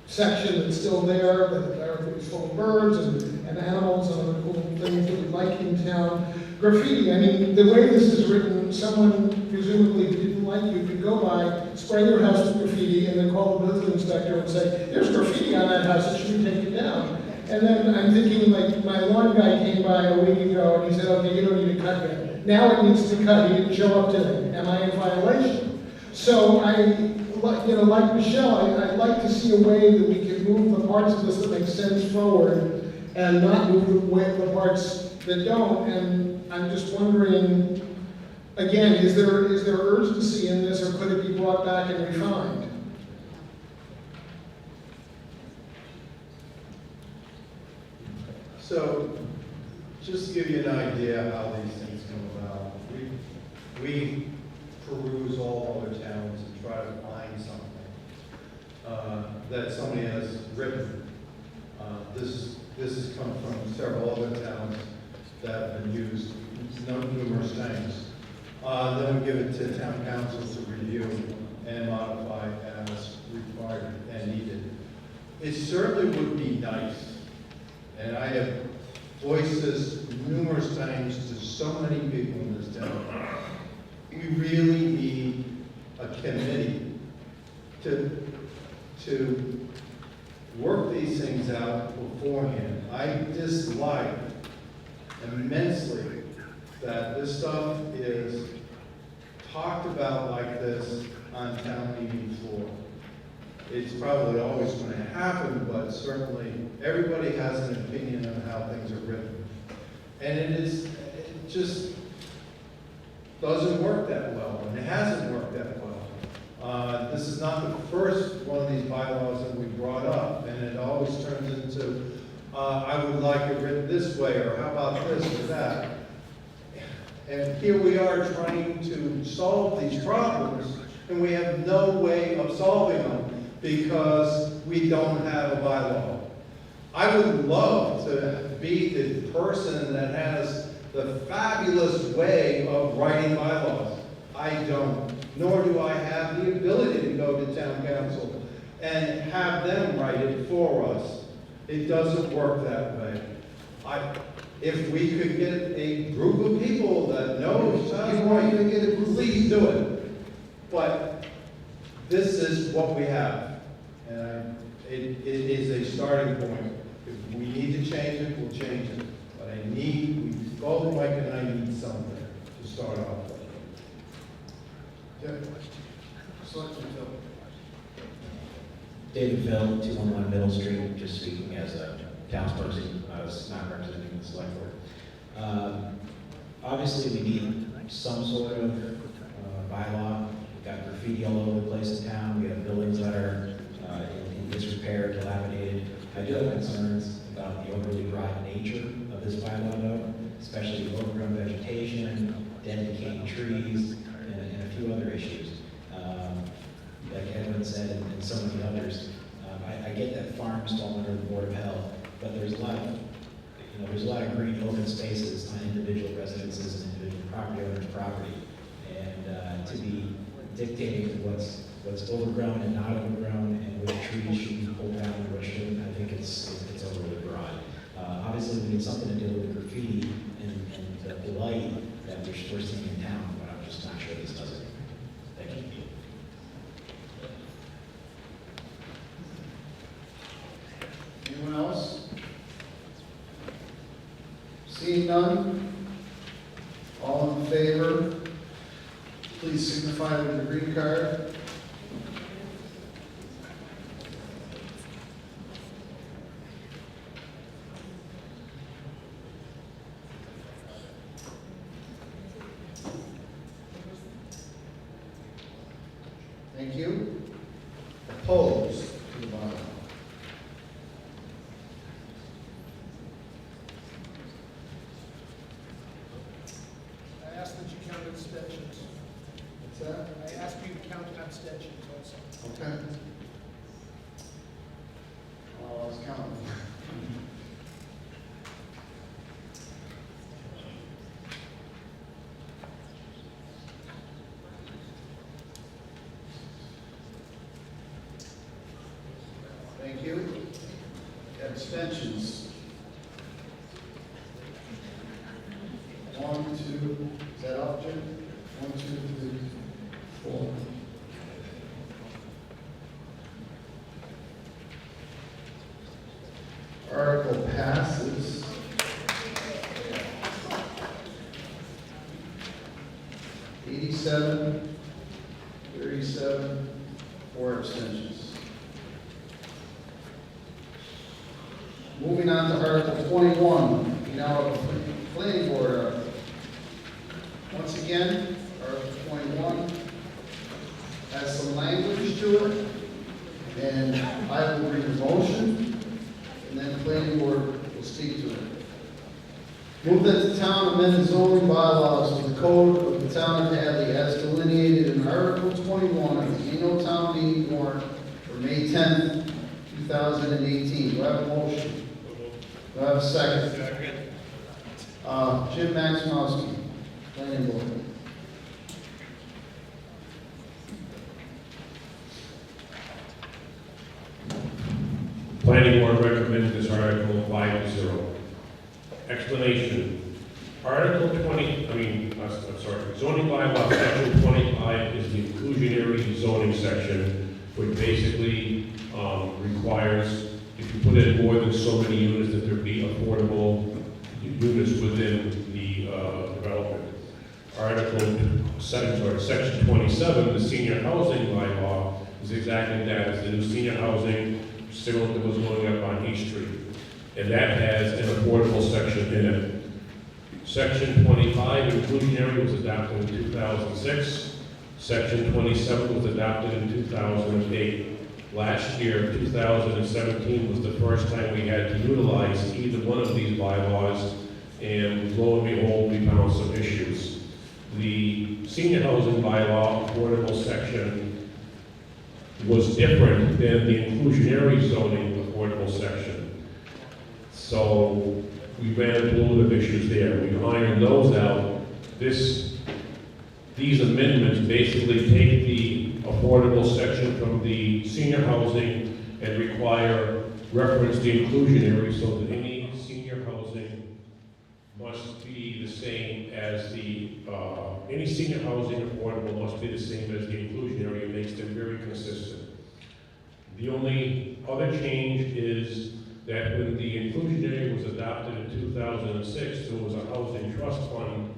section that's still there, that is full of birds and animals and other cool things that we like in town. Graffiti, I mean, the way this is written, someone presumably who didn't like you could go by, spray your house with graffiti, and then call the building inspector and say, there's graffiti on that house, it should take it down. And then I'm thinking, like, my lawn guy came by a week ago and he said, okay, you don't need to cut yet. Now it needs to cut, he didn't show up today. Am I in violation? So like Michelle, I'd like to see a way that we can move the parts of this that make sense forward and not move the parts that don't. And I'm just wondering, again, is there urgency in this, or could it be brought back and refined? So, just to give you an idea how these things come about, we peruse all other towns and try to find something that somebody has written. This has come from several other towns that have been used numerous times. Then we give it to town council to review and modify as required and needed. It certainly would be nice, and I have voiced this numerous times to so many people in this town. We really need a committee to work these things out beforehand. I dislike immensely that this stuff is talked about like this on town meeting floor. It's probably always going to happen, but certainly everybody has an opinion on how things are written. And it just doesn't work that well, and it hasn't worked that well. This is not the first one of these bylaws that we brought up, and it always turns into, I would like it written this way, or how about this or that. And here we are trying to solve these problems, and we have no way of solving them because we don't have a bylaw. I would love to be the person that has the fabulous way of writing bylaws. I don't, nor do I have the ability to go to town council and have them write it for us. It doesn't work that way. If we could get a group of people that knows how to write, please do it. But this is what we have, and it is a starting point. If we need to change it, we'll change it. But both Mike and I need something to start off with. Selectman Phil. David Phil, 211 Middle Street, just speaking as a townsperson. I was not representing the select board. Obviously, we need some sort of bylaw. We've got graffiti all over the place in town. We have buildings that are in disrepair, dilapidated. I do have concerns about the overly broad nature of this bylaw, though, especially the overgrown vegetation, dead decaying trees, and a few other issues. Like Edwin said, and so many others. I get that farms fall under the Board of Health, but there's a lot of green open spaces on individual residences and individual property owners' property, and to be dictating what's overgrown and not overgrown, and which trees should be pulled down and which shouldn't, I think it's overly broad. Obviously, we need something to do with the graffiti and the blight that we're seeing in town, but I'm just not sure this does it. Thank you. Anyone else? Seeing none? All in favor? Please signify with the green card. Thank you. Opposed to the bylaw? I ask that you count abstentions. What's that? I ask you to count abstentions also. Okay. I was counting. Thank you. Abstentions. 1, 2, is that off, Jim? 1, 2, 3, 4. Article passes. $87, 37. abstentions. Moving on to Article 21, we now have a planning board article. Once again, Article 21 has some language to it, and I will read the motion, and then the planning board will speak to it. Move that the town amend the zoning bylaws of the code of the town of Hadley as delineated in Article 21 of the annual town meeting warrant for May 10th, 2018. Do I have a motion? Do I have a second? Second. Jim Maximowski, planning board. Planning board recommends this article 5-0. Explanation. Article 20, zoning bylaw section 25 is the inclusionary zoning section, which basically requires if you put in more than so many units that there be affordable units within the development. Section 27, the senior housing bylaw, is exactly that. It's the new senior housing, similar to what's going up on East Street. And that has an affordable section in it. Section 25, inclusionary, was adopted in 2006. Section 27 was adopted in 2008. Last year, 2017, was the first time we had to utilize either one of these bylaws, and lo and behold, we found some issues. The senior housing bylaw affordable section was different than the inclusionary zoning affordable section. So we ran into a little bit of issues there. We ironed those out. These amendments basically take the affordable section from the senior housing and require reference to inclusionary, so that any senior housing must be the same as any senior housing affordable must be the same as the inclusionary. It makes them very consistent. The only other change is that when the inclusionary was adopted in 2006, there was a housing trust fund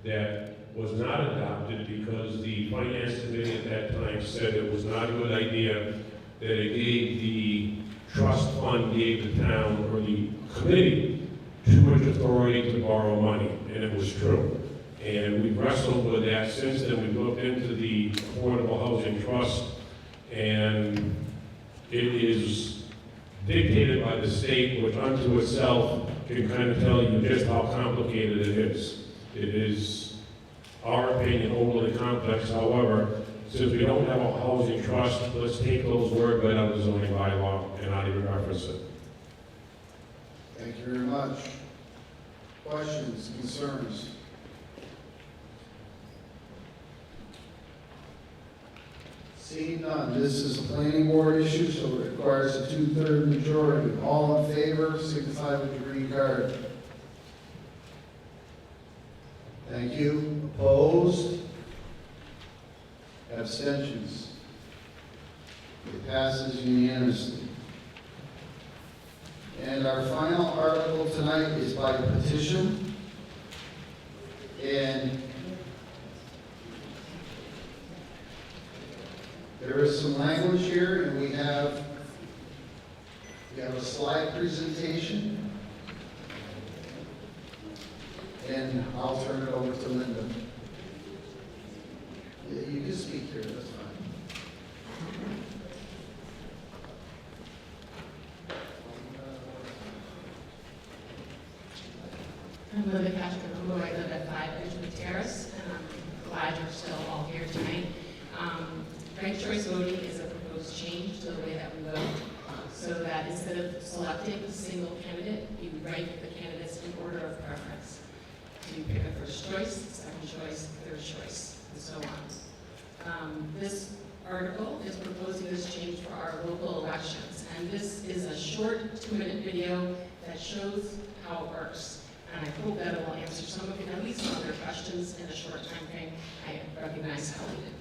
that was not adopted because the finance committee at that time said it was not a good idea, that it gave the trust fund, gave the town or the committee too much authority to borrow money, and it was true. And we wrestled with that. Since then, we looked into the Affordable Housing Trust, and it is dictated by the state, which unto itself can kind of tell you just how complicated it is. It is, our opinion, overly complex. However, since we don't have a housing trust, let's take those words right out of the zoning bylaw and not even reference it. Thank you very much. Questions, concerns? Seeing none, this is a planning board issue, so it requires a 2/3 majority. All in favor, signify with the green card. Thank you. Opposed? Abstentions? It passes unanimously. And our final article tonight is by petition. And there is some language here, and we have a slide presentation. And I'll turn it over to Linda. Yeah, you can speak here, that's fine. I'm Linda Castro-Carulo. I live at 5 Richmond Terrace, and I'm glad you're still all here tonight. Ranked choice voting is a proposed change to the way that we vote, so that instead of selecting a single candidate, you rank the candidates in order of preference. You pick a first choice, second choice, third choice, and so on. This article is proposing this change for our local elections, and this is a short 2-minute video that shows how it works. And I hope that it will answer some of, at least some of their questions in a short time frame. I recognize how it is.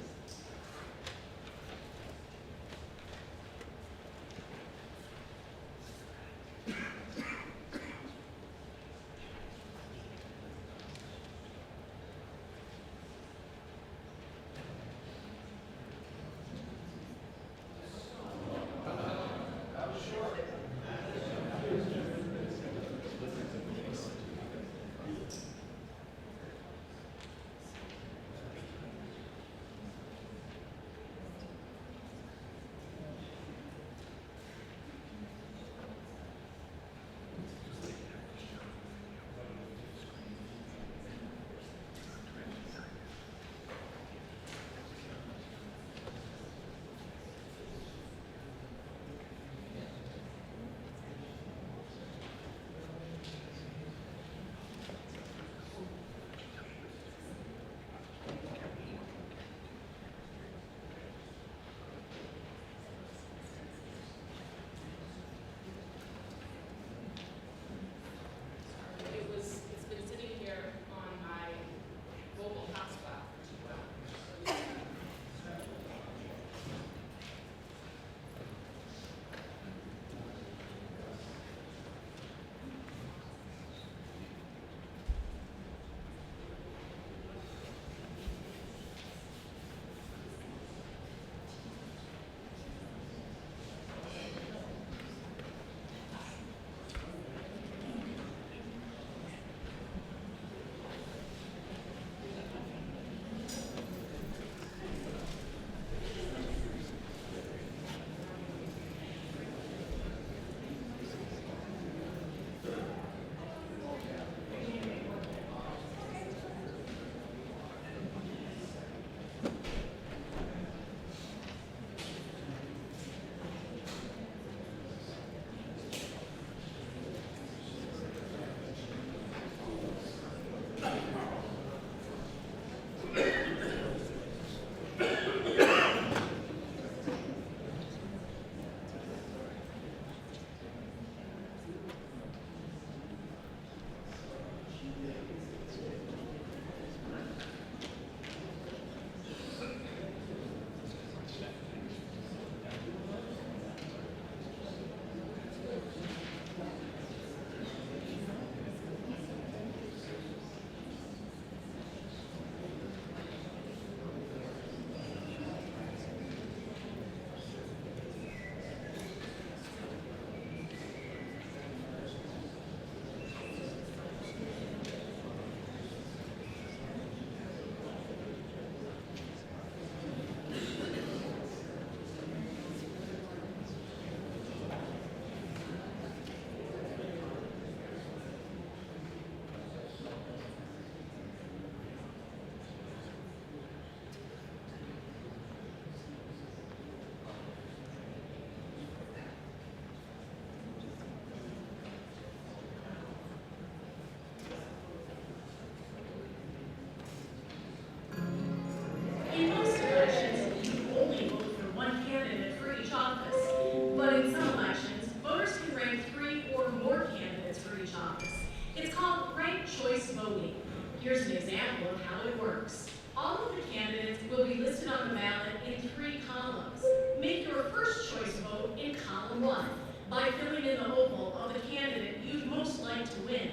example of how it works. All of the candidates will be listed on the ballot in 3 columns. Make your first choice vote in column 1 by filling in the oval of the candidate you'd most like to win.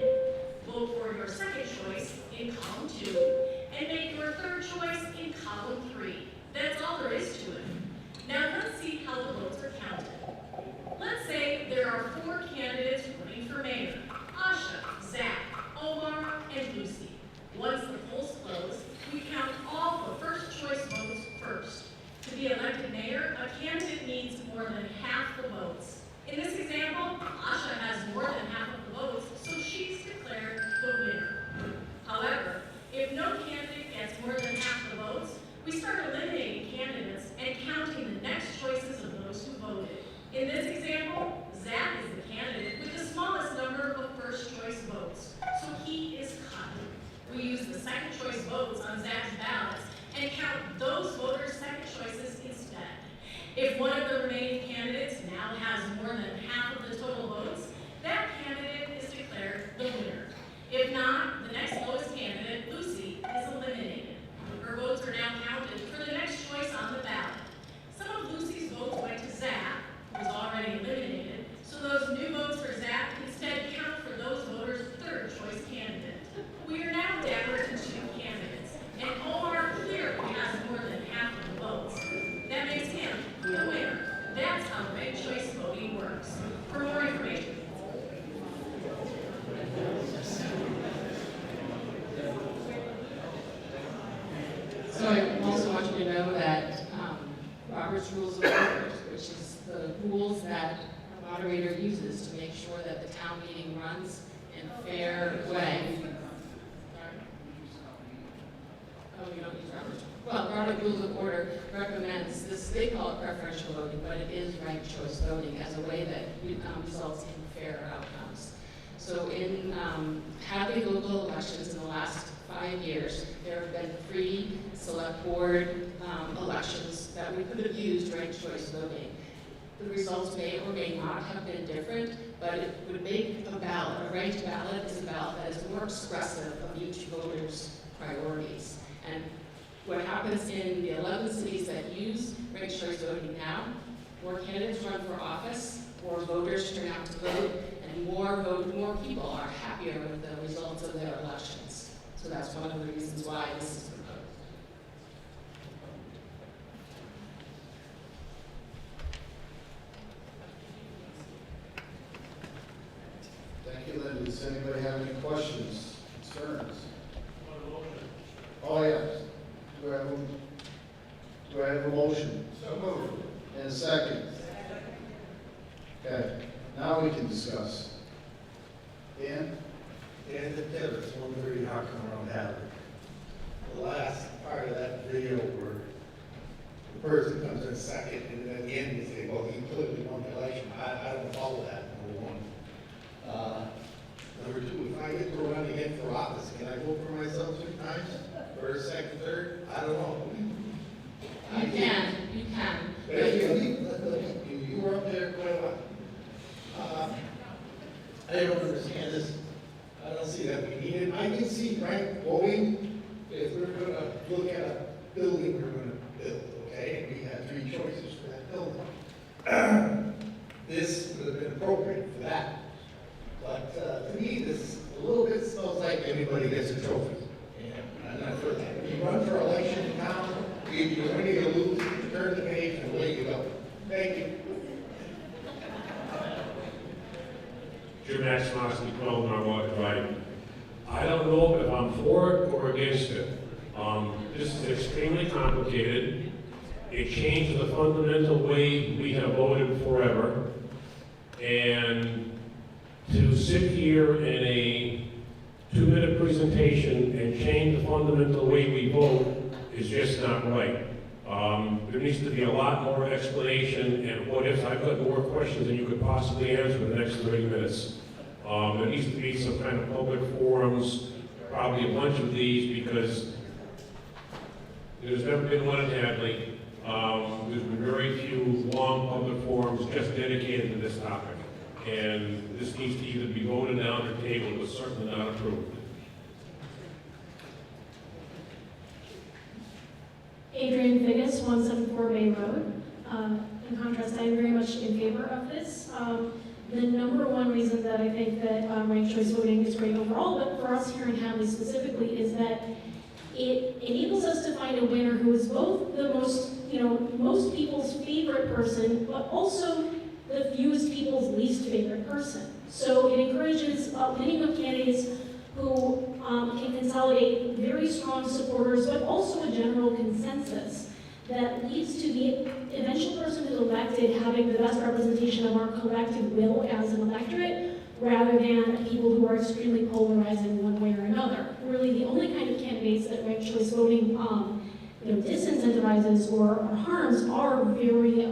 Vote for your second choice in column 2, and make your third choice in column 3. That's all there is to it. Now let's see how the votes are counted. Let's say there are 4 candidates running for mayor: Asha, Zach, Omar, and Lucy. Once the polls close, we count all the first choice votes first. To be elected mayor, a candidate needs more than half the votes. In this example, Asha has more than half of the votes, so she's declared the winner. However, if no candidate gets more than half the votes, we start eliminating candidates and counting the next choices of those who voted. In this example, Zach is the candidate with the smallest number of first choice votes, so he is cut. We use the second choice votes on Zach's ballots and count those voters' second choices instead. If one of the remaining candidates now has more than half of the total votes, that candidate is declared the winner. If not, the next lowest candidate, Lucy, is eliminated. Her votes are now counted for the next choice on the ballot. Some of Lucy's votes went to Zach, who was already eliminated, so those new votes for Zach instead count for those voters' third choice candidate. We are now down to 2 candidates, and Omar clearly has more than half of the votes. That makes him the winner. That's how ranked choice voting works. For more information, so I also want you to know that Robert's Rules of Order, which is the rules that a moderator uses to make sure that the town meeting runs in a fair way. Oh, you don't use Robert's? Well, Robert Rules of Order recommends this, they call it preferential voting, but it is ranked choice voting as a way that results in fair outcomes. So in having local elections in the last 5 years, there have been 3 select board elections that we could have used ranked choice voting. The results may or may not have been different, but it would make a ballot, a ranked ballot is a ballot that is more expressive of each voter's priorities. And what happens in the 11 cities that use ranked choice voting now, more candidates run for office, more voters turn out to vote, and more people are happier with the results of their elections. So that's one of the reasons why this is proposed. Thank you, Linda. Does anybody have any questions, concerns? Oh, yes. Do I have a motion? So moved. And a second? Okay, now we can discuss. Dan? Dan the Tibbetts, 130 Hockham Road, Hadley. The last part of that video where the person comes in second and then at the end they say, well, he clearly won the election. I don't follow that, number one. Number two, if I get to run again for office, can I vote for myself 3 times? First, second, third? I don't know. You can. You were up there quite a while. I don't understand this. I don't see that we need it. I can see ranked voting if we're gonna look at a building we're gonna build, okay? And we have 3 choices for that building. This would have been appropriate for that. But to me, this a little bit smells like everybody gets a trophy. And I'm not for that. You run for election in town, either you win or you lose, you turn the page and away you go. Thank you. Jim Maximowski, 12 Norwalk Drive. I don't know if I'm for it or against it. This is extremely complicated. It changes the fundamental way we have voted forever. And to sit here in a 2-minute presentation and change the fundamental way we vote is just not right. There needs to be a lot more explanation and what ifs. I've got more questions than you could possibly answer in the next 30 minutes. There needs to be some kind of public forums, probably a bunch of these, because there's never been one in Hadley. There's been very few long public forums just dedicated to this topic. And this needs to either be voted down or tabled, but certainly not approved. Adrienne Figgis, 174 Bay Road. In contrast, I am very much in favor of this. The number one reason that I think that ranked choice voting is great overall, but for us here in Hadley specifically, is that it enables us to find a winner who is both the most, most people's favorite person, but also the fewest people's least favorite person. So it encourages winning of candidates who can consolidate very strong supporters, but also a general consensus that leads to the eventual person who's elected having the best representation of our collective will as an electorate, rather than people who are extremely polarizing one way or another. Really, the only kind of candidates that ranked choice voting disincentivizes or harms are very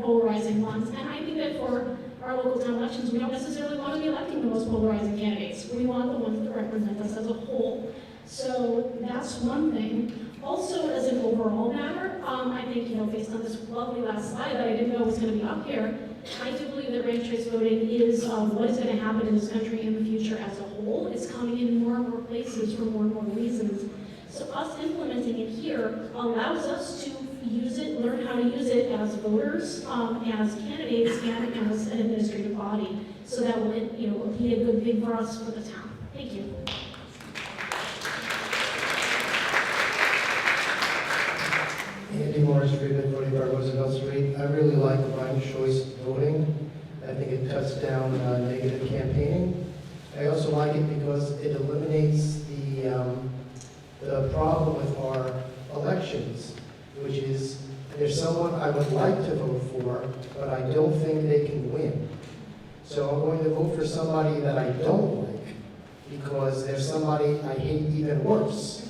polarizing ones. And I think that for our local town elections, we don't necessarily want to be electing the most polarizing candidates. We want the ones that represent us as a whole. So that's one thing. Also, as an overall matter, I think, based on this lovely last slide that I didn't know was going to be up here, I do believe that ranked choice voting is what is going to happen in this country in the future as a whole. It's coming in more and more places for more and more reasons. So us implementing it here allows us to use it, learn how to use it as voters, as candidates, and as an administrative body. So that will, be a good thing for us for the town. Thank you. Andy Morris, Freeman, 45 Roosevelt Street. I really like ranked choice voting. I think it cuts down negative campaigning. I also like it because it eliminates the problem with our elections, which is there's someone I would like to vote for, but I don't think they can win. So I'm going to vote for somebody that I don't like because there's somebody I hate even worse.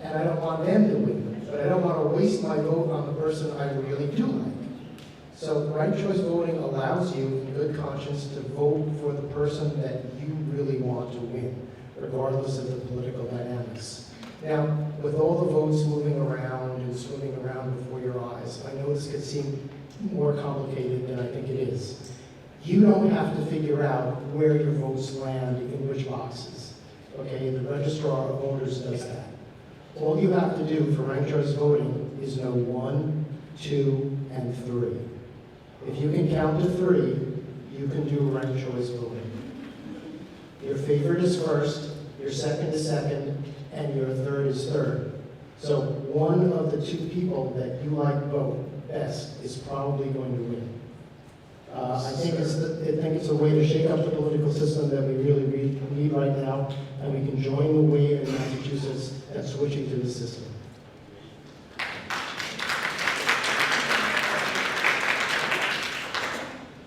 And I don't want them to win. But I don't want to waste my vote on the person I really do like. So ranked choice voting allows you, in good conscience, to vote for the person that you really want to win, regardless of the political dynamics. Now, with all the votes moving around and swimming around before your eyes, I know this could seem more complicated than I think it is. You don't have to figure out where your votes land in which boxes. Okay, the registrar of voters does that. All you have to do for ranked choice voting is know 1, 2, and 3. If you can count to 3, you can do ranked choice voting. Your favorite is first, your second is second, and your third is third. So one of the 2 people that you like vote best is probably going to win. I think it's a way to shake up the political system that we really need right now, and we can join the wave in Massachusetts that's switching to the system.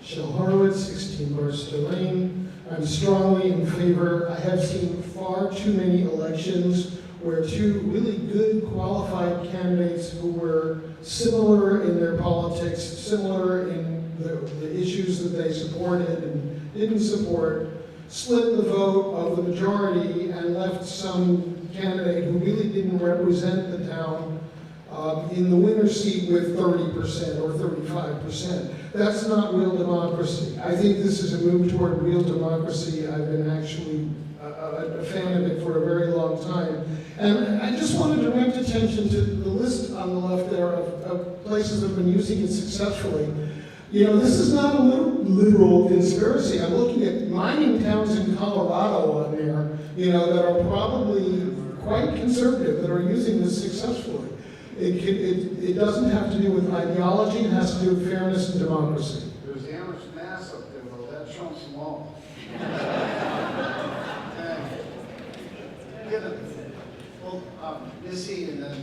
Shel Horowitz, 16 Barstow Lane. I'm strongly in favor. I have seen far too many elections where 2 really good qualified candidates who were similar in their politics, similar in the issues that they supported and didn't support, split the vote of the majority and left some candidate who really didn't represent the town in the winner's seat with 30% or 35%. That's not real democracy. I think this is a move toward real democracy. I've been actually a fan of it for a very long time. And I just wanted to direct attention to the list on the left there of places that have been using it successfully. This is not a literal conspiracy. I'm looking at mining towns in Colorado on there, that are probably quite conservative, that are using this successfully. It doesn't have to do with ideology, it has to do with fairness and democracy. There's Amherst, Mass up there, though, that trumps them all. Missy, and then...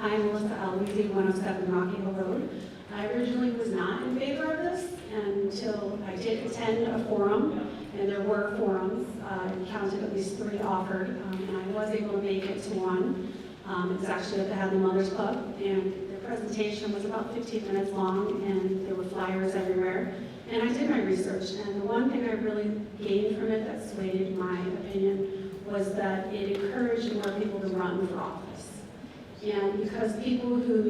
I'm Melissa Alweezy, 107 Rocky Hill Road. I originally was not in favor of this until I did attend a forum, and there were forums. I counted at least 3 offered, and I was able to make it to one. It was actually at the Hadley Mothers Club, and the presentation was about 15 minutes long, and there were flyers everywhere. And I did my research, and the one thing I really gained from it that swayed my opinion was that it encouraged more people to run for office. And because people who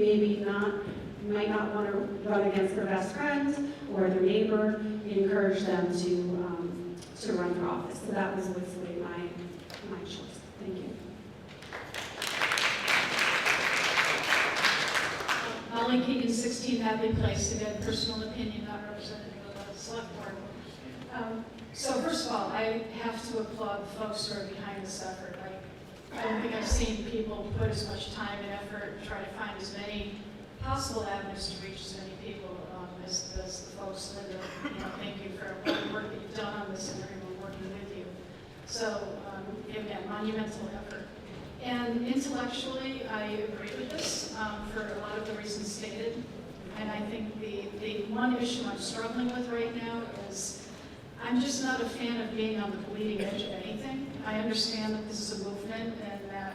might not want to run against their best friend or their neighbor, it encouraged them to run for office. So that was what swayed my choice. Thank you. Sterling Keegan, 16 Hadley Place, again, personal opinion, not representative of the select board. So first of all, I have to applaud the folks who are behind this effort. I don't think I've seen people put as much time and effort and try to find as many possible avenues to reach as many people as the folks. Linda, thank you for all the work that you've done on this and everyone working with you. So again, monumental effort. And intellectually, I agree with this for a lot of the reasons stated. And I think the one issue I'm struggling with right now is I'm just not a fan of being on the bleeding edge of anything. I understand that this is a movement and that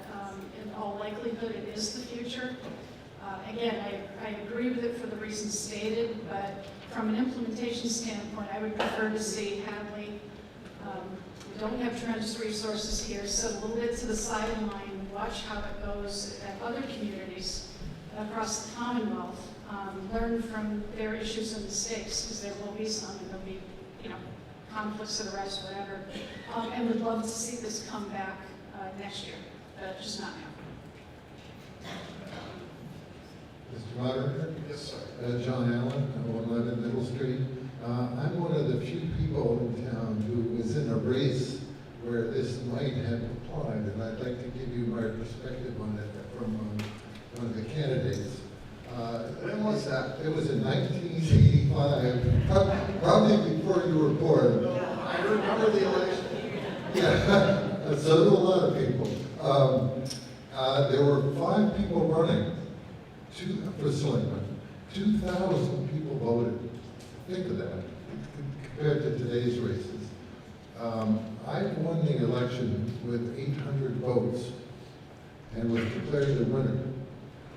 in all likelihood it is the future. Again, I agree with it for the reasons stated, but from an implementation standpoint, I would prefer to see Hadley. We don't have tremendous resources here, so a little bit to the sideline, watch how it goes at other communities across the Commonwealth. Learn from their issues and mistakes, because there will be some, and there'll be, conflicts of the rest, whatever. And would love to see this come back next year, but just not now. Mr. Moderator? Yes, sir. John Allen, 111 Middle Street. I'm one of the few people in town who was in a race where this might have applied, and I'd like to give you my perspective on it from one of the candidates. When was that? It was in 1985, probably before you were born. I remember the election. Yeah, so did a lot of people. There were 5 people running for selectmen. 2,000 people voted. Think of that, compared to today's races. I won the election with 800 votes and was declared the winner.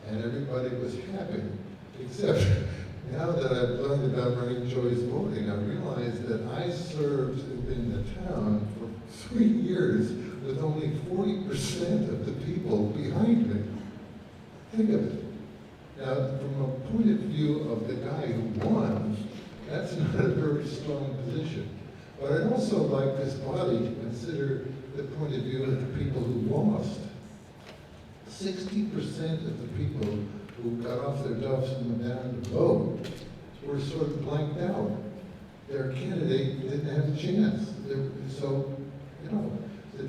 And everybody was happy, except now that I've learned about ranked choice voting, I realize that I served in the town for 3 years with only 40% of the people behind me. Think of it. Now, from a point of view of the guy who won, that's not a very strong position. But I'd also like this body to consider the point of view of the people who lost. 60% of the people who got off their duffs and went down to vote were sort of blanked out. Their candidate didn't have a chance. So, the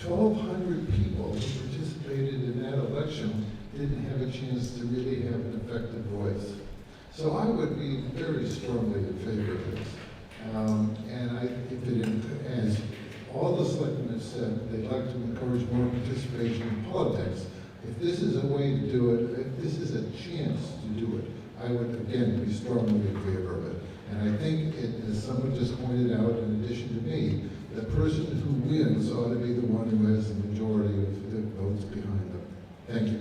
1,200 people who participated in that election didn't have a chance to really have an effective voice. So I would be very strongly in favor of this. As all the selectmen have said, they'd like to encourage more participation in politics. If this is a way to do it, if this is a chance to do it, I would again be strongly in favor of it. And I think, as someone just pointed out, in addition to me, the person who wins ought to be the one who has the majority of the votes behind them. Thank you.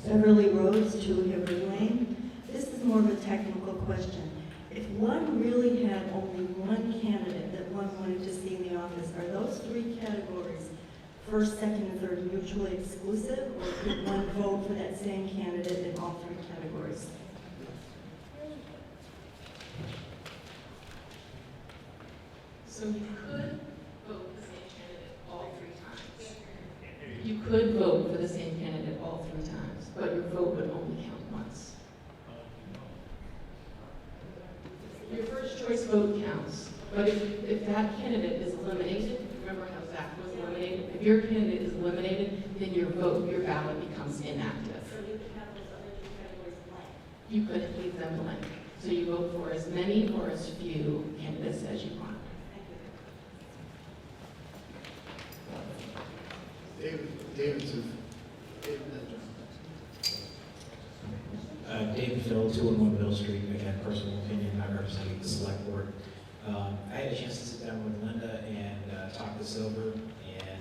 Beverly Rhodes, Julia Lane. This is more of a technical question. If one really had only one candidate that one wanted to see in the office, are those 3 categories, first, second, and third, mutually exclusive, or could one vote for that same candidate in all 3 categories? So you could vote for the same candidate all 3 times. You could vote for the same candidate all 3 times, but your vote would only count once. Your first choice vote counts, but if that candidate is eliminated, remember how Zach was eliminated? If your candidate is eliminated, then your vote, your ballot becomes inactive. So you could have those other 2 categories blank. You could leave them blank. So you vote for as many or as few candidates as you want. David Phil, 211 Middle Street, again, personal opinion, not representing the select board. I had a chance to sit down with Linda and talk this over, and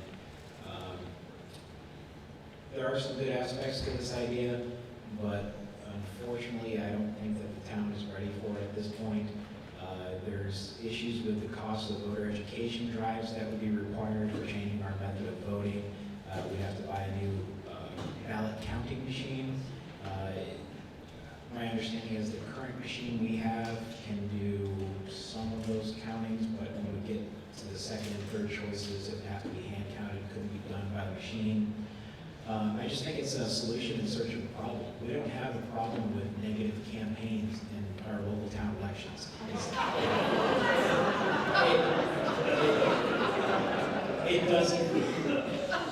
there are some good aspects to this idea, but unfortunately, I don't think that the town is ready for it at this point. There's issues with the cost of voter education drives that would be required for changing our method of voting. We have to buy a new ballot counting machine. My understanding is the current machine we have can do some of those countings, but when we get to the second and third choice machine. I just think it's a solution in search of a problem. We don't have a problem with negative campaigns in our local town elections. It doesn't,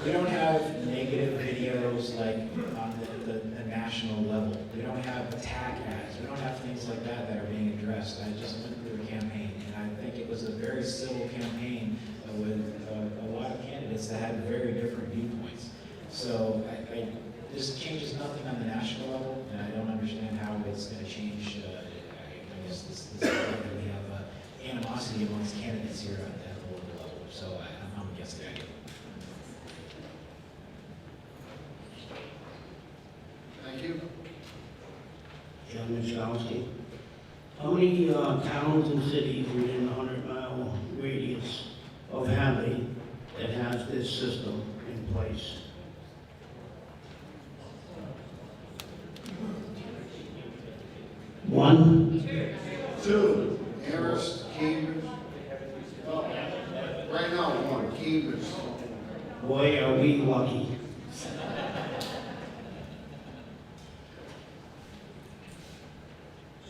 we don't have negative videos like on the national level. We don't have attack ads. We don't have things like that that are being addressed. I just went through a campaign, and I think it was a very civil campaign with a lot of candidates that had very different viewpoints. So this changes nothing on the national level, and I don't understand how it's going to change. I guess this we have animosity amongst candidates here at the local level. So I'm against the idea. Thank you. John Michowski. How many towns and cities within a 100-mile radius of Hadley that has this system in place? One? Two. Amherst, Cambridge. Right now, one, Cambridge. Boy, are we lucky.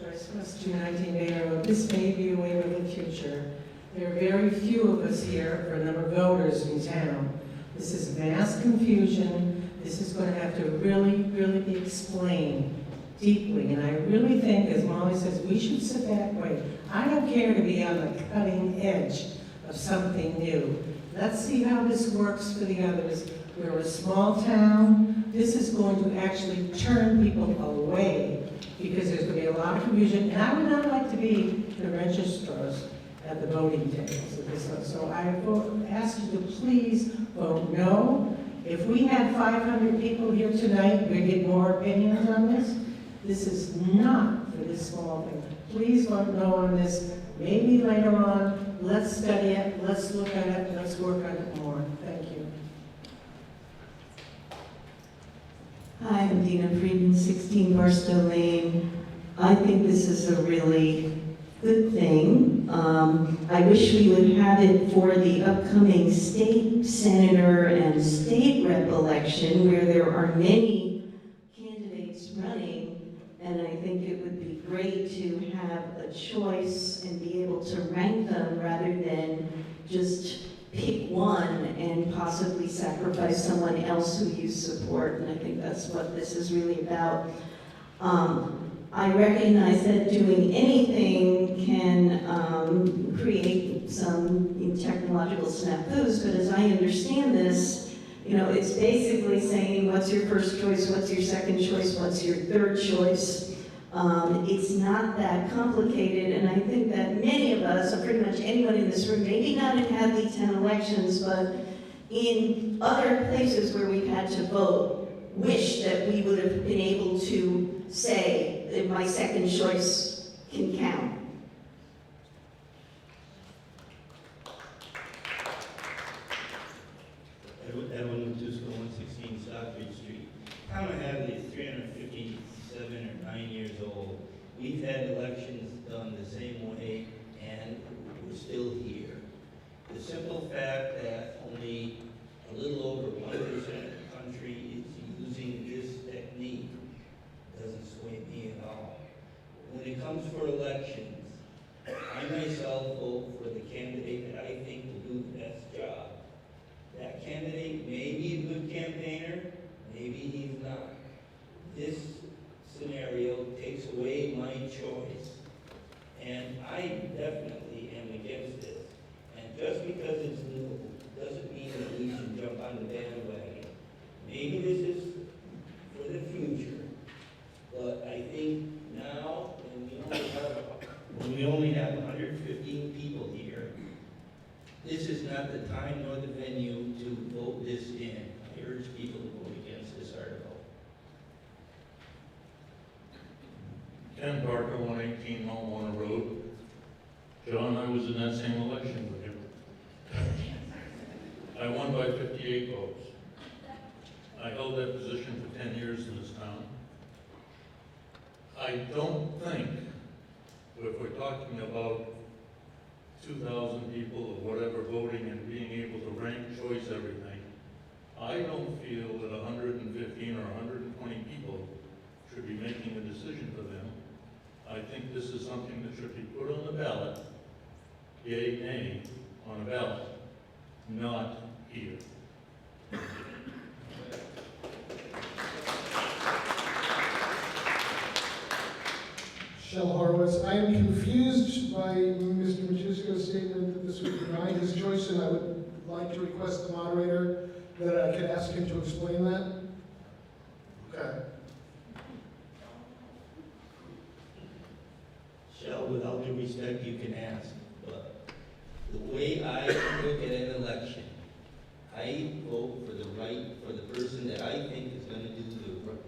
Joyce West, 219 Bay Road. This may be a way of the future. There are very few of us here for a number of voters in town. This is mass confusion. This is going to have to really, really be explained deeply. And I really think, as Molly says, we should sit back and wait. I don't care to be on the cutting edge of something new. Let's see how this works for the others. We're a small town. This is going to actually turn people away because there's going to be a lot of confusion. And I would not like to be the registrars at the voting tables of this one. So I ask you to please vote no. If we had 500 people here tonight, we'd get more opinions on this. This is not for this small thing. Please vote no on this. Maybe later on, let's study it, let's look at it, let's work on it more. Thank you. Hi, I'm Dina Friedman, 16 Barstow Lane. I think this is a really good thing. I wish we would have it for the upcoming state senator and state rep election where there are many candidates running, and I think it would be great to have a choice and be able to rank them rather than just pick one and possibly sacrifice someone else who you support, and I think that's what this is really about. I recognize that doing anything can create some technological snafus, but as I understand this, it's basically saying what's your first choice, what's your second choice, what's your third choice. It's not that complicated, and I think that many of us, or pretty much anyone in this room, maybe not in Hadley 10 elections, but in other places where we've had to vote, wish that we would have been able to say that my second choice can count. Edwin Matusko, 116 Stockbridge Street. Town of Hadley is 357 or 9 years old. We've had elections done the same way, and we're still here. The simple fact that only a little over 1% of the country is using this technique doesn't sway me at all. When it comes for elections, I myself vote for the candidate that I think will do the best job. That candidate may be a good campaigner, maybe he's not. This scenario takes away my choice, and I definitely am against this. And just because it's new doesn't mean that we should jump on the bandwagon. Maybe this is for the future, but I think now, when we only have 115 people here, this is not the time nor the venue to vote this in. I urge people to vote against this article. Ken Parker, 118 Mount Warner Road. John, I was in that same election with you. I won by 58 votes. I held that position for 10 years in this town. I don't think, if we're talking about 2,000 people or whatever voting and being able to rank choice everything, I don't feel that 115 or 120 people should be making a decision for them. I think this is something that should be put on the ballot, yea, nay, on a ballot, not here. Shel Horowitz, I am confused by Mr. Machusko's statement that this would deny his choice, and I would like to request the moderator that I could ask him to explain that. Okay. Shell, with all due respect, you can ask, but the way I look at an election, I vote for for the person that I think is gonna do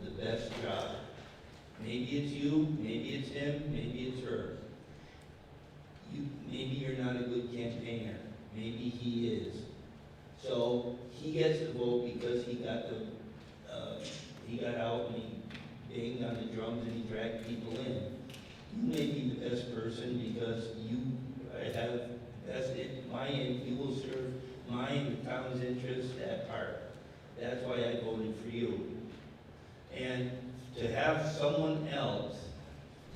the best job. Maybe it's you, maybe it's him, maybe it's her. Maybe you're not a good campaigner, maybe he is. So he gets the vote because he got out and he banged on the drums and he dragged people in. You may be the best person because you have vested you will serve the town's interests at heart. That's why I voted for you. And to have someone else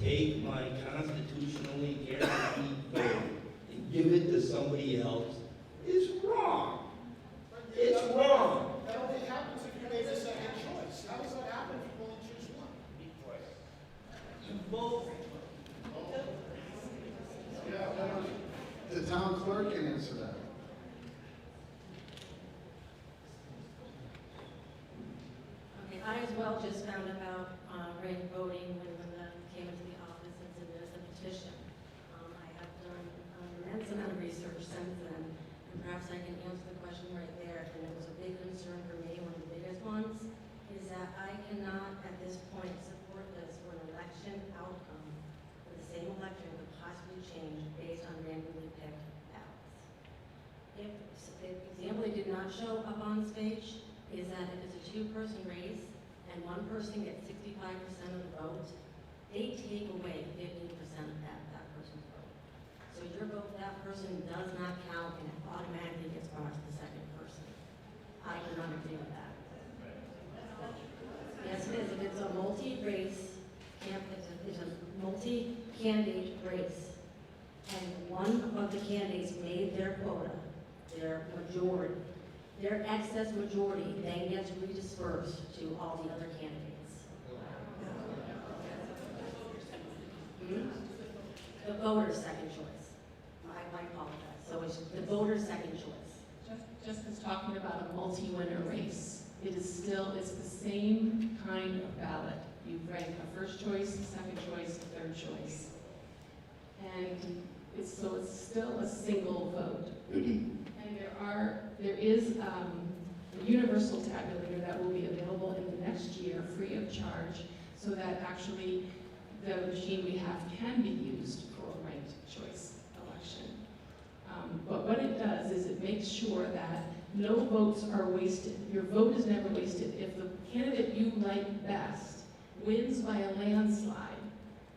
take my constitutionally guaranteed vote and give it to somebody else is wrong. It's wrong. That only happens if you made a second choice. How does that happen if you only choose one? You both. The town clerk can answer that. Okay, I as well just found about ranked voting when Linda came into the office and submitted a petition. I have done an immense amount of research since then, and perhaps I can answer the question right there. And it was a big concern for me, one of the biggest ones, is that I cannot at this point support this for an election outcome where the same election could possibly change based on randomly picked ballots. If the example they did not show up on stage is that if it's a two-person race and one person gets 65% of the vote, they take away 50% of that person's vote. So your vote for that person does not count and it automatically gets brought to the second person. I cannot agree with that. Yes, it is. If it's a multi-race, it's a multi-candidate race, and one of the candidates made their quota, their majority, their excess majority then gets redispersed to all the other candidates. The voter's second choice. I apologize. So it's the voter's second choice. Just as talking about a multi-winner race, it's the same kind of ballot. You rank a first choice, a second choice, a third choice. And it's still a single vote. And there is a universal tabulator that will be available in the next year, free of charge, so that actually the machine we have can be used for a ranked choice election. But what it does is it makes sure that no votes are wasted. Your vote is never wasted. If the candidate you like best wins by a landslide,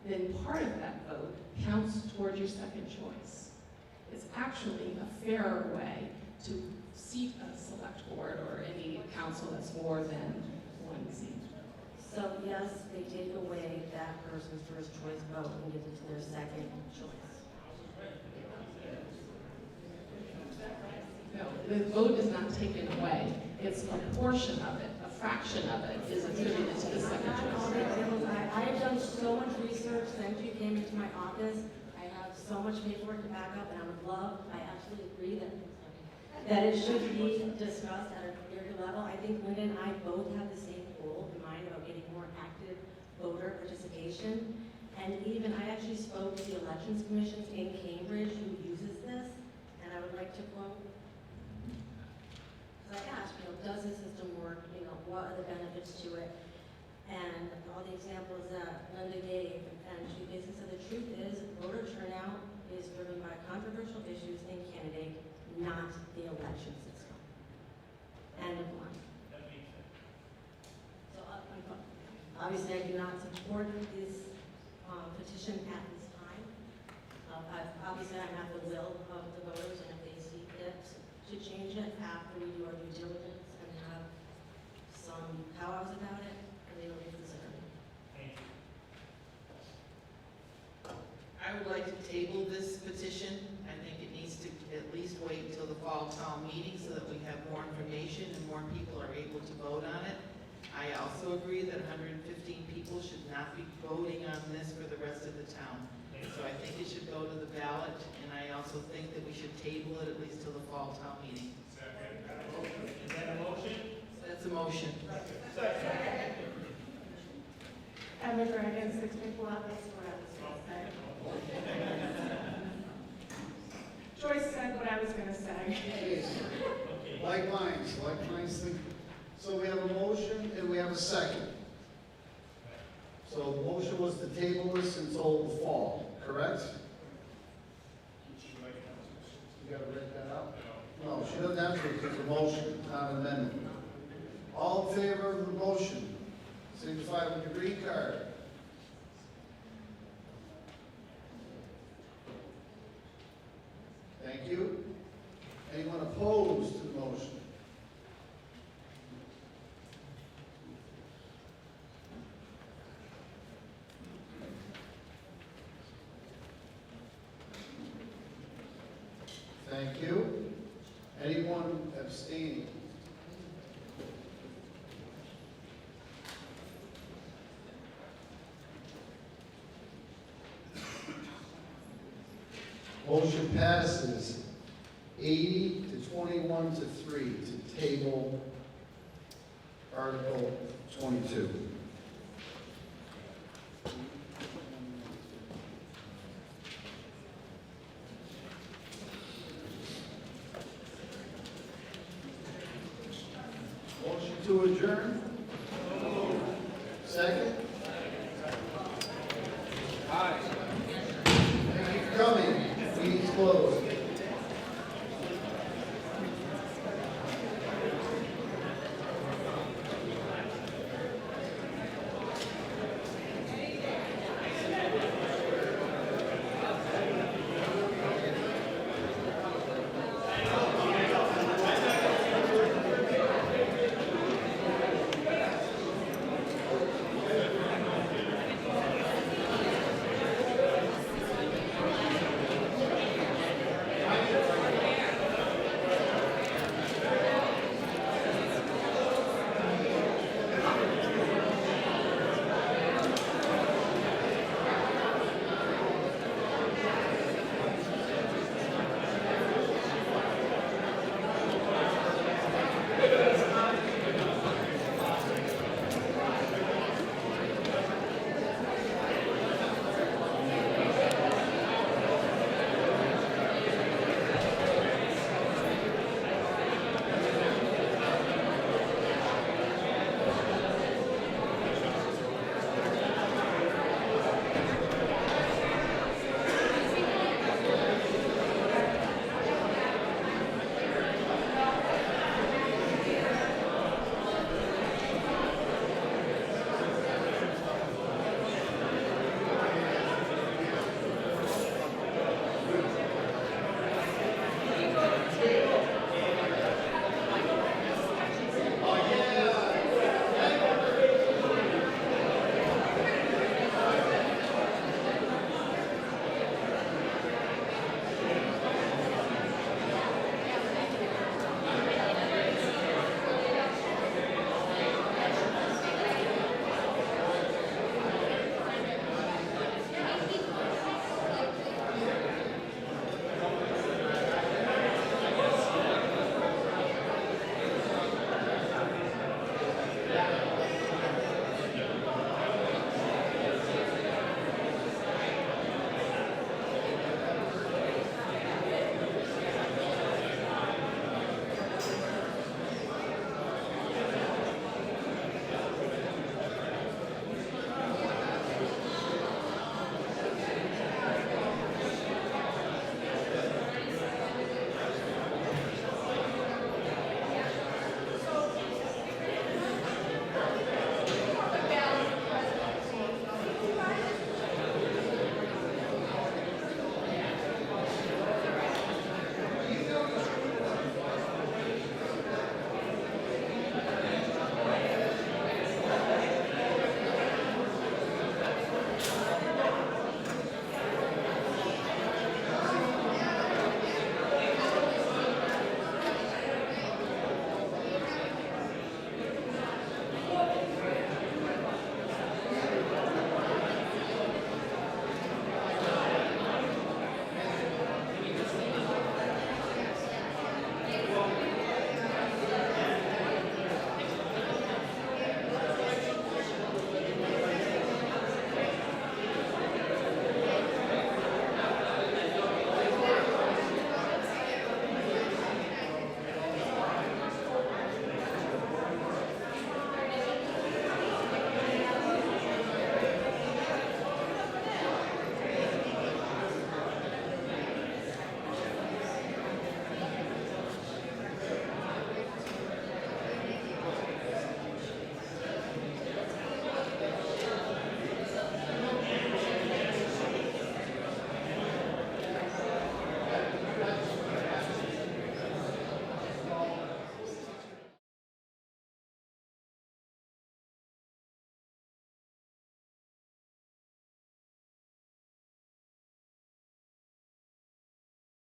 then part of that vote counts toward your second choice. It's actually a fairer way to seat a select board or any council that's more than one seat. So yes, they take away that person's first choice vote and give it to their second choice. No, the vote is not taken away. It's a portion of it, a fraction of it is attributed to the second choice. I have done so much research since you came into my office. I have so much paperwork to back up, and I absolutely agree that it should be discussed at a bigger level. I think Linda and I both have the same goal in mind about getting more active voter participation. And even I actually spoke to the elections commissions in Cambridge who uses this, and I would like to quote. Because I asked, does the system work? What are the benefits to it? And all the examples that Linda gave, and she basically said the truth is voter turnout is driven by controversial issues and candidate, not the election system. End of line. So obviously I do not support this petition at this time. Obviously I'm at the will of the voters, and if they see fit to change it after we do our due diligence and have table this petition. I think it needs to at least wait until the fall town meeting so that we have more information and more people are able to vote on it. I also agree that 115 people should not be voting on this for the rest of the town. So I think it should go to the ballot, and I also think that we should table it at least till the fall town meeting. Is that a motion? That's a motion. Emma Dragon, 6 people out, that's what I was gonna say. Joyce said what I was gonna say. Like minds, think. So we have a motion and we have a second. So the motion was to table this until the fall, correct? You gotta write that out? No, she doesn't have to, because it's a motion, not an amendment. All in favor of the motion, signify with your green card. Thank you. Anyone opposed to the motion? Thank you. Anyone abstaining? Motion passes 80 to 21 to 3 to table Article 22. Motion to adjourn? Second? Aye. Thank you for coming. Meeting's closed.